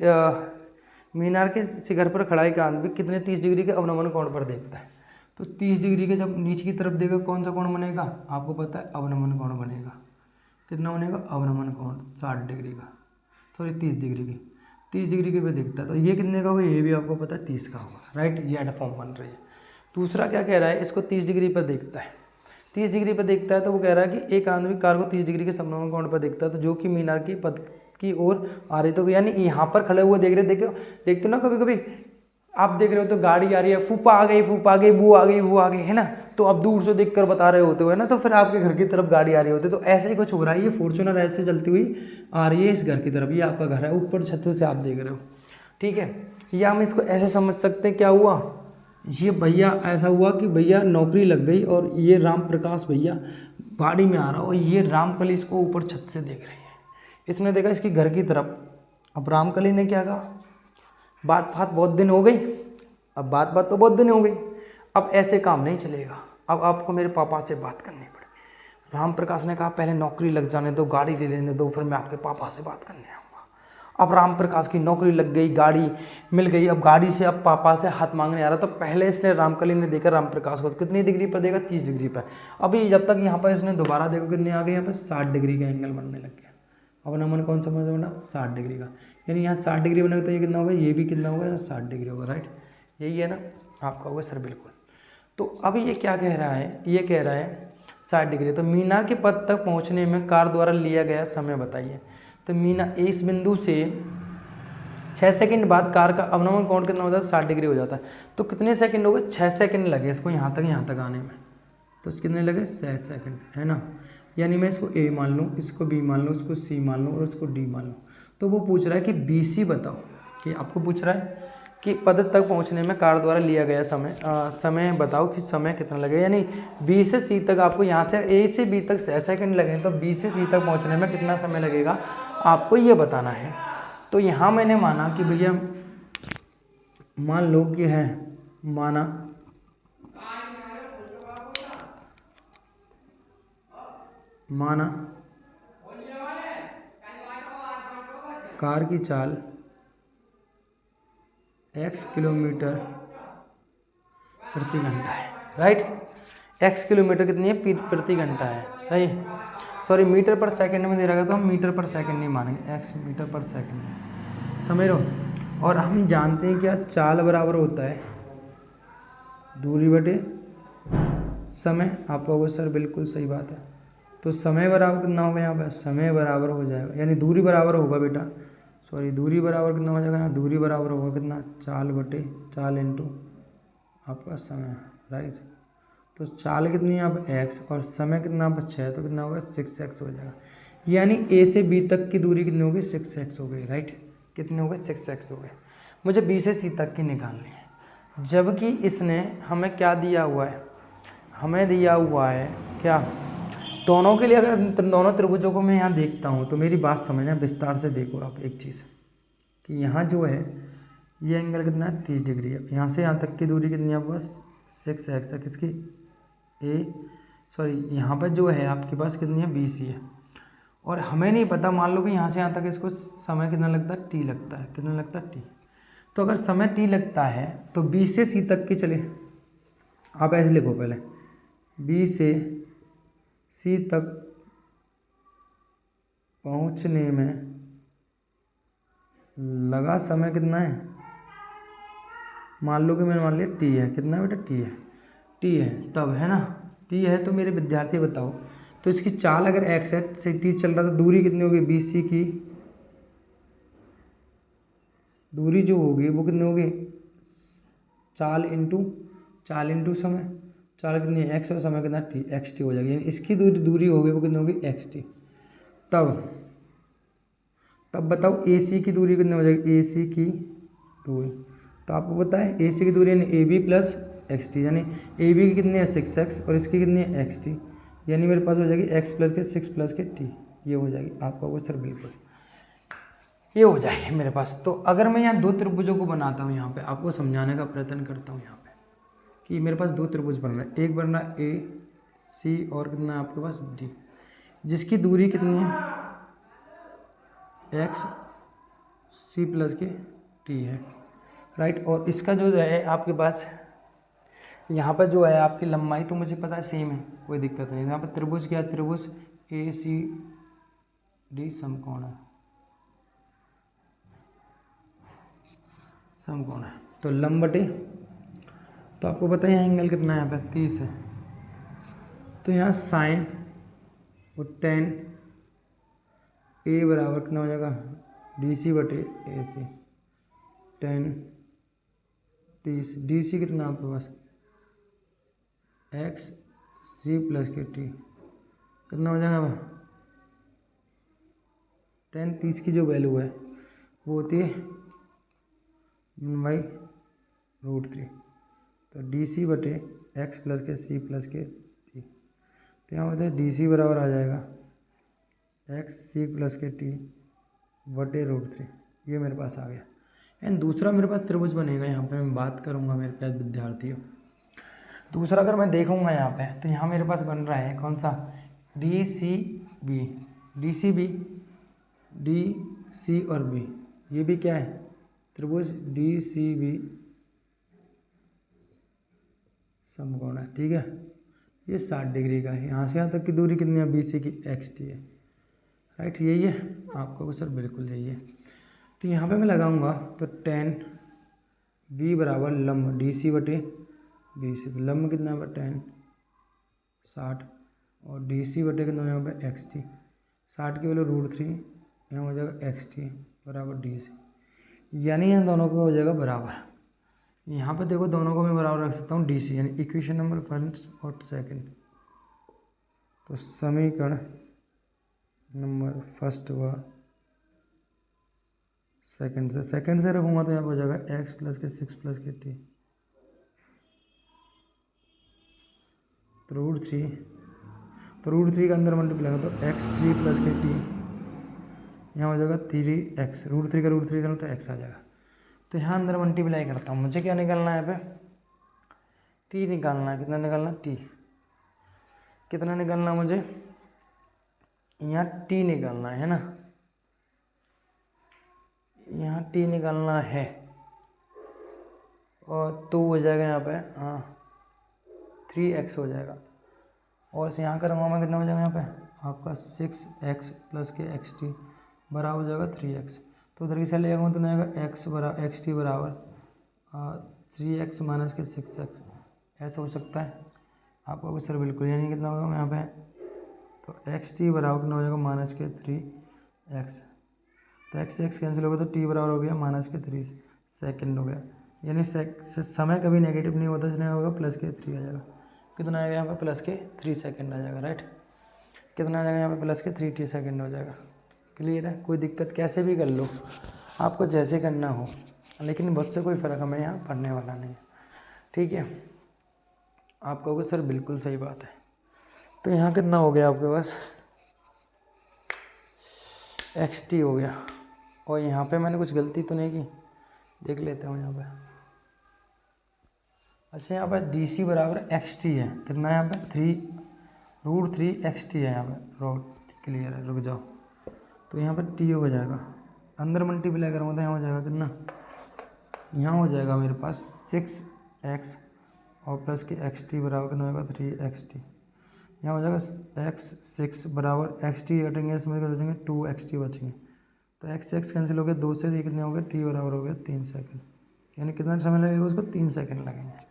मीनार के शिखर पर खड़ा एक आदमी कितने 30 डिग्री के अवनमन कोण पर देखता है। तो 30 डिग्री के जब नीचे की तरफ देगा कौन सा कोण बनेगा, आपको पता है अवनमन कोण बनेगा। कितना बनेगा, अवनमन कोण 60 डिग्री का, सॉरी 30 डिग्री की, 30 डिग्री के पे देखता है। तो ये कितने का होगा, ये भी आपको पता है 30 का होगा राइट। ये एड फॉर्म बन रही है। दूसरा क्या कह रहा है, इसको 30 डिग्री पर देखता है। 30 डिग्री पर देखता है तो वो कह रहा है कि एक आदमी कार को 30 डिग्री के अवनमन कोण पर देखता है, तो जो कि मीनार की पद की ओर आ रही। तो यानी यहाँ पर खड़े हुए देख रहे, देखते ना कभी कभी आप देख रहे हो तो गाड़ी आ रही है, फूफा आ गई, वो आ गई, है ना। तो आप दूर से देख कर बता रहे होते हो, है ना। तो फिर आपके घर की तरफ गाड़ी आ रही होती है। तो ऐसे ही कुछ हो रहा है, ये फॉर्चूनर ऐसे चलती हुई आ रही है इस घर की तरफ। ये आपका घर है, ऊपर छत से आप देख रहे हो, ठीक है। या हम इसको ऐसे समझ सकते हैं, क्या हुआ, ये भैया ऐसा हुआ कि भैया नौकरी लग गई और ये राम प्रकाश भैया गाड़ी में आ रहा और ये रामकली इसको ऊपर छत से देख रही है। इसने देखा इसकी घर की तरफ। अब रामकली ने क्या कहा, बात बहुत दिन हो गई। अब बात तो बहुत दिन हो गई, अब ऐसे काम नहीं चलेगा, अब आपको मेरे पापा से बात करनी पड़ेगी। राम प्रकाश ने कहा पहले नौकरी लग जाने दो, गाड़ी ले लेने दो, फिर मैं आपके पापा से बात करने आऊँगा। अब राम प्रकाश की नौकरी लग गई, गाड़ी मिल गई, अब गाड़ी से अब पापा से हाथ मांगने आ रहा। तो पहले इसने रामकली ने देखा राम प्रकाश को, तो कितनी डिग्री पर देखा, 30 डिग्री पर। अभी जब तक यहाँ पर इसने दोबारा देखो कितने आ गए, यहाँ पर 60 डिग्री का एंगल बनने लग गया। अवनमन कौन सा बना, 60 डिग्री का। यानी यहाँ 60 डिग्री बनेगा तो ये कितना होगा, ये भी कितना होगा, 60 डिग्री होगा राइट। यही है ना, आपका होगा सर बिल्कुल। तो अभी ये क्या कह रहा है, ये कह रहा है 60 डिग्री। तो मीनार के पद तक पहुँचने में कार द्वारा लिया गया समय बताइए। तो मीनार इस बिंदु से 6 सेकंड बाद कार का अवनमन कोण कितना होता है, 60 डिग्री हो जाता है। तो कितने सेकंड हो गए, 6 सेकंड लगे इसको यहाँ तक आने में। तो कितने लगे, 6 सेकंड, है ना। यानी मैं इसको ए मान लूँ, इसको बी मान लूँ, इसको सी मान लूँ और इसको डी मान लूँ। तो वो पूछ रहा है कि बी सी बताओ, कि आपको पूछ रहा है कि पद तक पहुंचने में कार द्वारा लिया गया समय बताओ कि समय कितना लगेगा। यानी बी से सी तक आपको यहाँ से ए से बी तक 6 सेकंड लगे, तो बी से सी तक पहुँचने में कितना समय लगेगा आपको ये बताना है। तो यहाँ मैंने माना कि भैया मान लो कि है माना कार की चाल x किलोमीटर प्रति घंटा है, राइट। x किलोमीटर कितनी है, प्रति घंटा है, सही। सॉरी, मीटर पर सेकंड में दे रखा, तो हम मीटर पर सेकंड नहीं मानेंगे, x मीटर पर सेकंड, समझ लो। और हम जानते हैं क्या, चाल बराबर होता है दूरी बटे समय। आप कहोगे सर बिल्कुल सही बात है, तो समय बराबर कितना होगा यहाँ पर, समय बराबर हो जाएगा, यानी दूरी बराबर होगा बेटा, सॉरी दूरी बराबर कितना हो जाएगा, दूरी बराबर होगा कितना, चाल बटे चाल इंटू आपका समय, राइट। तो चाल कितनी है अब x और समय कितना बचा है, तो कितना होगा 6x हो जाएगा। यानी a से b तक की दूरी कितनी होगी, 6x हो गई, राइट। कितनी हो गई, 6x हो गई। मुझे b से c तक की निकालनी है, जबकि इसने हमें क्या दिया हुआ है, हमें दिया हुआ है क्या, दोनों के लिए अगर दोनों त्रिभुजों को मैं यहाँ देखता हूँ तो मेरी बात समझना, विस्तार से देखो आप एक चीज़, कि यहाँ जो है ये एंगल कितना है 30 डिग्री है, यहाँ से यहाँ तक की दूरी कितनी है बस 6x है, किसकी यहाँ पर जो है आपके पास कितनी है BC है, और हमें नहीं पता, मान लो कि यहाँ से यहाँ तक इसको समय कितना लगता है, t लगता है, कितना लगता है t। तो अगर समय t लगता है तो B से C तक की, चले आप ऐसे लिखो पहले, B से C तक पहुँचने में लगा समय कितना है, मान लो कि मैंने मान लिया t है, कितना बेटा t है, तब है ना, t है। तो मेरे विद्यार्थी बताओ, तो इसकी चाल अगर x है से t चल रहा तो दूरी कितनी होगी, BC की दूरी जो होगी वो कितनी होगी, चाल इंटू समय, चाल कितनी है x और समय कितना t, xt हो जाएगी, यानी इसकी दूरी होगी वो कितनी होगी xt। तब बताओ AC की दूरी कितनी हो जाएगी, AC की दूरी, तो आपको पता है AC की दूरी यानी AB प्लस XT, यानी AB की कितनी है 6x और इसकी कितनी है XT, यानी मेरे पास हो जाएगी x प्लस के 6 प्लस के t, ये हो जाएगी। आपका वो सर बिल्कुल ये हो जाएगी मेरे पास। तो अगर मैं यहाँ दो त्रिभुजों को बनाता हूँ, यहाँ पे आपको समझाने का प्रयत्न करता हूँ यहाँ पे, कि मेरे पास दो त्रिभुज बन रहे हैं, एक बन रहा है AC और कितना है आपके पास D, जिसकी दूरी कितनी है x C प्लस के t है, राइट। और इसका जो है आपके पास यहाँ पर जो है आपकी लंबाई तो मुझे पता है सेम है, कोई दिक्कत नहीं। यहाँ पर त्रिभुज क्या है, त्रिभुज ACD समकोण है, समकोण है। तो लंब बटे, तो आपको पता है यहाँ एंगल कितना है, यहाँ पे 30 है, तो यहाँ साइन और टेन A बराबर कितना हो जाएगा DC बटे AC, टेन 30, DC कितना आपके पास x C प्लस के t, कितना हो जाएगा, टेन 30 की जो वैल्यू है वो होती है 1/√3, तो DC बटे x प्लस के C प्लस के t, तो यहाँ हो जाए DC बराबर आ जाएगा x C प्लस के t बटे √3, ये मेरे पास आ गया। एंड दूसरा मेरे पास त्रिभुज बनेगा, यहाँ पे मैं बात करूँगा मेरे पास विद्यार्थियों। दूसरा अगर मैं देखूँगा यहाँ पे, तो यहाँ मेरे पास बन रहा है कौन सा, DCB DC और B, ये भी क्या है त्रिभुज DCB समकोण है, ठीक है। ये 60 डिग्री का है, यहाँ से यहाँ तक की दूरी कितनी है BC की XT है, राइट। यही है आपका सर, बिल्कुल यही है। तो यहाँ पे मैं लगाऊंगा तो टेन V बराबर लंब DC बटे BC, तो लंब कितना है 10 60 और DC बटे कितना यहाँ पे XT, 60 की वैल्यू √3, यहाँ हो जाएगा XT बराबर DC, यानी यहाँ दोनों को हो जाएगा बराबर। यहाँ पे देखो दोनों को मैं बराबर रख सकता हूँ DC, यानी इक्वेशन नंबर 1 और 2। तो समीकरण नंबर 1 व 2 से रखूँगा तो यहाँ पर हो जाएगा x प्लस के 6 प्लस के t, तो √3 का अंदर मल्टीप्लाई होगा तो x जी प्लस के t, यहाँ हो जाएगा 3x, √3 का √3 करो तो x आ जाएगा। तो यहाँ अंदर मल्टीप्लाई करता हूँ, मुझे क्या निकालना है यहाँ पे, टी निकालना है। कितना निकालना है, टी। कितना निकालना है मुझे, यहाँ टी निकालना है ना, यहाँ टी निकालना है। और 2 हो जाएगा यहाँ पे, हाँ 3x हो जाएगा। और से यहाँ करूँगा मैं, कितना हो जाएगा यहाँ पे आपका 6x प्लस के xt बराबर हो जाएगा 3x। तो उधर की साइड ले जाऊँगा तो नहीं आएगा xt बराबर 3x माइनस के 6x, ऐसा हो सकता है आपका सर बिल्कुल, यानी कितना होगा यहाँ पे, तो xt बराबर कितना हो जाएगा माइनस के 3x। तो x कैंसिल होगा तो t बराबर हो गया माइनस के 3 सेकेंड हो गया। यानी समय कभी नेगेटिव नहीं होता, इसलिए होगा प्लस के 3 आ जाएगा। कितना आएगा यहाँ पे, प्लस के 3 सेकेंड आ जाएगा, राइट। कितना आ जाएगा यहाँ पे, प्लस के 3t सेकेंड हो जाएगा। क्लियर है, कोई दिक्कत कैसे भी कर लो, आपको जैसे करना हो, लेकिन बस से कोई फ़र्क हमें यहाँ पड़ने वाला नहीं है, ठीक है। आप कहोगे सर बिल्कुल सही बात है। तो यहाँ कितना हो गया आपके पास, xt हो गया। और यहाँ पे मैंने कुछ गलती तो नहीं की, देख लेते हैं यहाँ पे। अच्छा, यहाँ पर डी सी बराबर xt है, कितना है यहाँ पे, 3√3xt है यहाँ पे, रोट क्लियर है, रुक जाओ। तो यहाँ पर t हो जाएगा, अंदर मल्टीप्लाई करूँगा तो यहाँ हो जाएगा कितना, यहाँ हो जाएगा मेरे पास 6x और प्लस के xt बराबर कितना होगा 3xt। यहाँ हो जाएगा x6 बराबर xt हटेंगे, इसमें कर देंगे 2xt बचेंगे। तो x कैंसिल हो गया, 2 से ये कितने हो गए, t बराबर हो गया 3 सेकेंड। यानी कितना समय लगेगा उसको, 3 सेकेंड लगेंगे।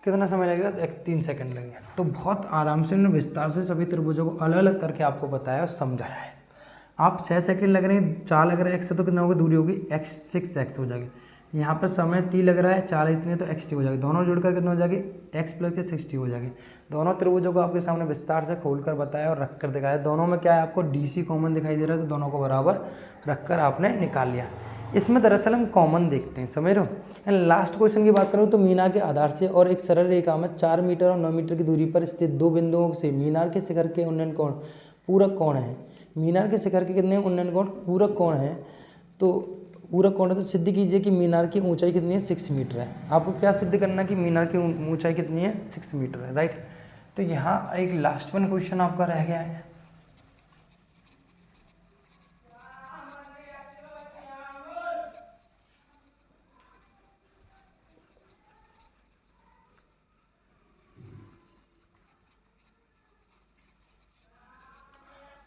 कितना समय लगेगा, 3 सेकेंड लगेगा। तो बहुत आराम से उन्होंने विस्तार से सभी त्रिभुजों को अलग अलग करके आपको बताया और समझाया है। आप 6 सेकेंड लग रहे हैं, 4 लग रहा है x से, तो कितना होगा, दूरी होगी x6x हो जाएगी। यहाँ पर समय t लग रहा है, 4 इतने, तो xt हो जाएगी। दोनों जुड़कर कितना हो जाएगी, x प्लस के 60 हो जाएगी। दोनों त्रिभुजों को आपके सामने विस्तार से खोलकर बताया और रख कर दिखाया। दोनों में क्या है, आपको DC कॉमन दिखाई दे रहा है, तो दोनों को बराबर रखकर आपने निकाल लिया। इसमें दरअसल हम कॉमन देखते हैं, समझ रहे हो। एंड लास्ट क्वेश्चन की बात करूँ तो मीनार के आधार से और एक सरल रेखा में 4 मीटर और 9 मीटर की दूरी पर स्थित 2 बिंदुओं से मीनार के शिखर के उन्नयन कोण पूरक कोण है। मीनार के शिखर के कितने उन्नयन कोण पूरक कोण है, तो पूरक कोण है, तो सिद्ध कीजिए कि मीनार की ऊंचाई कितनी है, 6 मीटर है। आपको क्या सिद्ध करना है कि मीनार की ऊंचाई कितनी है, 6 मीटर है, राइट। तो यहाँ एक लास्ट वन क्वेश्चन आपका रह गया है।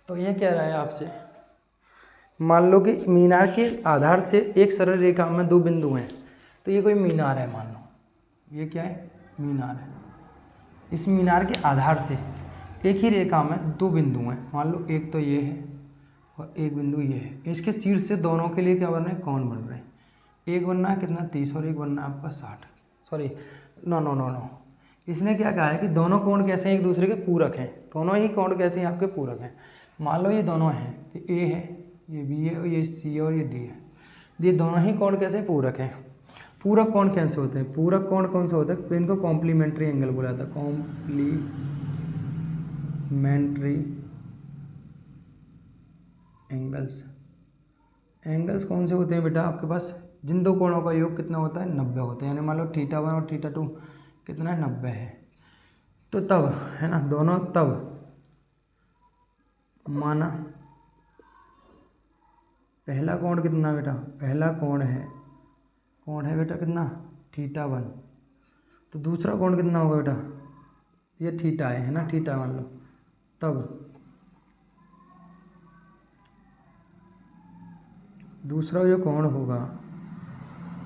तो ये कह रहा है आपसे, मान लो कि मीनार के आधार से एक सरल रेखा में 2 बिंदु हैं। तो ये कोई मीनार है, मान लो ये क्या है, मीनार है। इस मीनार के आधार से एक ही रेखा में 2 बिंदु हैं, मान लो एक तो ये है और एक बिंदु ये है। इसके शीर्ष से दोनों के लिए क्या बन रहे हैं, कोण बन रहे हैं। एक बनना है कितना, 30, और एक बनना है आपका 60। सॉरी, नो, इसने क्या कहा है कि दोनों कोण कैसे हैं, एक दूसरे के पूरक हैं। दोनों ही कोण कैसे हैं, आपके पूरक हैं। मान लो ये दोनों हैं, तो ए है, ये बी है, और ये सी है, और ये डी है। ये दोनों ही कोण कैसे पूरक हैं। पूरक कोण कैसे होते हैं, पूरक कोण कौन से होते हैं, तो इनको कॉम्प्लीमेंट्री एंगल बोला जाता है। कॉम्प्लीमेंट्री एंगल्स कौन से होते हैं बेटा, आपके पास जिन दो कोणों का योग कितना होता है, 90 होता है। यानी मान लो θ1 और θ2 कितना है, 90 है। तो तब है ना, दोनों तब माना पहला कोण कितना बेटा, पहला कोण है बेटा कितना, θ1। तो दूसरा कोण कितना होगा बेटा, ये θ है ना, θ मान लो। तब दूसरा जो कोण होगा,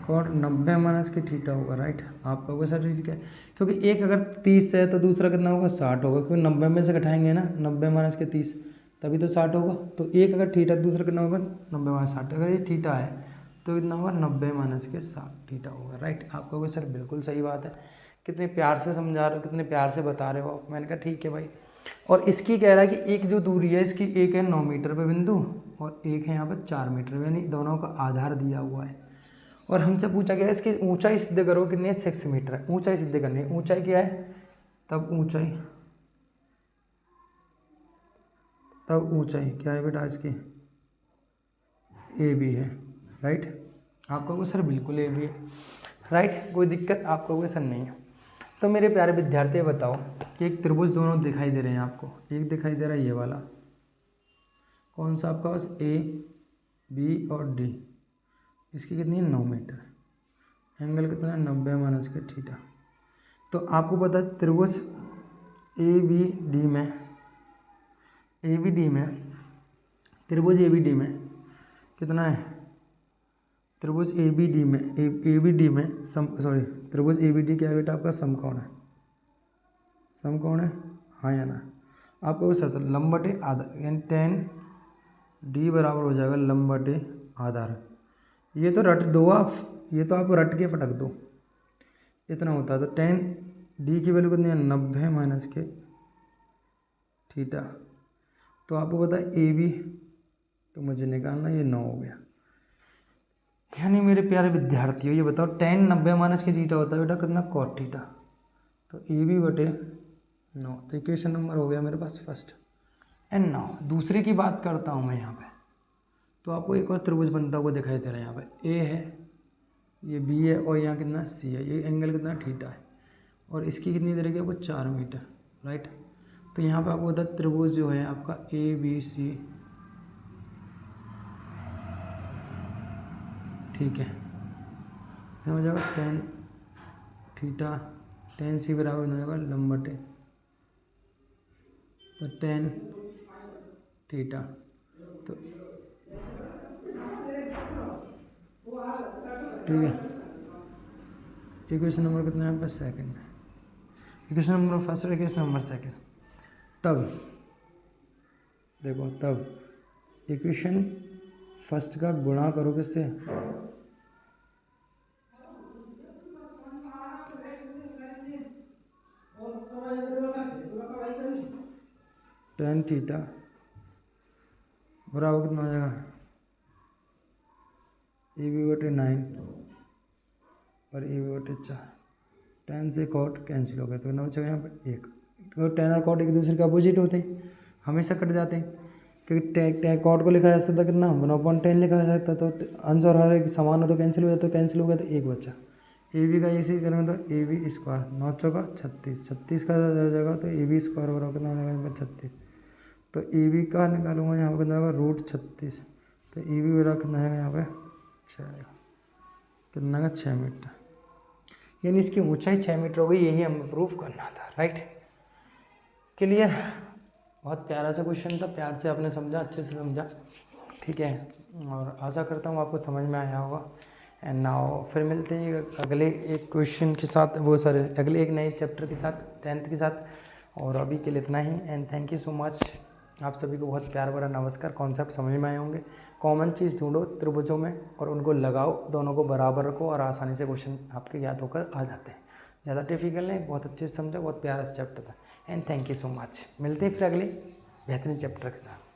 कोण 90 माइनस की θ होगा, राइट। आप कहोगे सर ठीक है, क्योंकि एक अगर 30 है तो दूसरा कितना होगा, 60 होगा, क्योंकि 90 में से घटाएंगे ना, 90 माइनस के 30 तभी तो 60 होगा। तो एक अगर θ, दूसरा कितना होगा, 90 माइनस 60। अगर ये θ है तो कितना होगा, 90 माइनस के 60 θ होगा, राइट। आप कहोगे सर बिल्कुल सही बात है, कितने प्यार से समझा रहे हो, कितने प्यार से बता रहे हो। मैंने कहा ठीक है भाई। और इसकी कह रहा है कि एक जो दूरी है इसकी, एक है 9 मीटर पे बिंदु और एक है यहाँ पर 4 मीटर, यानी दोनों का आधार दिया हुआ है। और हमसे पूछा गया है इसकी ऊंचाई सिद्ध करो, कितनी है, 6 मीटर है। ऊंचाई सिद्ध करनी है। ऊंचाई क्या है, तब ऊंचाई क्या है बेटा, इसकी ए बी है, राइट। आपका क्वेश्चन बिल्कुल ए बी है, राइट, कोई दिक्कत आपका क्वेश्चन नहीं है। तो मेरे प्यारे विद्यार्थी बताओ कि एक त्रिभुज दोनों दिखाई दे रहे हैं आपको, एक दिखाई दे रहा है ये वाला, कौन सा आपका पास, ए बी और डी, इसकी कितनी है 9 मीटर, एंगल कितना है 90 माइनस के थीटा। तो आपको पता है त्रिभुज ए बी डी में, त्रिभुज ए बी डी में कितना है, त्रिभुज ए बी डी में त्रिभुज ए बी डी क्या है बेटा आपका, समकोण है, समकोण है, हाँ या ना। आपको वो सत्र लंब बटे आधार, यानी 10 डी बराबर हो जाएगा लंब बटे आधार। ये तो रट दो आप, ये तो आप रट के फटक दो, इतना होता है। तो 10 डी की वैल्यू कितनी है 90 माइनस के थीटा। तो आपको पता है ए बी, तो मुझे निकालना, ये 9 हो गया। यानी मेरे प्यारे विद्यार्थियों ये बताओ 10 90 माइनस के थीटा होता है बेटा कितना, कॉट थीटा। तो ए बी बटे 9, तो इक्वेशन नंबर हो गया मेरे पास फर्स्ट। एंड नाउ दूसरे की बात करता हूँ मैं यहाँ पे। तो आपको एक और त्रिभुज बनता हुआ दिखाई दे रहा है, यहाँ पे ए है, ये बी है, और यहाँ कितना सी है, ये एंगल कितना थीटा है, और इसकी कितनी दे रही है आपको 4 मीटर, राइट। तो यहाँ पे आपको बता त्रिभुज जो है आपका ए बी सी, ठीक है, तो हो जाएगा 10 थीटा, 10 सी बराबर हो जाएगा लंब बटे, तो 10 थीटा। तो ठीक है, इक्वेशन नंबर कितना है बस सेकंड, इक्वेशन नंबर फर्स्ट और इक्वेशन नंबर सेकंड। तब देखो, तब इक्वेशन फर्स्ट का गुणा करो किससे, टेन थीटा बराबर कितना हो जाएगा, ए बी बटे 9 और ए बी बटे 4। 10 से कॉट कैंसिल हो गया, तो कितना बचेगा यहाँ पे 1। तो 10 और कॉट एक दूसरे के अपोजिट होते हैं, हमेशा कट जाते हैं, क्योंकि कॉट को लिखा जा सकता कितना 1/10 लिखा जा सकता, तो अंश और हर एक समान हो तो कैंसिल हो जाता, तो कैंसिल हो गया, तो 1 बचा। ए बी का इसी करेंगे तो ए बी स्क्वायर 9 चौका 36, 36 का जाएगा, तो ए बी स्क्वायर बराबर कितना हो जाएगा 36। तो ए बी का निकालूंगा यहाँ पर कितना होगा √36, तो ए बी बराबर कितना है यहाँ पे 6 आएगा, कितना का 6 मीटर, यानी इसकी ऊंचाई 6 मीटर हो गई, यही हमें प्रूफ करना था, राइट। क्लियर, बहुत प्यारा सा क्वेश्चन था, प्यार से आपने समझा, अच्छे से समझा, ठीक है, और आशा करता हूँ आपको समझ में आया होगा। एंड नाउ फिर मिलते हैं अगले एक क्वेश्चन के साथ, अगले एक नए चैप्टर के साथ, 10th के साथ, और अभी के लिए इतना ही। And thank you so much, आप सभी को बहुत प्यार भरा नमस्कार। कॉन्सेप्ट समझ में आए होंगे, कॉमन चीज़ ढूंढो त्रिभुजों में और उनको लगाओ, दोनों को बराबर रखो और आसानी से क्वेश्चन आपके याद होकर आ जाते हैं। ज़्यादा डिफिकल्ट नहीं, बहुत अच्छे से समझा, बहुत प्यारा सा चैप्टर था। And thank you so much, मिलते हैं फिर अगले बेहतरीन चैप्टर के साथ।